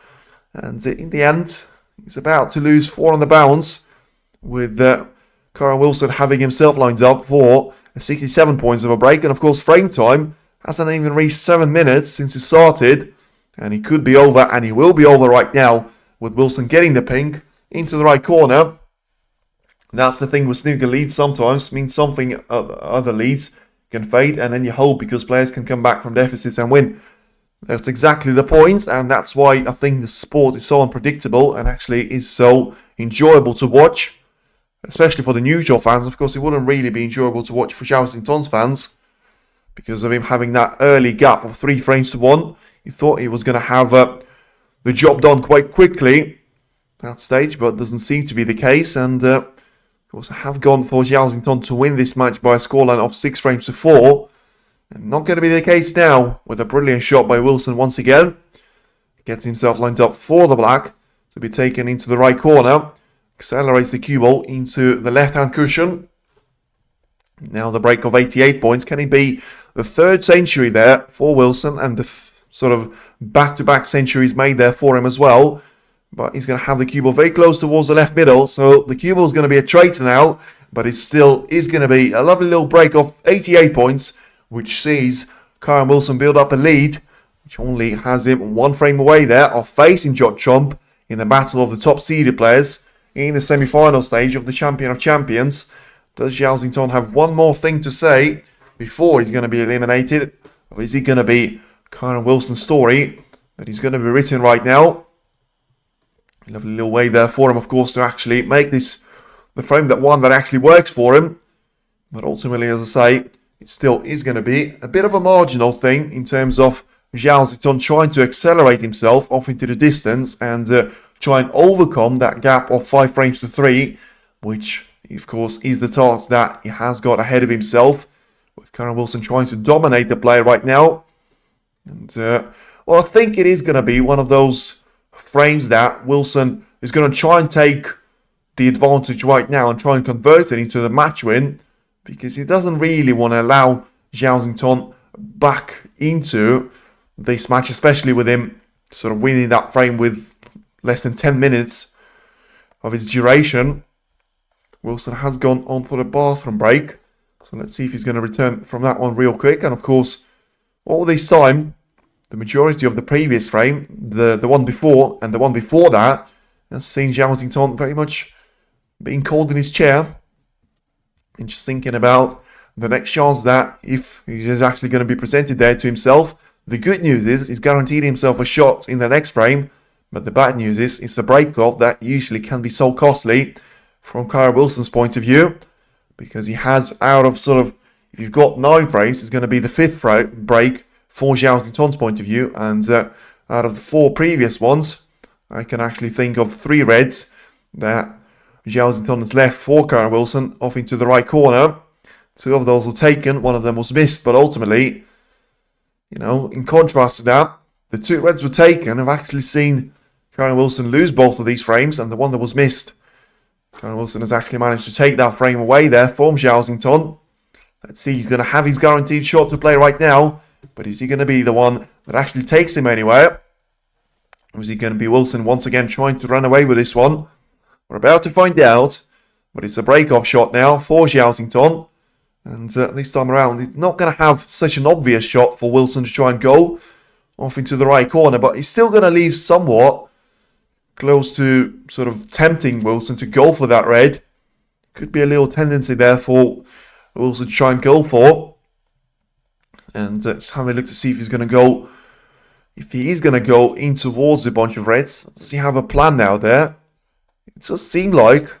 And in the end, he's about to lose 4 on the bounce with Kyren Wilson having himself lined up for 67 points of a break. And of course, frame time hasn't even reached 7 minutes since it started. And he could be over, and he will be over right now, with Wilson getting the pink into the right corner. That's the thing with snooker leads sometimes, means something other leads can fade, and then you hope because players can come back from deficits and win. That's exactly the point, and that's why I think the sport is so unpredictable and actually is so enjoyable to watch, especially for the neutral fans. Of course, it wouldn't really be enjoyable to watch for Zhao Xintong's fans because of him having that early gap of 3 frames to 1. He thought he was going to have the job done quite quickly at that stage, but it doesn't seem to be the case. And of course, I have gone for Zhao Xintong to win this match by a scoreline of 6 frames to 4. And not going to be the case now, with a brilliant shot by Wilson once again. Gets himself lined up for the black to be taken into the right corner. Accelerates the cue ball into the left-hand cushion. Now the break of 88 points. Can he be the 3rd century there for Wilson? And the sort of back-to-back centuries made there for him as well. But he's going to have the cue ball very close towards the left middle. So the cue ball is going to be a traitor now. But it still is going to be a lovely little break of 88 points, which sees Kyren Wilson build up a lead, which only has him 1 frame away there of facing Watchalong in the battle of the top seeded players in the semi-final stage of the Champion of Champions. Does Zhao Xintong have one more thing to say before he's going to be eliminated? Or is it going to be Kyren Wilson's story that he's going to be written right now? A lovely little way there for him, of course, to actually make this the frame that actually works for him. But ultimately, as I say, it still is going to be a bit of a marginal thing in terms of Zhao Xintong trying to accelerate himself off into the distance and try and overcome that gap of 5 frames to 3, which, of course, is the task that he has got ahead of himself, with Kyren Wilson trying to dominate the play right now. And, well, I think it is going to be one of those frames that Wilson is going to try and take the advantage right now and try and convert it into the match win, because he doesn't really want to allow Zhao Xintong back into this match, especially with him sort of winning that frame with less than 10 minutes of its duration. Wilson has gone on for the bathroom break, so let's see if he's going to return from that one real quick. And of course, all this time, the majority of the previous frame, the one before and the one before that, has seen Zhao Xintong very much being cold in his chair and just thinking about the next chance that if he's actually going to be presented there to himself. The good news is he's guaranteed himself a shot in the next frame, but the bad news is it's the break-off that usually can be so costly from Kyren Wilson's point of view, because he has out of sort of, if you've got 9 frames, it's going to be the 5th break for Zhao Xintong's point of view, and out of the 4 previous ones, I can actually think of 3 reds that Zhao Xintong has left for Kyren Wilson off into the right corner. 2 of those were taken, 1 of them was missed, but ultimately, you know, in contrast to that, the 2 reds were taken. I've actually seen Kyren Wilson lose both of these frames, and the one that was missed, Kyren Wilson has actually managed to take that frame away there from Zhao Xintong. Let's see, he's going to have his guaranteed shot to play right now, but is he going to be the one that actually takes him anywhere? Or is he going to be Wilson once again trying to run away with this one? We're about to find out, but it's a break-off shot now for Zhao Xintong. And this time around, it's not going to have such an obvious shot for Wilson to try and go off into the right corner, but he's still going to leave somewhat close to sort of tempting Wilson to go for that red. Could be a little tendency there for Wilson to try and go for. And just have a look to see if he's going to go. If he is going to go in towards a bunch of reds, does he have a plan now there? It does seem like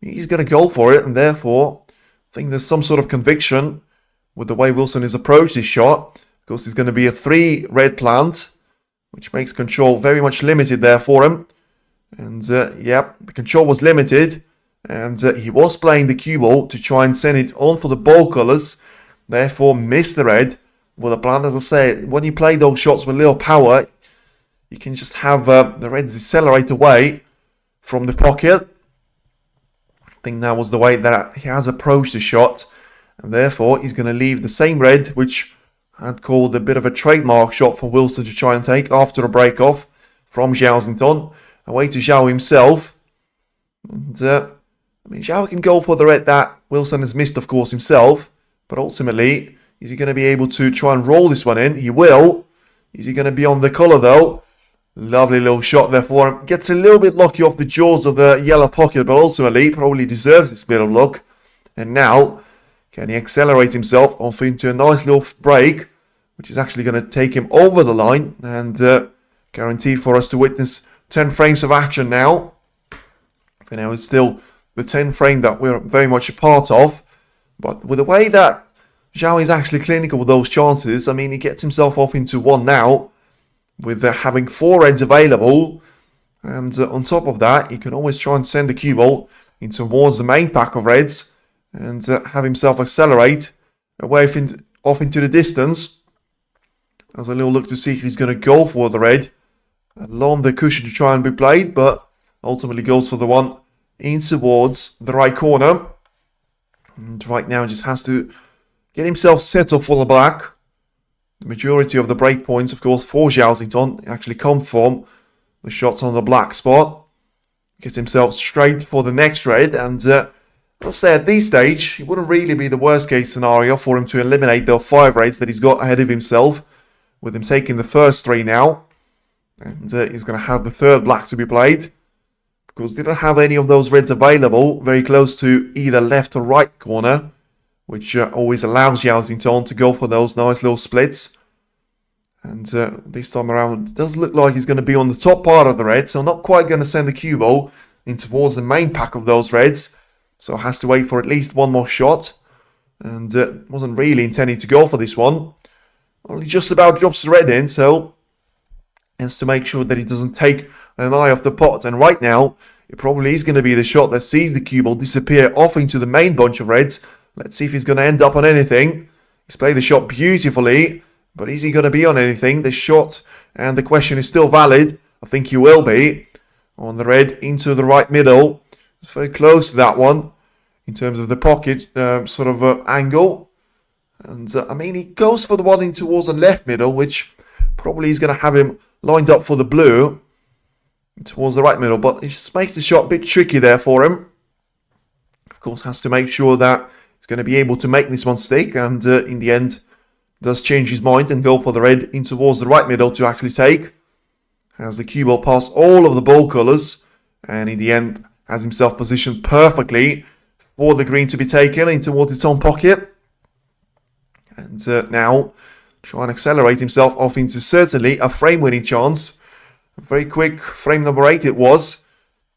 he's going to go for it, and therefore I think there's some sort of conviction with the way Wilson has approached his shot. Of course, there's going to be a 3 red plant, which makes control very much limited there for him. And yeah, the control was limited, and he was playing the cue ball to try and send it on for the ball colours, therefore missed the red. With a plant, as I say, when you play those shots with little power, you can just have the reds decelerate away from the pocket. I think that was the way that he has approached the shot, and therefore he's going to leave the same red, which had called a bit of a trademark shot for Wilson to try and take after a break-off from Zhao Xintong, away to Zhao himself. And I mean, Zhao can go for the red that Wilson has missed, of course, himself. But ultimately, is he going to be able to try and roll this one in? He will. Is he going to be on the colour, though? Lovely little shot there for him. Gets a little bit lucky off the jaws of the yellow pocket, but ultimately probably deserves this bit of luck. And now, can he accelerate himself off into a nice little break, which is actually going to take him over the line and guarantee for us to witness 10 frames of action now. For now, it's still the 10 frame that we're very much a part of. But with the way that Zhao is actually clinical with those chances, I mean, he gets himself off into one now with having 4 reds available. And on top of that, he can always try and send the cue ball in towards the main pack of reds and have himself accelerate away off into the distance. As a little look to see if he's going to go for the red along the cushion to try and be played, but ultimately goes for the one in towards the right corner. And right now just has to get himself settled for the black. The majority of the break points, of course, for Xintong actually come from the shots on the black spot. Gets himself straight for the next red. And let's say at this stage, it wouldn't really be the worst case scenario for him to eliminate the 5 reds that he's got ahead of himself, with him taking the first 3 now. And he's going to have the third black to be played. Because they don't have any of those reds available very close to either left or right corner, which always allows Xintong to go for those nice little splits. And this time around, it does look like he's going to be on the top part of the red, so not quite going to send the cue ball in towards the main pack of those reds. So has to wait for at least one more shot. And wasn't really intending to go for this one. Only just about drops the red in, so has to make sure that he doesn't take an eye off the pot. And right now, it probably is going to be the shot that sees the cue ball disappear off into the main bunch of reds. Let's see if he's going to end up on anything. He's played the shot beautifully, but is he going to be on anything? The shot and the question is still valid. I think he will be on the red into the right middle. It's very close to that one in terms of the pocket angle. And I mean, he goes for the one in towards the left middle, which probably is going to have him lined up for the blue towards the right middle, but he just makes the shot a bit tricky there for him. Of course, has to make sure that he's going to be able to make this one stick, and in the end does change his mind and go for the red in towards the right middle to actually take. Has the cue ball pass all of the ball colours, and in the end has himself positioned perfectly for the green to be taken in towards its own pocket. And now try and accelerate himself off into certainly a frame winning chance. A very quick frame number 8 it was.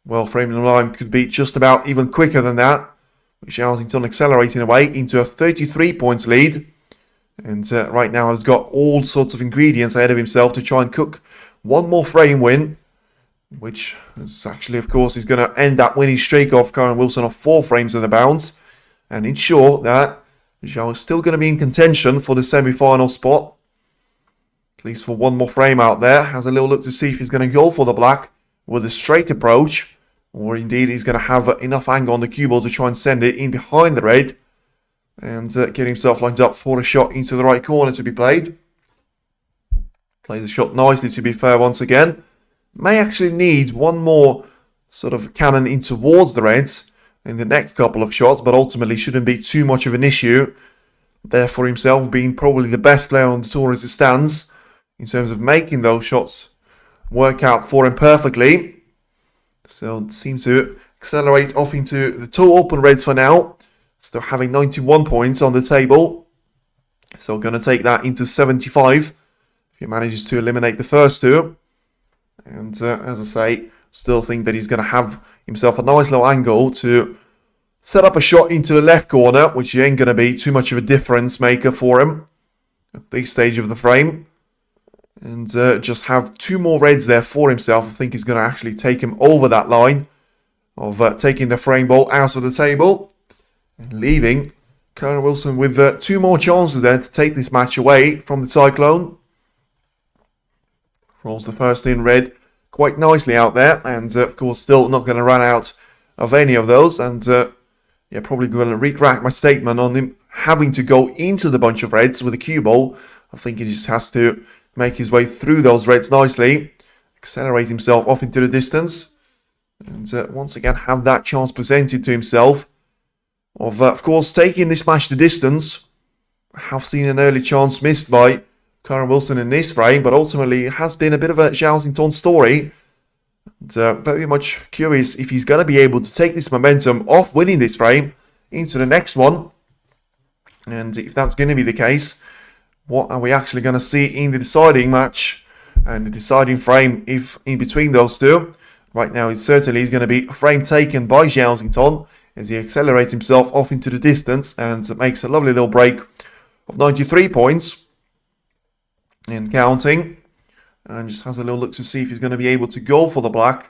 Well, frame number 9 could be just about even quicker than that. With Xintong accelerating away into a 33 points lead. And right now has got all sorts of ingredients ahead of himself to try and cook one more frame win. Which is actually, of course, is going to end that winning streak of Kyren Wilson of 4 frames on the bounce. And ensure that Zhao is still going to be in contention for the semi-final spot. At least for one more frame out there. Has a little look to see if he's going to go for the black with a straight approach. Or indeed he's going to have enough angle on the cue ball to try and send it in behind the red. And get himself lined up for a shot into the right corner to be played. Plays the shot nicely, to be fair, once again. May actually need one more sort of cannon in towards the reds in the next couple of shots, but ultimately shouldn't be too much of an issue. There for himself, being probably the best player on the tour as it stands in terms of making those shots work out for him perfectly. So it seems to accelerate off into the 2 open reds for now. Still having 91 points on the table. So going to take that into 75 if he manages to eliminate the first 2. And as I say, still think that he's going to have himself a nice little angle to set up a shot into the left corner, which ain't going to be too much of a difference maker for him at this stage of the frame. And just have 2 more reds there for himself. I think he's going to actually take him over that line of taking the frame ball out of the table. And leaving Kyren Wilson with 2 more chances there to take this match away from the Cyclone. Rolls the first in red quite nicely out there. And of course still not going to run out of any of those. And yeah, probably going to retract my statement on him having to go into the bunch of reds with a cue ball. I think he just has to make his way through those reds nicely. Accelerate himself off into the distance. And once again have that chance presented to himself of course, taking this match to distance. I have seen an early chance missed by Kyren Wilson in this frame, but ultimately it has been a bit of a Zhao Xintong story. And, very much curious if he's going to be able to take this momentum of winning this frame into the next one. And if that's going to be the case, what are we actually going to see in the deciding match and the deciding frame if in between those two? Right now, it certainly is going to be a frame taken by Zhao Xintong as he accelerates himself off into the distance and makes a lovely little break of 93 points and counting. And just has a little look to see if he's going to be able to go for the black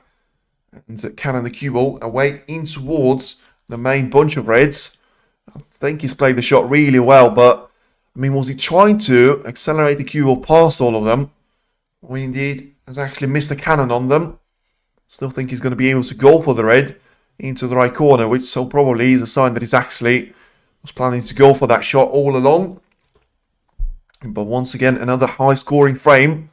and cannon the cue ball away in towards the main bunch of reds. I think he's played the shot really well, but I mean, was he trying to accelerate the cue ball past all of them? Or indeed has actually missed a cannon on them. Still think he's going to be able to go for the red into the right corner, which so probably is a sign that he's actually was planning to go for that shot all along. But once again, another high scoring frame.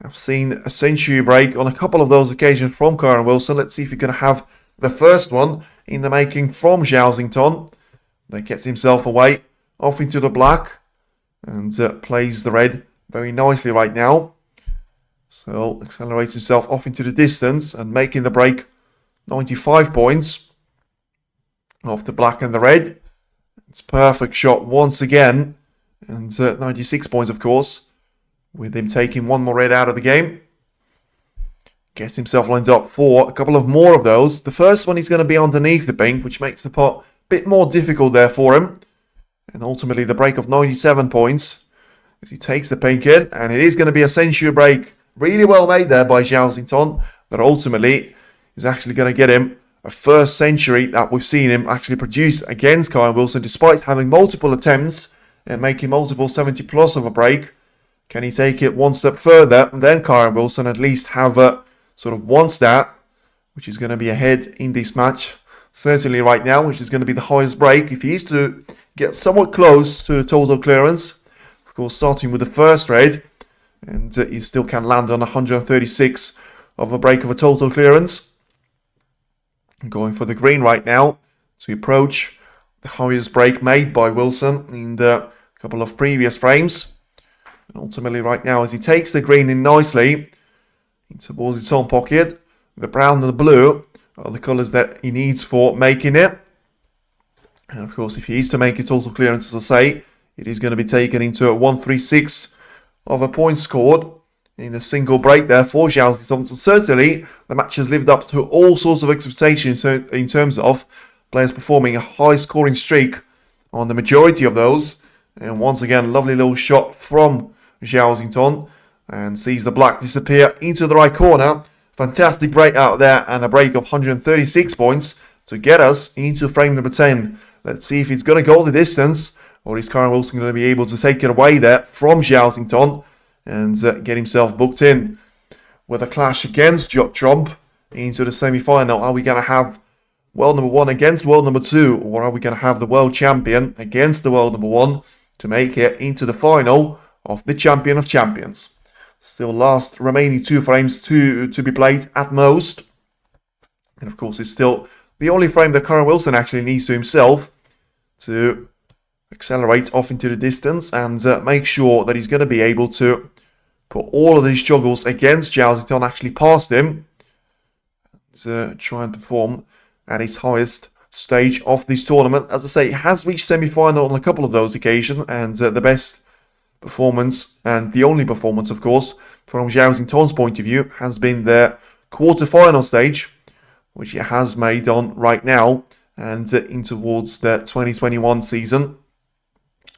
I've seen a century break on a couple of those occasions from Kyren Wilson. Let's see if he's going to have the first one in the making from Zhao Xintong. That gets himself away off into the black and plays the red very nicely right now. So accelerates himself off into the distance and making the break 95 points off the black and the red. It's a perfect shot once again. And 96 points, of course, with him taking one more red out of the game. Gets himself lined up for a couple of more of those. The first one is going to be underneath the pink, which makes the pot a bit more difficult there for him. And ultimately the break of 97 points as he takes the pink in. And it is going to be a century break. Really well made there by Zhao Xintong. That ultimately is actually going to get him a first century that we've seen him actually produce against Kyren Wilson, despite having multiple attempts and making multiple 70 plus of a break. Can he take it one step further and then Kyren Wilson at least have a sort of one stat, which is going to be ahead in this match, certainly right now, which is going to be the highest break. If he is to get somewhat close to the total clearance, of course starting with the first red, and he still can land on 136 of a break of a total clearance. Going for the green right now to approach the highest break made by Wilson in the couple of previous frames. And ultimately right now, as he takes the green in nicely towards his own pocket, the brown and the blue are the colours that he needs for making it. And of course, if he is to make a total clearance, as I say, it is going to be taken into a 136 of a point scored in a single break there for Zhao Xintong. So certainly, the match has lived up to all sorts of expectations in terms of players performing a high scoring streak on the majority of those. And once again, lovely little shot from Zhao Xintong and sees the black disappear into the right corner. Fantastic break out there and a break of 136 points to get us into frame number 10. Let's see if it's going to go the distance or is Kyren Wilson going to be able to take it away there from Zhao Xintong and get himself booked in with a clash against Trump into the semi-final. Are we going to have world number 1 against world number 2, or are we going to have the world champion against the world number 1 to make it into the final of the Champion of Champions? Still last remaining 2 frames to be played at most. And of course, it's still the only frame that Kyren Wilson actually needs to himself to accelerate off into the distance and make sure that he's going to be able to put all of these juggles against Zhao Xintong actually past him to try and perform at his highest stage of this tournament. As I say, he has reached semi-final on a couple of those occasions, and the best performance, and the only performance, of course, from Zhao Xintong's point of view, has been the quarter-final stage, which he has made on right now, and in towards the 2021 season,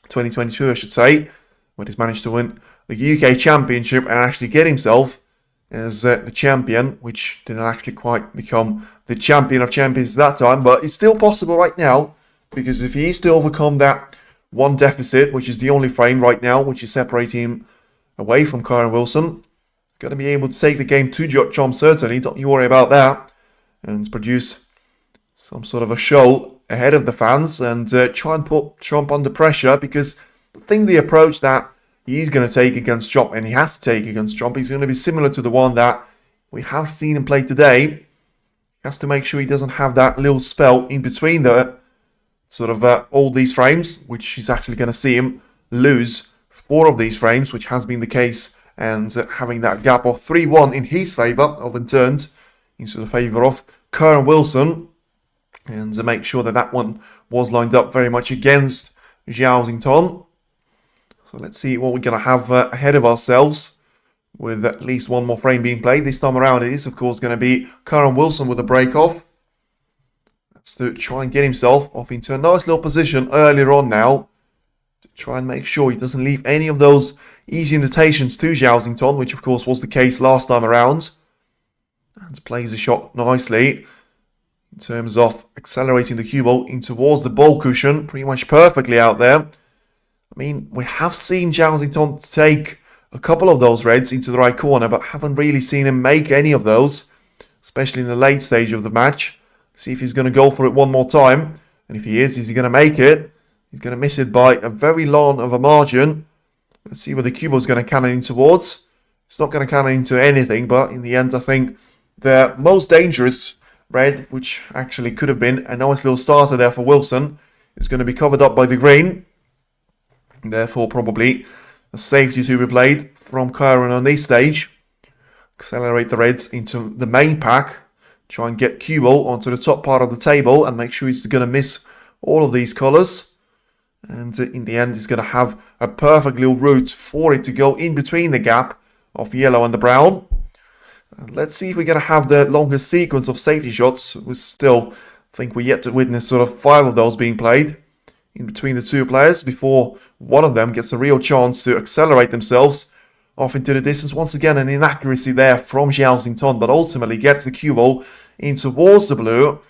2022 I should say, when he's managed to win the UK Championship and actually get himself as the champion, which didn't actually quite become the Champion of Champions that time, but it's still possible right now, because if he is to overcome that one deficit, which is the only frame right now, which is separating him away from Kyren Wilson, going to be able to take the game to Trump, certainly, don't you worry about that, and produce some sort of a show ahead of the fans and try and put Trump under pressure, because I think the approach that he's going to take against Trump, and he has to take against Trump, is going to be similar to the one that we have seen him play today has to make sure he doesn't have that little spell in between the sort of all these frames, which is actually going to see him lose 4 of these frames, which has been the case, and having that gap of 3-1 in his favour, overturned into the favour of Kyren Wilson, and to make sure that that one was lined up very much against Zhao Xintong. So let's see what we're going to have ahead of ourselves, with at least one more frame being played. This time around it is, of course, going to be Kyren Wilson with a break-off. That's to try and get himself off into a nice little position earlier on now, to try and make sure he doesn't leave any of those easy invitations to Zhao Xintong, which of course was the case last time around. And plays the shot nicely in terms of accelerating the cue ball in towards the ball cushion, pretty much perfectly out there. I mean, we have seen Zhao Xintong take a couple of those reds into the right corner, but haven't really seen him make any of those, especially in the late stage of the match. See if he's going to go for it one more time, and if he is he going to make it? He's going to miss it by a very long of a margin. Let's see where the cue ball is going to cannon in towards. It's not going to cannon into anything, but in the end I think the most dangerous red, which actually could have been a nice little starter there for Wilson, is going to be covered up by the green. Therefore probably a safety to be played from Kyren on this stage. Accelerate the reds into the main pack. Try and get cue ball onto the top part of the table and make sure he's going to miss all of these colours. And in the end he's going to have a perfect little route for it to go in between the gap of yellow and the brown. Let's see if we're going to have the longest sequence of safety shots. We still think we're yet to witness sort of 5 of those being played in between the 2 players before one of them gets a real chance to accelerate themselves off into the distance. Once again, an inaccuracy there from Zhao Xintong, but ultimately gets the cue ball in towards the blue.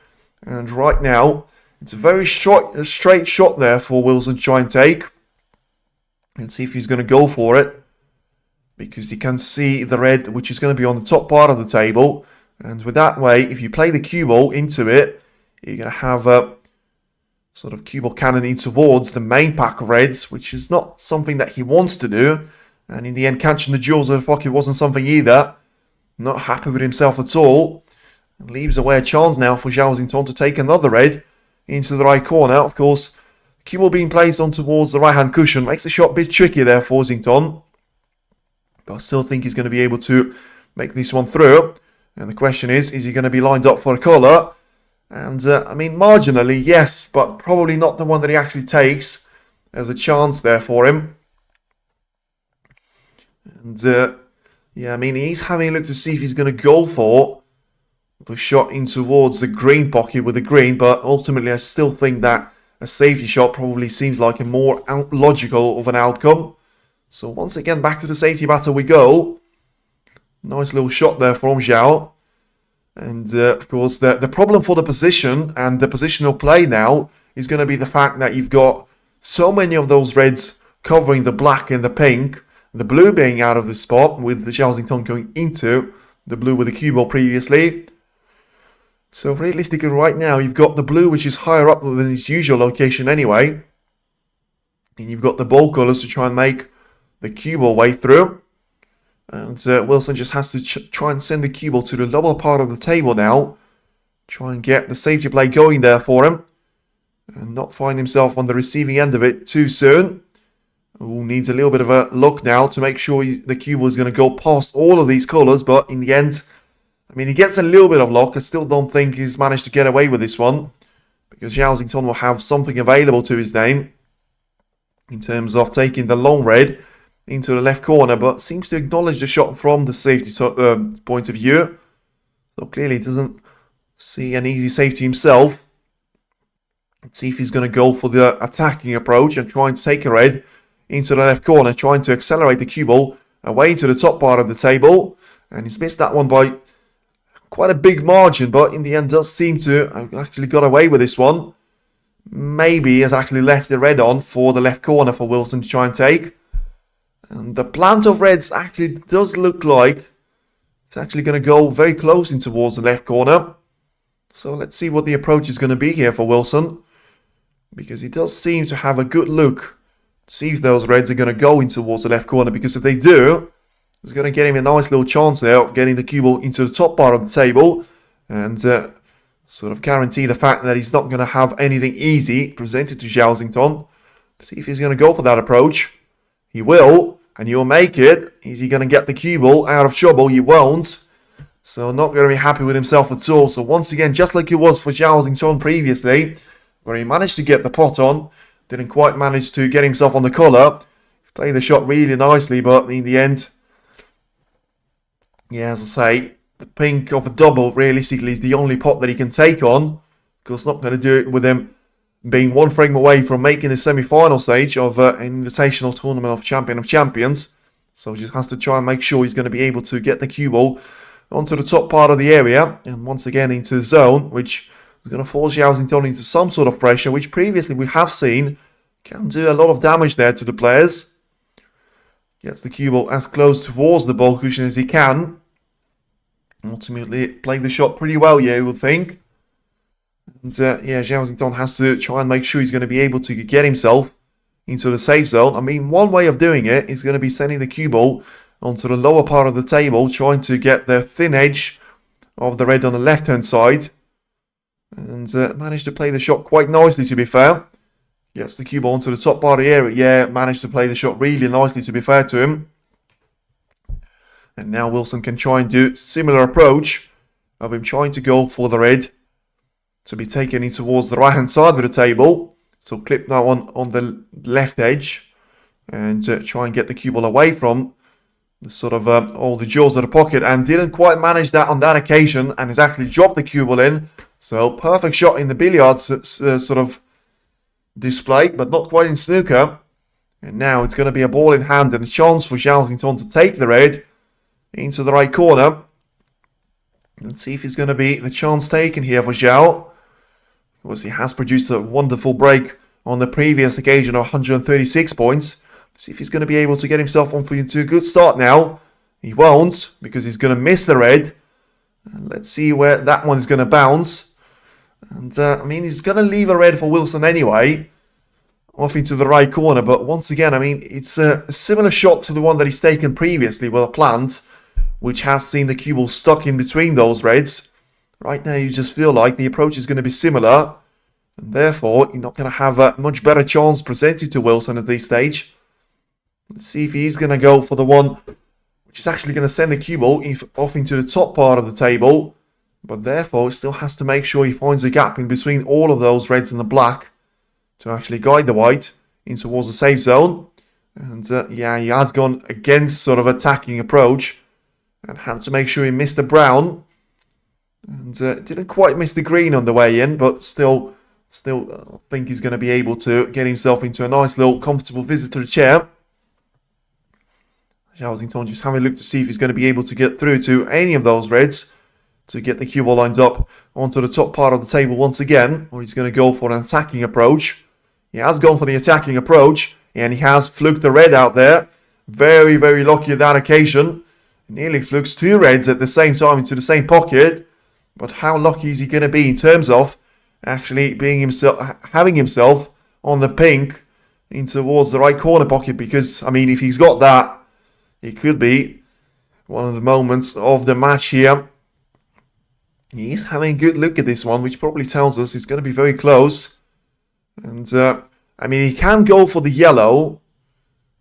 And right now, it's a very straight shot there for Wilson to try and take. And see if he's going to go for it, because you can see the red, which is going to be on the top part of the table. And with that way, if you play the cue ball into it, you're going to have a sort of cue ball cannoning towards the main pack of reds, which is not something that he wants to do. And in the end, catching the jewels in the pocket wasn't something either. Not happy with himself at all. And leaves away a chance now for Zhao Xintong to take another red into the right corner. Of course, the cue ball being placed on towards the right-hand cushion makes the shot a bit trickier there for Xintong. But I still think he's going to be able to make this one through. And the question is he going to be lined up for a colour? And, I mean, marginally, yes, but probably not the one that he actually takes. There's a chance there for him. And, yeah, I mean, he's having a look to see if he's going to go for the shot in towards the green pocket with the green. But ultimately, I still think that a safety shot probably seems like a more logical of an outcome. So once again, back to the safety battle we go. Nice little shot there from Zhao. And of course, the problem for the position and the positional play now is going to be the fact that you've got so many of those reds covering the black and the pink. The blue being out of the spot with the Zhao Xintong going into the blue with the cue ball previously. So realistically right now, you've got the blue, which is higher up than its usual location anyway. And you've got the ball colours to try and make the cue ball way through. And Wilson just has to try and send the cue ball to the lower part of the table now. Try and get the safety play going there for him. And not find himself on the receiving end of it too soon. Who needs a little bit of a look now to make sure the cue ball is going to go past all of these colours. But in the end, I mean, he gets a little bit of luck. I still don't think he's managed to get away with this one. Because Zhao Xintong will have something available to his name. In terms of taking the long red into the left corner, but seems to acknowledge the shot from the safety point of view. So clearly doesn't see an easy safety himself. Let's see if he's going to go for the attacking approach and try and take a red into the left corner, trying to accelerate the cue ball away to the top part of the table. And he's missed that one by quite a big margin, but in the end does seem to have actually got away with this one. Maybe has actually left the red on for the left corner for Wilson to try and take. And the plant of reds actually does look like it's actually going to go very close in towards the left corner. So let's see what the approach is going to be here for Wilson. Because he does seem to have a good look to see if those reds are going to go in towards the left corner. Because if they do, it's going to get him a nice little chance there of getting the cue ball into the top part of the table. And sort of guarantee the fact that he's not going to have anything easy presented to Zhao Xintong. See if he's going to go for that approach. He will, and he'll make it. Is he going to get the cue ball out of trouble? He won't. So not going to be happy with himself at all. So once again, just like it was for Zhao Xintong previously, where he managed to get the pot on, didn't quite manage to get himself on the collar. Played the shot really nicely, but in the end, yeah, as I say, the pink of a double realistically is the only pot that he can take on. Because not going to do it with him being one frame away from making the semi-final stage of an invitational tournament of Champion of Champions. So he just has to try and make sure he's going to be able to get the cue ball onto the top part of the area. And once again into the zone, which is going to force Zhao Xintong into some sort of pressure, which previously we have seen can do a lot of damage there to the players. Gets the cue ball as close towards the ball cushion as he can. Ultimately, playing the shot pretty well, yeah, you would think. And yeah, Zhao Xintong has to try and make sure he's going to be able to get himself into the safe zone. I mean, one way of doing it is going to be sending the cue ball onto the lower part of the table, trying to get the thin edge of the red on the left-hand side. And managed to play the shot quite nicely, to be fair. Gets the cue ball onto the top part of the area. Yeah, managed to play the shot really nicely, to be fair to him. And now Wilson can try and do a similar approach of him trying to go for the red to be taken in towards the right-hand side of the table. So clip that one on the left edge and try and get the cue ball away from the sort of all the jaws of the pocket, and didn't quite manage that on that occasion and has actually dropped the cue ball in. So perfect shot in the billiards sort of display, but not quite in snooker. And now it's going to be a ball in hand and a chance for Zhao Xintong to take the red into the right corner. Let's see if it's going to be the chance taken here for Zhao. Of course, he has produced a wonderful break on the previous occasion of 136 points. Let's see if he's going to be able to get himself on into a good start now. He won't, because he's going to miss the red. And let's see where that one's going to bounce. And I mean, he's going to leave a red for Wilson anyway, off into the right corner. But once again, I mean, it's a similar shot to the one that he's taken previously with a plant, which has seen the cue ball stuck in between those reds. Right now, you just feel like the approach is going to be similar, and therefore, you're not going to have a much better chance presented to Wilson at this stage. Let's see if he's going to go for the one which is actually going to send the cue ball off into the top part of the table. But therefore, still has to make sure he finds a gap in between all of those reds and the black to actually guide the white in towards the safe zone. And yeah, he has gone against sort of attacking approach and had to make sure he missed the brown. And didn't quite miss the green on the way in, but still I think he's going to be able to get himself into a nice little comfortable visitor chair. Zhao Xintong just having a look to see if he's going to be able to get through to any of those reds to get the cue ball lined up onto the top part of the table once again, or he's going to go for an attacking approach. He has gone for the attacking approach, and he has fluked the red out there. Very, very lucky at that occasion. Nearly flukes two reds at the same time into the same pocket. But how lucky is he going to be in terms of actually having himself on the pink in towards the right corner pocket? Because, I mean, if he's got that, it could be one of the moments of the match here. He's having a good look at this one, which probably tells us it's going to be very close. And, I mean, he can go for the yellow,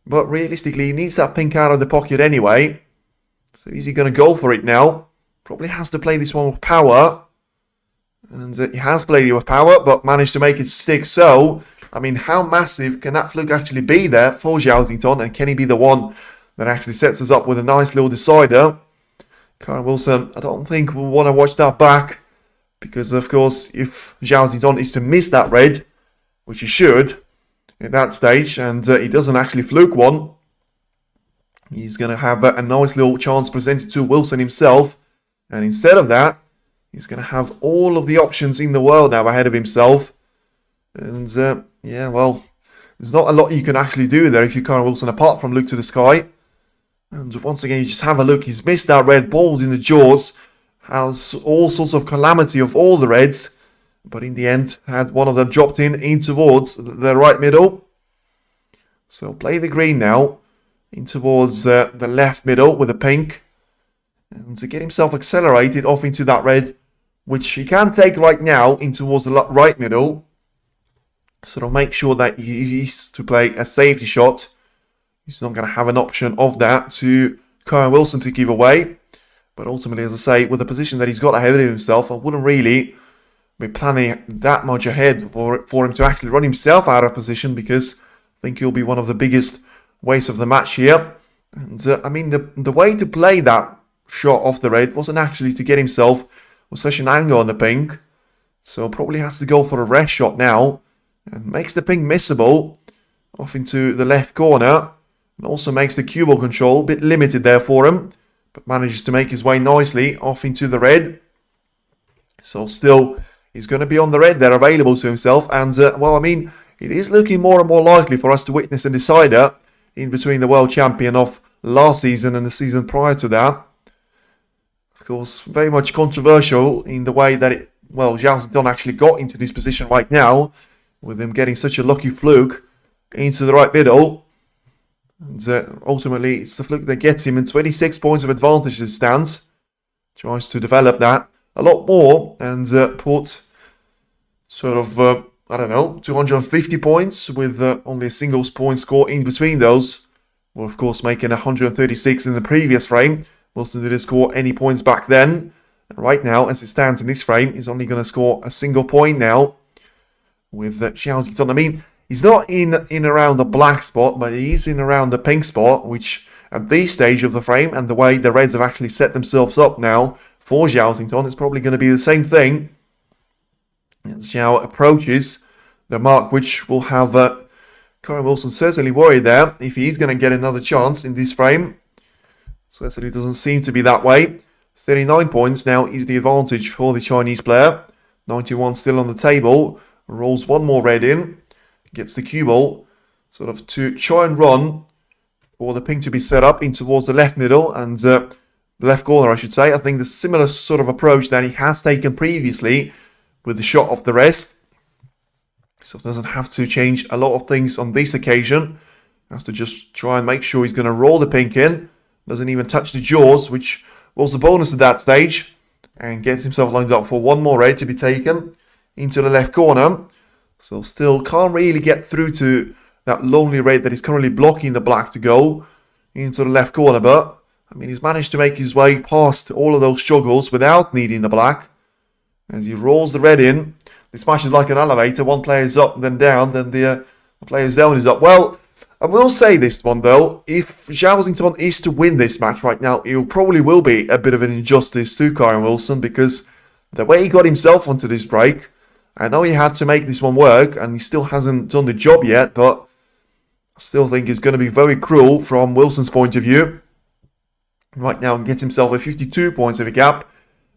but realistically, he needs that pink out of the pocket anyway. So is he going to go for it now? Probably has to play this one with power. And he has played it with power, but managed to make it stick. So, I mean, how massive can that fluke actually be there for Zhao Xintong? And can he be the one that actually sets us up with a nice little decider? Kyren Wilson, I don't think we'll want to watch that back. Because, of course, if Zhao Xintong is to miss that red, which he should at that stage, and he doesn't actually fluke one, he's going to have a nice little chance presented to Wilson himself. And instead of that, he's going to have all of the options in the world now ahead of himself. And, yeah, well, there's not a lot you can actually do there if you're Kyren Wilson, apart from look to the sky. And once again, you just have a look. He's missed that red, balled in the jaws, has all sorts of calamity of all the reds. But in the end, had one of them dropped in towards the right middle. So play the green now in towards the left middle with the pink. And to get himself accelerated off into that red which he can take right now in towards the right middle. So to make sure that he's to play a safety shot. He's not going to have an option of that to Kyren Wilson to give away. But ultimately, as I say, with the position that he's got ahead of himself, I wouldn't really be planning that much ahead for him to actually run himself out of position, because I think he'll be one of the biggest wastes of the match here. And I mean, the way to play that shot off the red wasn't actually to get himself with such an angle on the pink. So probably has to go for a rest shot now. And makes the pink missable off into the left corner. And also makes the cue ball control a bit limited there for him. But manages to make his way nicely off into the red. So still, he's going to be on the red there, available to himself. And, well, I mean, it is looking more and more likely for us to witness a decider in between the world champion of last season and the season prior to that. Of course, very much controversial in the way that Zhao Xintong actually got into this position right now, with him getting such a lucky fluke into the right middle. And ultimately, it's the fluke that gets him in 26 points of advantage as it stands. Tries to develop that a lot more and put sort of, I don't know, 250 points with only a single point score in between those. Well, of course, making 136 in the previous frame. Wilson didn't score any points back then. And right now, as it stands in this frame, he's only going to score a single point now with Zhao Xintong. I mean, he's not in around the black spot, but he's in around the pink spot, which at this stage of the frame and the way the Reds have actually set themselves up now for Zhao Xintong, it's probably going to be the same thing as Zhao approaches the mark, which will have Kyren Wilson certainly worried there if he's going to get another chance in this frame. Certainly doesn't seem to be that way. 39 points now is the advantage for the Chinese player. 91 still on the table. Rolls one more red in. Gets the cue ball. Sort of to try and run for the pink to be set up in towards the left middle and the left corner, I should say. I think the similar sort of approach that he has taken previously with the shot off the rest. So doesn't have to change a lot of things on this occasion. Has to just try and make sure he's going to roll the pink in. Doesn't even touch the jaws, which was a bonus at that stage. And gets himself lined up for one more red to be taken into the left corner. So still can't really get through to that lonely red that is currently blocking the black to go into the left corner. But, I mean, he's managed to make his way past all of those struggles without needing the black. As he rolls the red in. This match is like an elevator. One player's up, then down, then the player's down is up. Well, I will say this one, though. If Zhao Xintong is to win this match right now, it probably will be a bit of an injustice to Kyren Wilson, because the way he got himself onto this break, I know he had to make this one work, and he still hasn't done the job yet, but I still think it's going to be very cruel from Wilson's point of view. Right now, he gets himself a 52 points of a gap.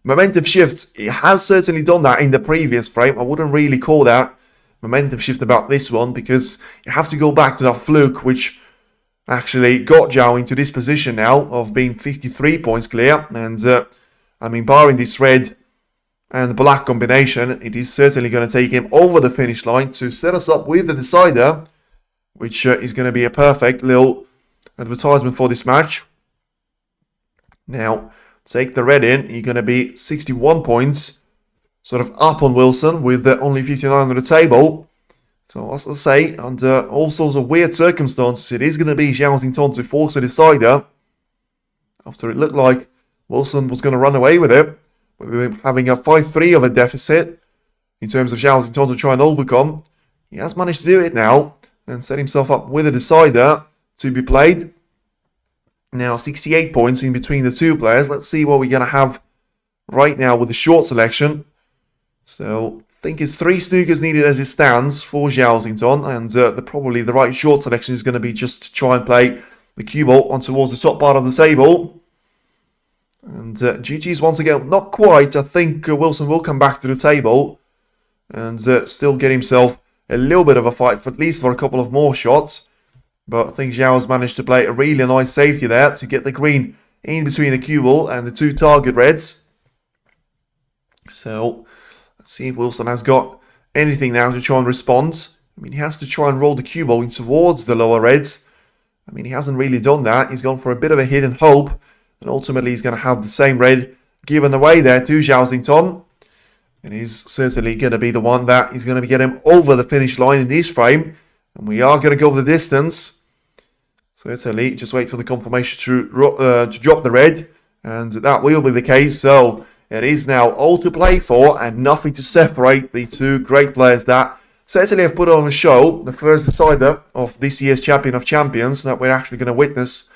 Momentum shifts, he has certainly done that in the previous frame. I wouldn't really call that momentum shift about this one, because you have to go back to that fluke which actually got Zhao into this position now of being 53 points clear. And I mean, barring this red and black combination, it is certainly going to take him over the finish line to set us up with the decider, which is going to be a perfect little advertisement for this match. Now, take the red in, you're going to be 61 points, sort of up on Wilson with only 59 on the table. So as I say, under all sorts of weird circumstances, it is going to be Zhao Xintong to force a decider. After it looked like Wilson was going to run away with it, with him having a 5-3 of a deficit in terms of Zhao Xintong to try and overcome. He has managed to do it now and set himself up with a decider to be played. Now 68 points in between the two players. Let's see what we're going to have right now with the short selection. So I think it's 3 snookers needed as it stands for Zhao Xintong, and probably the right short selection is going to be just to try and play the cue ball on towards the top part of the table. And GG's once again, not quite. I think Wilson will come back to the table and still get himself a little bit of a fight, for at least for a couple of more shots. But I think Zhao has managed to play a really nice safety there to get the green in between the cue ball and the 2 target reds. So let's see if Wilson has got anything now to try and respond. I mean, he has to try and roll the cue ball in towards the lower reds. I mean, he hasn't really done that. He's gone for a bit of a hidden hope. And ultimately, he's going to have the same red given away there to Zhao Xintong. It is certainly going to be the one that is going to be getting over the finish line in this frame. And we are going to go the distance. Certainly, just wait for the confirmation to drop the red. And that will be the case. So it is now all to play for and nothing to separate the two great players that certainly have put on a show. The first decider of this year's Champion of Champions that we're actually going to witness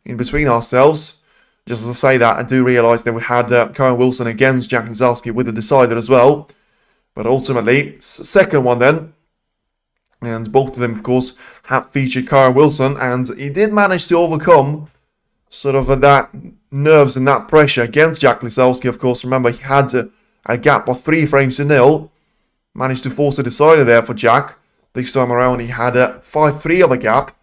in between ourselves. Just as I say that, I do realise that we had Kyren Wilson against Jack Lazowski with the decider as well. But ultimately, second one then. And both of them, of course, have featured Kyren Wilson. And he did manage to overcome sort of that nerves and that pressure against Jack Lazowski. Of course, remember, he had a gap of 3 frames to nil. Managed to force a decider there for Jack. This time around, he had a 5-3 of a gap.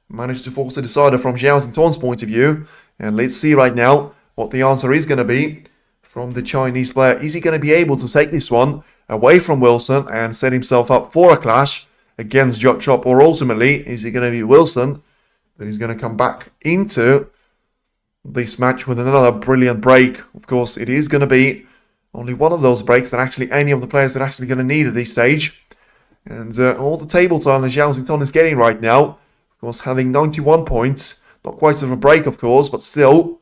Managed to force a decider from Zhao Xintong's point of view. And let's see right now what the answer is going to be from the Chinese player. Is he going to be able to take this one away from Wilson and set himself up for a clash against Jot Chop? Or ultimately, is it going to be Wilson that is going to come back into this match with another brilliant break? Of course, it is going to be only one of those breaks that actually any of the players are actually going to need at this stage. And all the table time that Zhao Xintong is getting right now, of course, having 91 points. Not quite of a break, of course, but still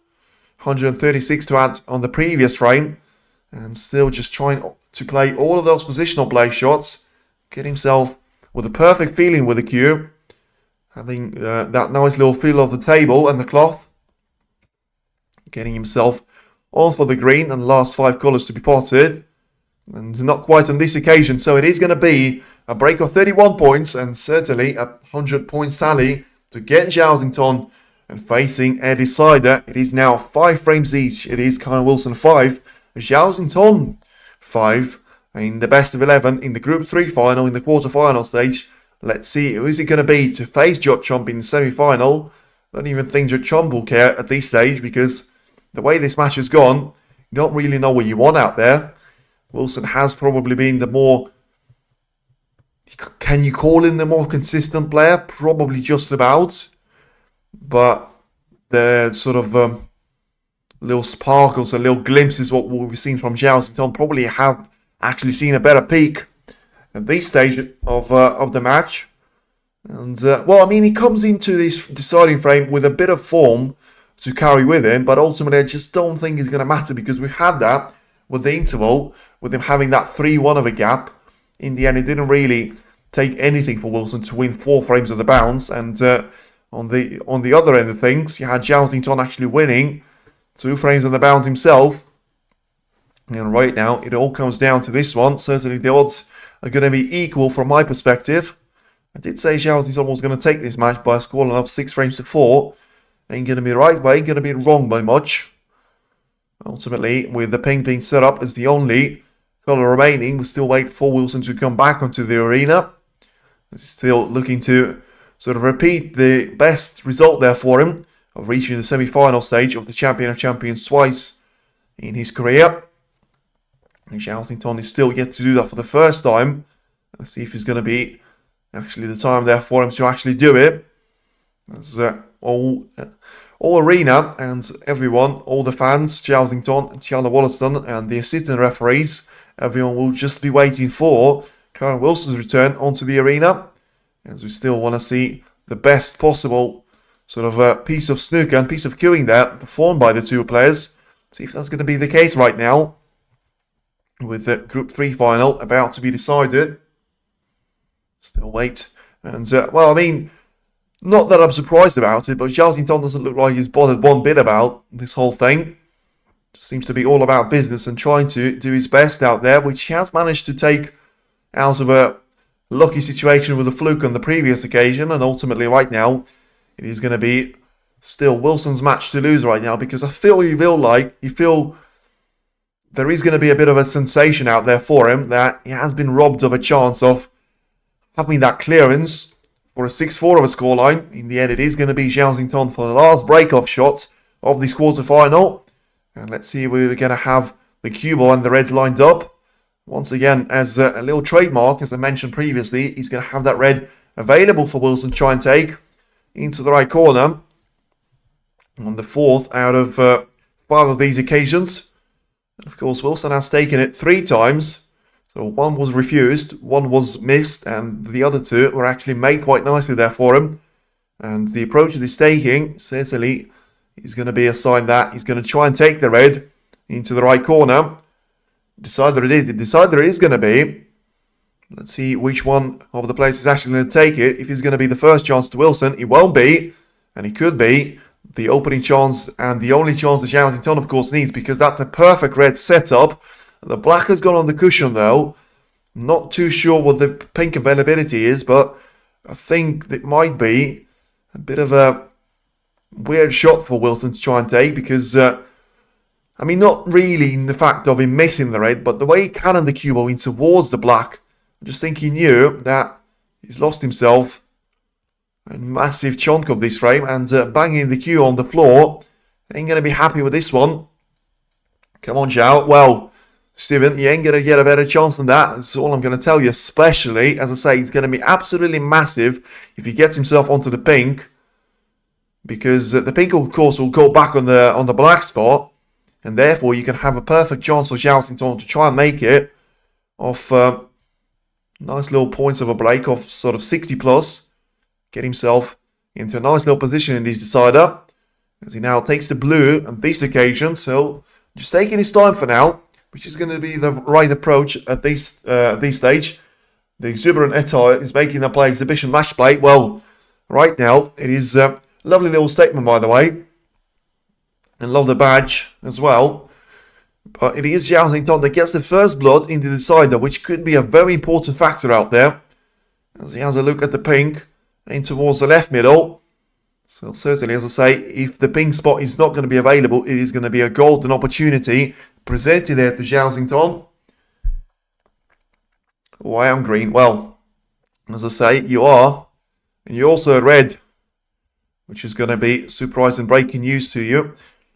136 to add on the previous frame. And still just trying to play all of those positional play shots. Get himself with a perfect feeling with the cue. Having that nice little feel of the table and the cloth. Getting himself on for the green and the last 5 colours to be potted. And not quite on this occasion. So it is going to be a break of 31 points and certainly a 100-point tally to get Zhao Xintong. And facing a decider, it is now 5 frames each. It is Kyren Wilson 5, Zhao Xintong 5 in the best of 11 in the Group 3 final, in the quarter-final stage. Let's see, who is it going to be to face Jot Chomp in the semi-final? I don't even think Jot Chomp will care at this stage because the way this match has gone, you don't really know what you want out there. Wilson has probably been the more, can you call him the more consistent player? Probably just about. But the sort of little sparkles and little glimpses what we've seen from Zhao Xintong probably have actually seen a better peak at this stage of the match. And well, I mean, he comes into this deciding frame with a bit of form to carry with him, but ultimately I just don't think it's going to matter because we've had that with the interval, with him having that 3-1 of a gap. In the end, it didn't really take anything for Wilson to win 4 frames of the bounce, and on the other end of things, you had Zhao Xintong actually winning 2 frames on the bounce himself. And right now, it all comes down to this one. Certainly, the odds are going to be equal from my perspective. I did say Zhao Xintong was going to take this match by a scoreline of 6 frames to 4. Ain't going to be right, but ain't going to be wrong by much. Ultimately, with the ping being set up as the only colour remaining, we still wait for Wilson to come back onto the arena. He's still looking to sort of repeat the best result there for him of reaching the semi-final stage of the Champion of Champions twice in his career. And Zhao Xintong is still yet to do that for the first time. Let's see if it's going to be actually the time there for him to actually do it. As all arena and everyone, all the fans, Zhao Xintong, Tiana Wollaston and the assistant referees, everyone will just be waiting for Kyren Wilson's return onto the arena. As we still want to see the best possible sort of piece of snooker and piece of queuing there performed by the two players. See if that's going to be the case right now. With the Group 3 final about to be decided. Still wait. And, well, I mean, not that I'm surprised about it, but Zhao Xintong doesn't look like he's bothered one bit about this whole thing. Just seems to be all about business and trying to do his best out there, which he has managed to take out of a lucky situation with a fluke on the previous occasion. And ultimately, right now, it is going to be still Wilson's match to lose right now, because I feel there is going to be a bit of a sensation out there for him that he has been robbed of a chance of having that clearance for a 6-4 of a scoreline. In the end, it is going to be Zhao Xintong for the last break-off shots of this quarter-final. And let's see if we're going to have the cue ball and the reds lined up. Once again, as a little trademark, as I mentioned previously, he's going to have that red available for Wilson to try and take into the right corner on the 4th out of 5 of these occasions. Of course, Wilson has taken it 3 times. So one was refused, one was missed, and the other 2 were actually made quite nicely there for him. And the approach that he's taking, certainly, is going to be a sign that he's going to try and take the red into the right corner. Decider it is. Decider it is going to be. Let's see which one of the players is actually going to take it. If he's going to be the first chance to Wilson, it won't be. And it could be the opening chance and the only chance that Zhao Xintong, of course, needs, because that's the perfect red setup. The black has gone on the cushion, though. Not too sure what the pink availability is, but I think it might be a bit of a weird shot for Wilson to try and take, because, I mean, not really in the fact of him missing the red, but the way he cannoned the cue ball in towards the black, I just think he knew that he's lost himself a massive chunk of this frame, and banging the cue on the floor. Ain't going to be happy with this one. Come on, Zhao. Well, Steven, you ain't going to get a better chance than that. That's all I'm going to tell you, especially, as I say, it's going to be absolutely massive if he gets himself onto the pink, because the pink, of course, will go back on the black spot, and therefore you can have a perfect chance for Zhao Xintong to try and make it off nice little points of a break of sort of 60 plus. Get himself into a nice little position in this decider, as he now takes the blue on this occasion. So just taking his time for now, which is going to be the right approach at this stage. The exuberant attire is making the play exhibition match play. Well, right now it is a lovely little statement, by the way, and love the badge as well. But it is Zhao Xintong that gets the first blood in the decider, which could be a very important factor out there, as he has a look at the pink in towards the left middle. So certainly, as I say, if the pink spot is not going to be available, it is going to be a golden opportunity presented there to Zhao Xintong. Oh, I am green. Well, as I say, you are. And you're also red, which is going to be surprise and breaking news to you.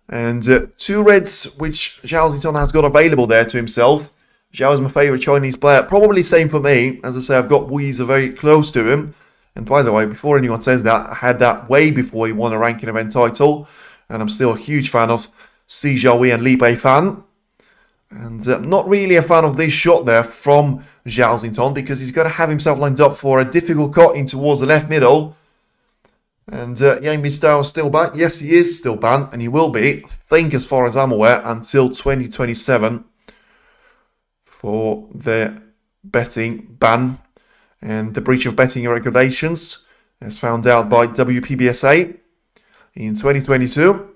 And 2 reds, which Zhao Xintong has got available there to himself. Zhao is my favourite Chinese player. Probably same for me. As I say, I've got Weezer very close to him. And by the way, before anyone says that, I had that way before he won a ranking event title. And I'm still a huge fan of Si Zhaohui and Li Bei Fan. And not really a fan of this shot there from Zhao Xintong, because he's got to have himself lined up for a difficult cut in towards the left middle. And Yang Mistao is still banned. Yes, he is still banned, and he will be, I think, as far as I'm aware, until 2027 for the betting ban and the breach of betting regulations, as found out by WPBSA in 2022.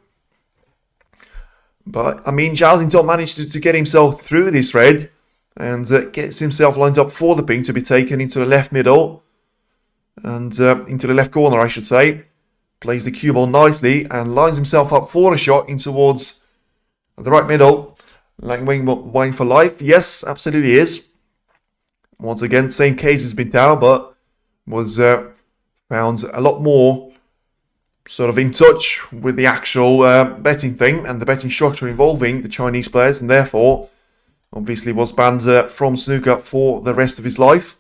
But, I mean, Zhao Xintong managed to get himself through this red and gets himself lined up for the pink to be taken into the left middle and into the left corner, I should say. Plays the cue ball nicely and lines himself up for a shot in towards the right middle. Like wing for life. Yes, absolutely is. Once again, same case as Bintao, but was found a lot more sort of in touch with the actual betting thing and the betting structure involving the Chinese players, and therefore obviously was banned from snooker for the rest of his life.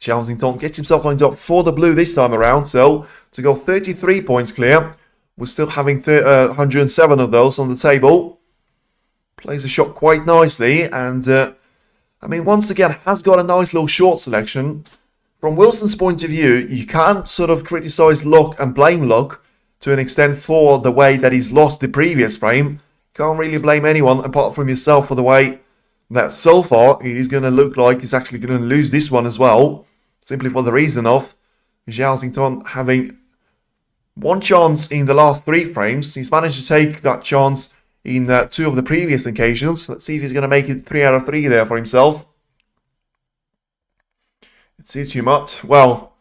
Zhao Xintong gets himself lined up for the blue this time around, so to go 33 points clear, we're still having 107 of those on the table. Plays the shot quite nicely, and I mean, once again, has got a nice little short selection. From Wilson's point of view, you can't sort of criticise luck and blame luck to an extent for the way that he's lost the previous frame. Can't really blame anyone apart from yourself for the way that so far he's going to look like he's actually going to lose this one as well. Simply for the reason of Zhao Xintong having one chance in the last 3 frames. He's managed to take that chance in 2 of the previous occasions. Let's see if he's going to make it 3 out of 3 there for himself. It suits you much. Well,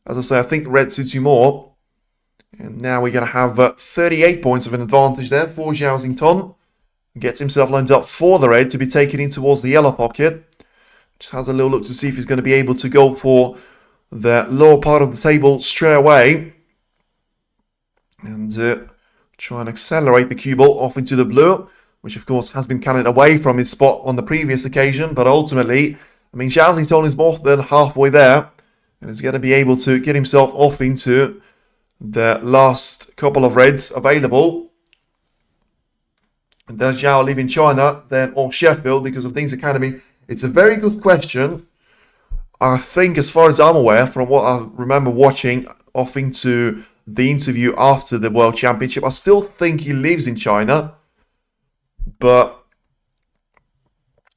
as I say, I think red suits you more. And now we're going to have 38 points of an advantage there for Zhao Xintong. Gets himself lined up for the red to be taken in towards the yellow pocket. Just has a little look to see if he's going to be able to go for the lower part of the table straight away. And try and accelerate the cue ball off into the blue, which of course has been cannoned away from his spot on the previous occasion. But ultimately, I mean, Zhao Xintong is more than halfway there, and is going to be able to get himself off into the last couple of reds available. Does Zhao live in China then or Sheffield because of Dean's Academy? It's a very good question. I think, as far as I'm aware, from what I remember watching off into the interview after the World Championship, I still think he lives in China. But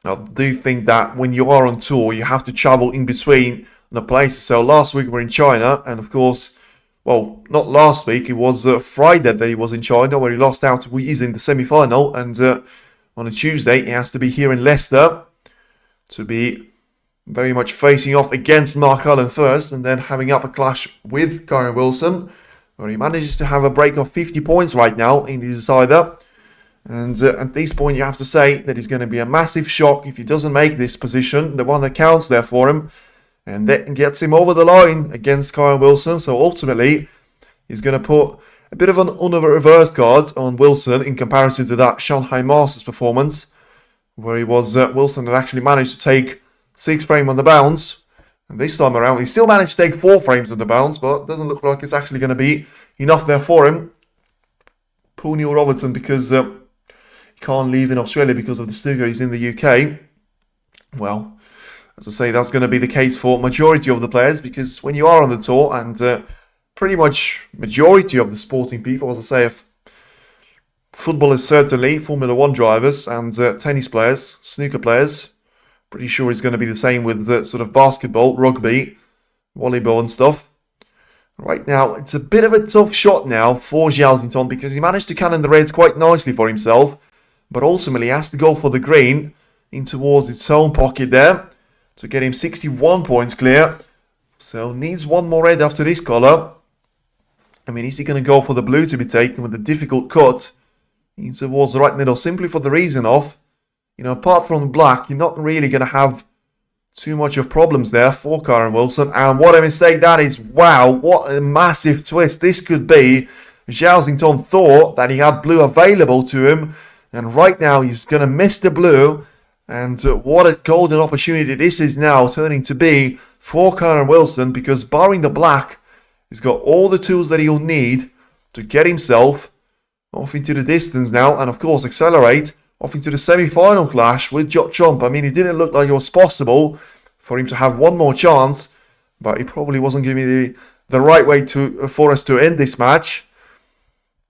I do think that when you are on tour, you have to travel in between the places. So last week we were in China, and of course, well, not last week, it was Friday that he was in China, where he lost out to Weezy in the semi-final, and on a Tuesday, he has to be here in Leicester to be very much facing off against Mark Allen first, and then having up a clash with Kyren Wilson, where he manages to have a break of 50 points right now in the decider. And at this point, you have to say that it's going to be a massive shock if he doesn't make this position, the one that counts there for him, and that gets him over the line against Kyren Wilson. So ultimately, he's going to put a bit of an reverse guard on Wilson in comparison to that Shanghai Masters performance, where he was Wilson had actually managed to take 6 frames on the bounce. And this time around, he still managed to take 4 frames on the bounce, but it doesn't look like it's actually going to be enough there for him. Poor Neil Robertson, because he can't leave in Australia because of the snooker he's in the UK. Well, as I say, that's going to be the case for majority of the players, because when you are on the tour, and pretty much majority of the sporting people, as I say, footballers certainly, Formula 1 drivers, and tennis players, snooker players, pretty sure it's going to be the same with sort of basketball, rugby, volleyball and stuff. Right now, it's a bit of a tough shot now for Zhao Xintong, because he managed to cannon the reds quite nicely for himself, but ultimately has to go for the green in towards its own pocket there to get him 61 points clear. So needs one more red after this colour. I mean, is he going to go for the blue to be taken with a difficult cut in towards the right middle, simply for the reason of, you know, apart from black, you're not really going to have too much of problems there for Kyren Wilson. And what a mistake that is. Wow, what a massive twist this could be. Zhao Xintong thought that he had blue available to him, and right now he's going to miss the blue. And what a golden opportunity this is now turning to be for Kyren Wilson, because barring the black, he's got all the tools that he'll need to get himself off into the distance now, and of course accelerate off into the semi-final clash with Watchalong. I mean, it didn't look like it was possible for him to have one more chance, but it probably wasn't giving me the right way for us to end this match.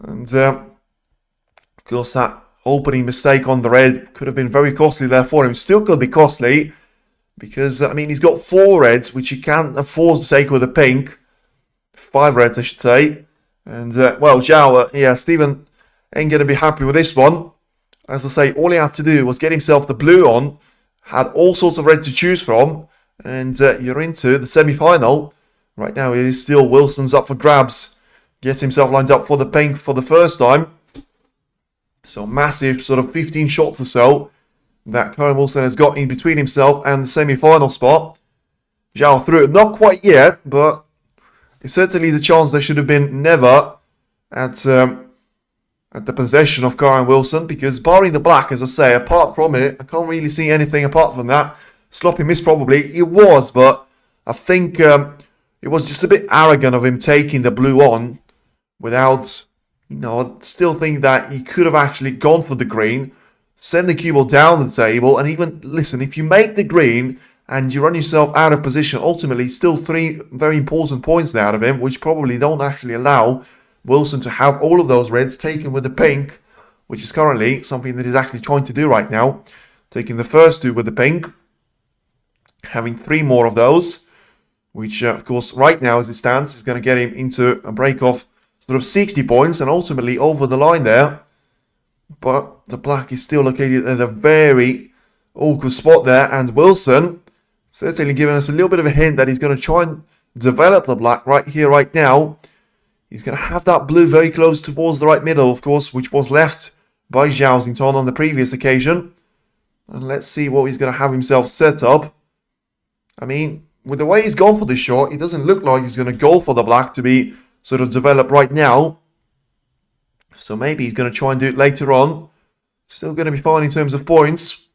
And of course, that opening mistake on the red could have been very costly there for him. Still could be costly, because I mean, he's got 4 reds, which he can't afford to take with a pink. 5 reds, I should say. And well, Zhao, yeah, Stephen ain't going to be happy with this one. As I say, all he had to do was get himself the blue on, had all sorts of red to choose from, and you're into the semi-final. Right now, it is still Wilson's up for grabs. Gets himself lined up for the pink for the first time. So massive, sort of 15 shots or so that Kyren Wilson has got in between himself and the semi-final spot. Zhao through it, not quite yet, but it's certainly the chance there should have been never at the possession of Kyren Wilson, because barring the black, as I say, apart from it, I can't really see anything apart from that. Sloppy miss probably, it was, but I think it was just a bit arrogant of him taking the blue on without, you know, I still think that he could have actually gone for the green, send the cue ball down the table, and even, listen, if you make the green and you run yourself out of position, ultimately still 3 very important points out of him, which probably don't actually allow Wilson to have all of those reds taken with the pink, which is currently something that he's actually trying to do right now. Taking the first 2 with the pink, having 3 more of those, which of course right now as it stands is going to get him into a break of sort of 60 points and ultimately over the line there. But the black is still located at a very awkward spot there, and Wilson certainly giving us a little bit of a hint that he's going to try and develop the black right here, right now. He's going to have that blue very close towards the right middle, of course, which was left by Zhao Xintong on the previous occasion. And let's see what he's going to have himself set up. I mean, with the way he's gone for this shot, it doesn't look like he's going to go for the black to be sort of developed right now. So maybe he's going to try and do it later on. Still going to be fine in terms of points.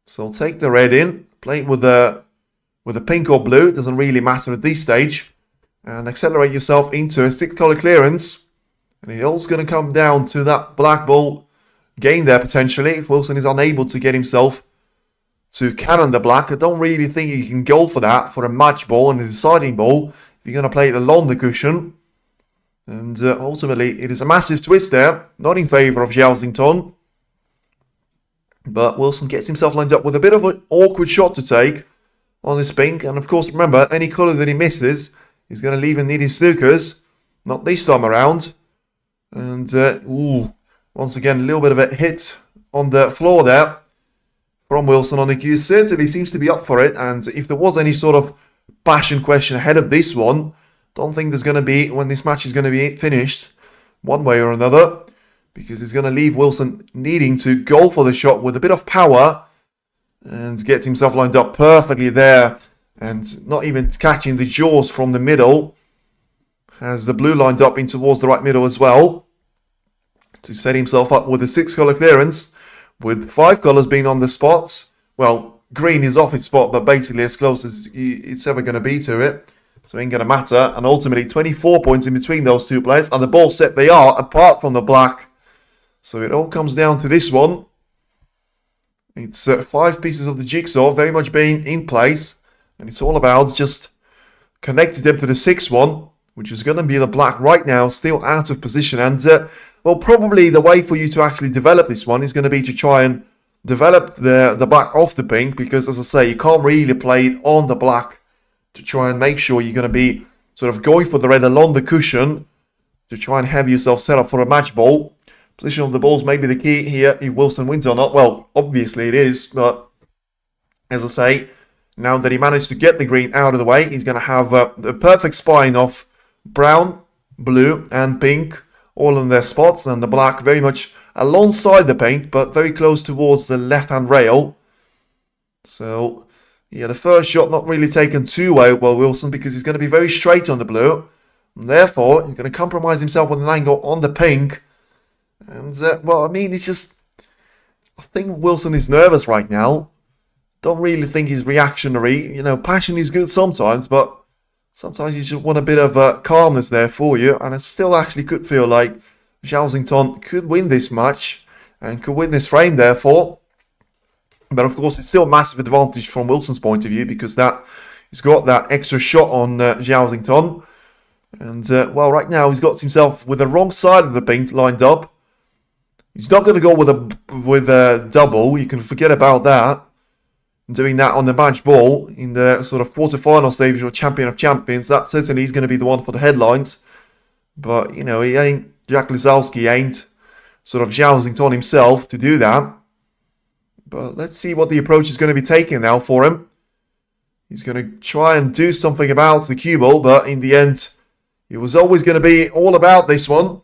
So I'll take the red in, play it with a pink or blue. It doesn't really matter at this stage. And accelerate yourself into a 6 color clearance. And it all's going to come down to that black ball game there potentially if Wilson is unable to get himself to cannon the black. I don't really think he can go for that for a match ball and a deciding ball if you're going to play it along the cushion. And ultimately, it is a massive twist there, not in favour of Zhao Xintong. But Wilson gets himself lined up with a bit of an awkward shot to take on this pink. And of course, remember, any colour that he misses, he's going to leave him needing snookers. Not this time around. And, once again, a little bit of a hit on the floor there from Wilson on the cue. Certainly seems to be up for it. And if there was any sort of passion question ahead of this one, don't think there's going to be when this match is going to be finished one way or another, because it's going to leave Wilson needing to go for the shot with a bit of power and gets himself lined up perfectly there and not even catching the jaws from the middle. Has the blue lined up in towards the right middle as well to set himself up with a 6-colour clearance with 5 colours being on the spots. Well, green is off its spot, but basically as close as it's ever going to be to it. So it ain't going to matter. And ultimately 24 points in between those two players. And the ball set they are, apart from the black. So it all comes down to this one. It's 5 pieces of the jigsaw very much being in place. And it's all about just connecting them to the 6th one, which is going to be the black right now, still out of position. And, well, probably the way for you to actually develop this one is going to be to try and develop the black off the pink. Because, as I say, you can't really play it on the black to try and make sure you're going to be sort of going for the red along the cushion to try and have yourself set up for a match ball. Position of the balls may be the key here if Wilson wins or not. Well, obviously it is, but as I say, now that he managed to get the green out of the way, he's going to have the perfect spine of brown, blue and pink all in their spots, and the black very much alongside the pink, but very close towards the left-hand rail. So yeah, the first shot not really taken too well by Wilson because he's going to be very straight on the blue. And therefore, he's going to compromise himself with an angle on the pink. And, well, I mean, it's just... I think Wilson is nervous right now. Don't really think he's reactionary. You know, passion is good sometimes, but sometimes you just want a bit of calmness there for you. And I still actually could feel like Zhao Xintong could win this match and could win this frame, therefore. But of course, it's still a massive advantage from Wilson's point of view because he's got that extra shot on Zhao Xintong. And, well, right now he's got himself with the wrong side of the pink lined up. He's not going to go with a double. You can forget about that. Doing that on the match ball in the sort of quarter-final stage of Champion of Champions, that certainly is going to be the one for the headlines. But, you know, he ain't Jack Lisowski, ain't sort of Zhao Xintong himself to do that. But let's see what the approach is going to be taken now for him. He's going to try and do something about the cue ball, but in the end, it was always going to be all about this one.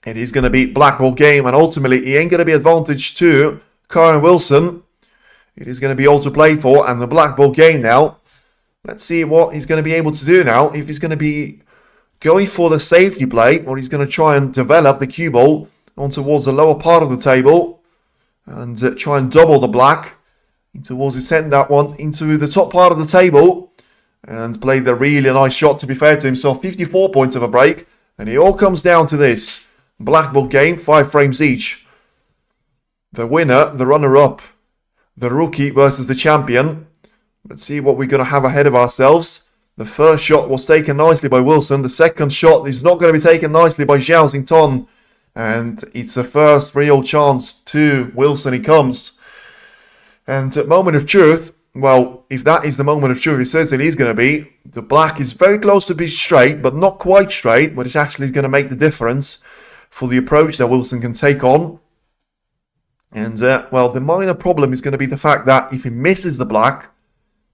It is going to be black ball game, and ultimately, he ain't going to be advantage to Kyren Wilson. It is going to be all to play for, and the black ball game now. Let's see what he's going to be able to do now. If he's going to be going for the safety play, or he's going to try and develop the cue ball on towards the lower part of the table. And try and double the black towards his send that one into the top part of the table. And play the really nice shot, to be fair to himself. 54 points of a break. And it all comes down to this. Black ball game, 5 frames each. The winner, the runner-up. The rookie versus the champion. Let's see what we're going to have ahead of ourselves. The first shot was taken nicely by Wilson. The second shot is not going to be taken nicely by Zhao Xintong. And it's the first real chance to Wilson he comes. And at moment of truth, well, if that is the moment of truth, it certainly is going to be. The black is very close to be straight, but not quite straight. But it's actually going to make the difference for the approach that Wilson can take on. And, well, the minor problem is going to be the fact that if he misses the black,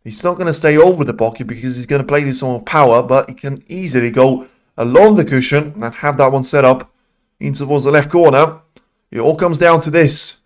he's not going to stay over the pocket because he's going to play this on power. But he can easily go along the cushion and have that one set up in towards the left corner. It all comes down to this.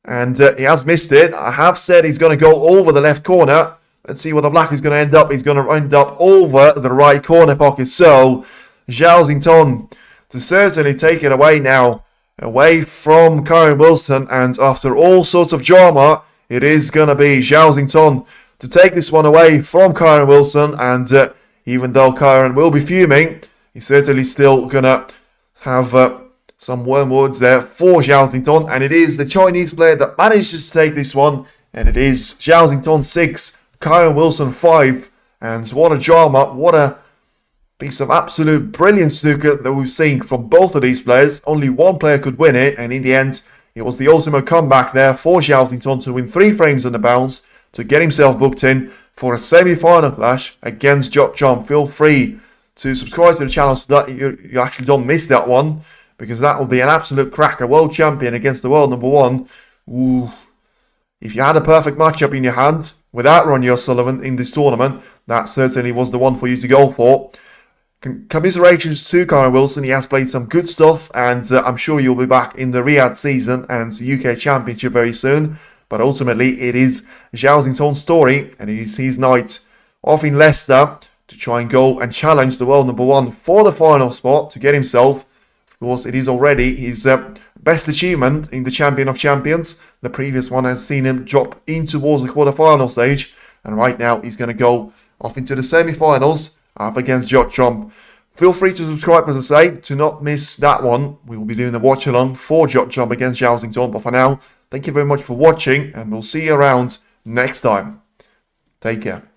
And he has missed it. I have said he's going to go over the left corner. Let's see where the black is going to end up. He's going to end up over the right corner pocket. So, Zhao Xintong to certainly take it away now. Away from Kyren Wilson. And after all sorts of drama, it is going to be Zhao Xintong to take this one away from Kyren Wilson. And even though Kyren will be fuming, he's certainly still going to have some wormwoods there for Zhao Xintong, and it is the Chinese player that manages to take this one, and it is Zhao Xintong 6, Kyren Wilson 5, and what a drama, what a piece of absolute brilliant snooker that we've seen from both of these players. Only one player could win it, and in the end, it was the ultimate comeback there for Zhao Xintong to win 3 frames on the bounce to get himself booked in for a semi-final clash against Watchalong. Feel free to subscribe to the channel so that you actually don't miss that one, because that will be an absolute cracker. World champion against the world number 1. Ooh. If you had a perfect matchup in your hands without Ronnie O'Sullivan in this tournament, that certainly was the one for you to go for. Commiserations to Kyren Wilson. He has played some good stuff, and I'm sure you'll be back in the Riyadh season and UK Championship very soon. But ultimately, it is Zhao Xintong's story, and it is his night off in Leicester to try and go and challenge the world number 1 for the final spot to get himself. Of course, it is already his best achievement in the Champion of Champions. The previous one has seen him drop in towards the quarter-final stage, and right now he's going to go off into the semi-finals up against Watchalong. Feel free to subscribe, as I say, to not miss that one. We will be doing the watch-along for Watchalong against Zhao Xintong. But for now, thank you very much for watching, and we'll see you around next time. Take care.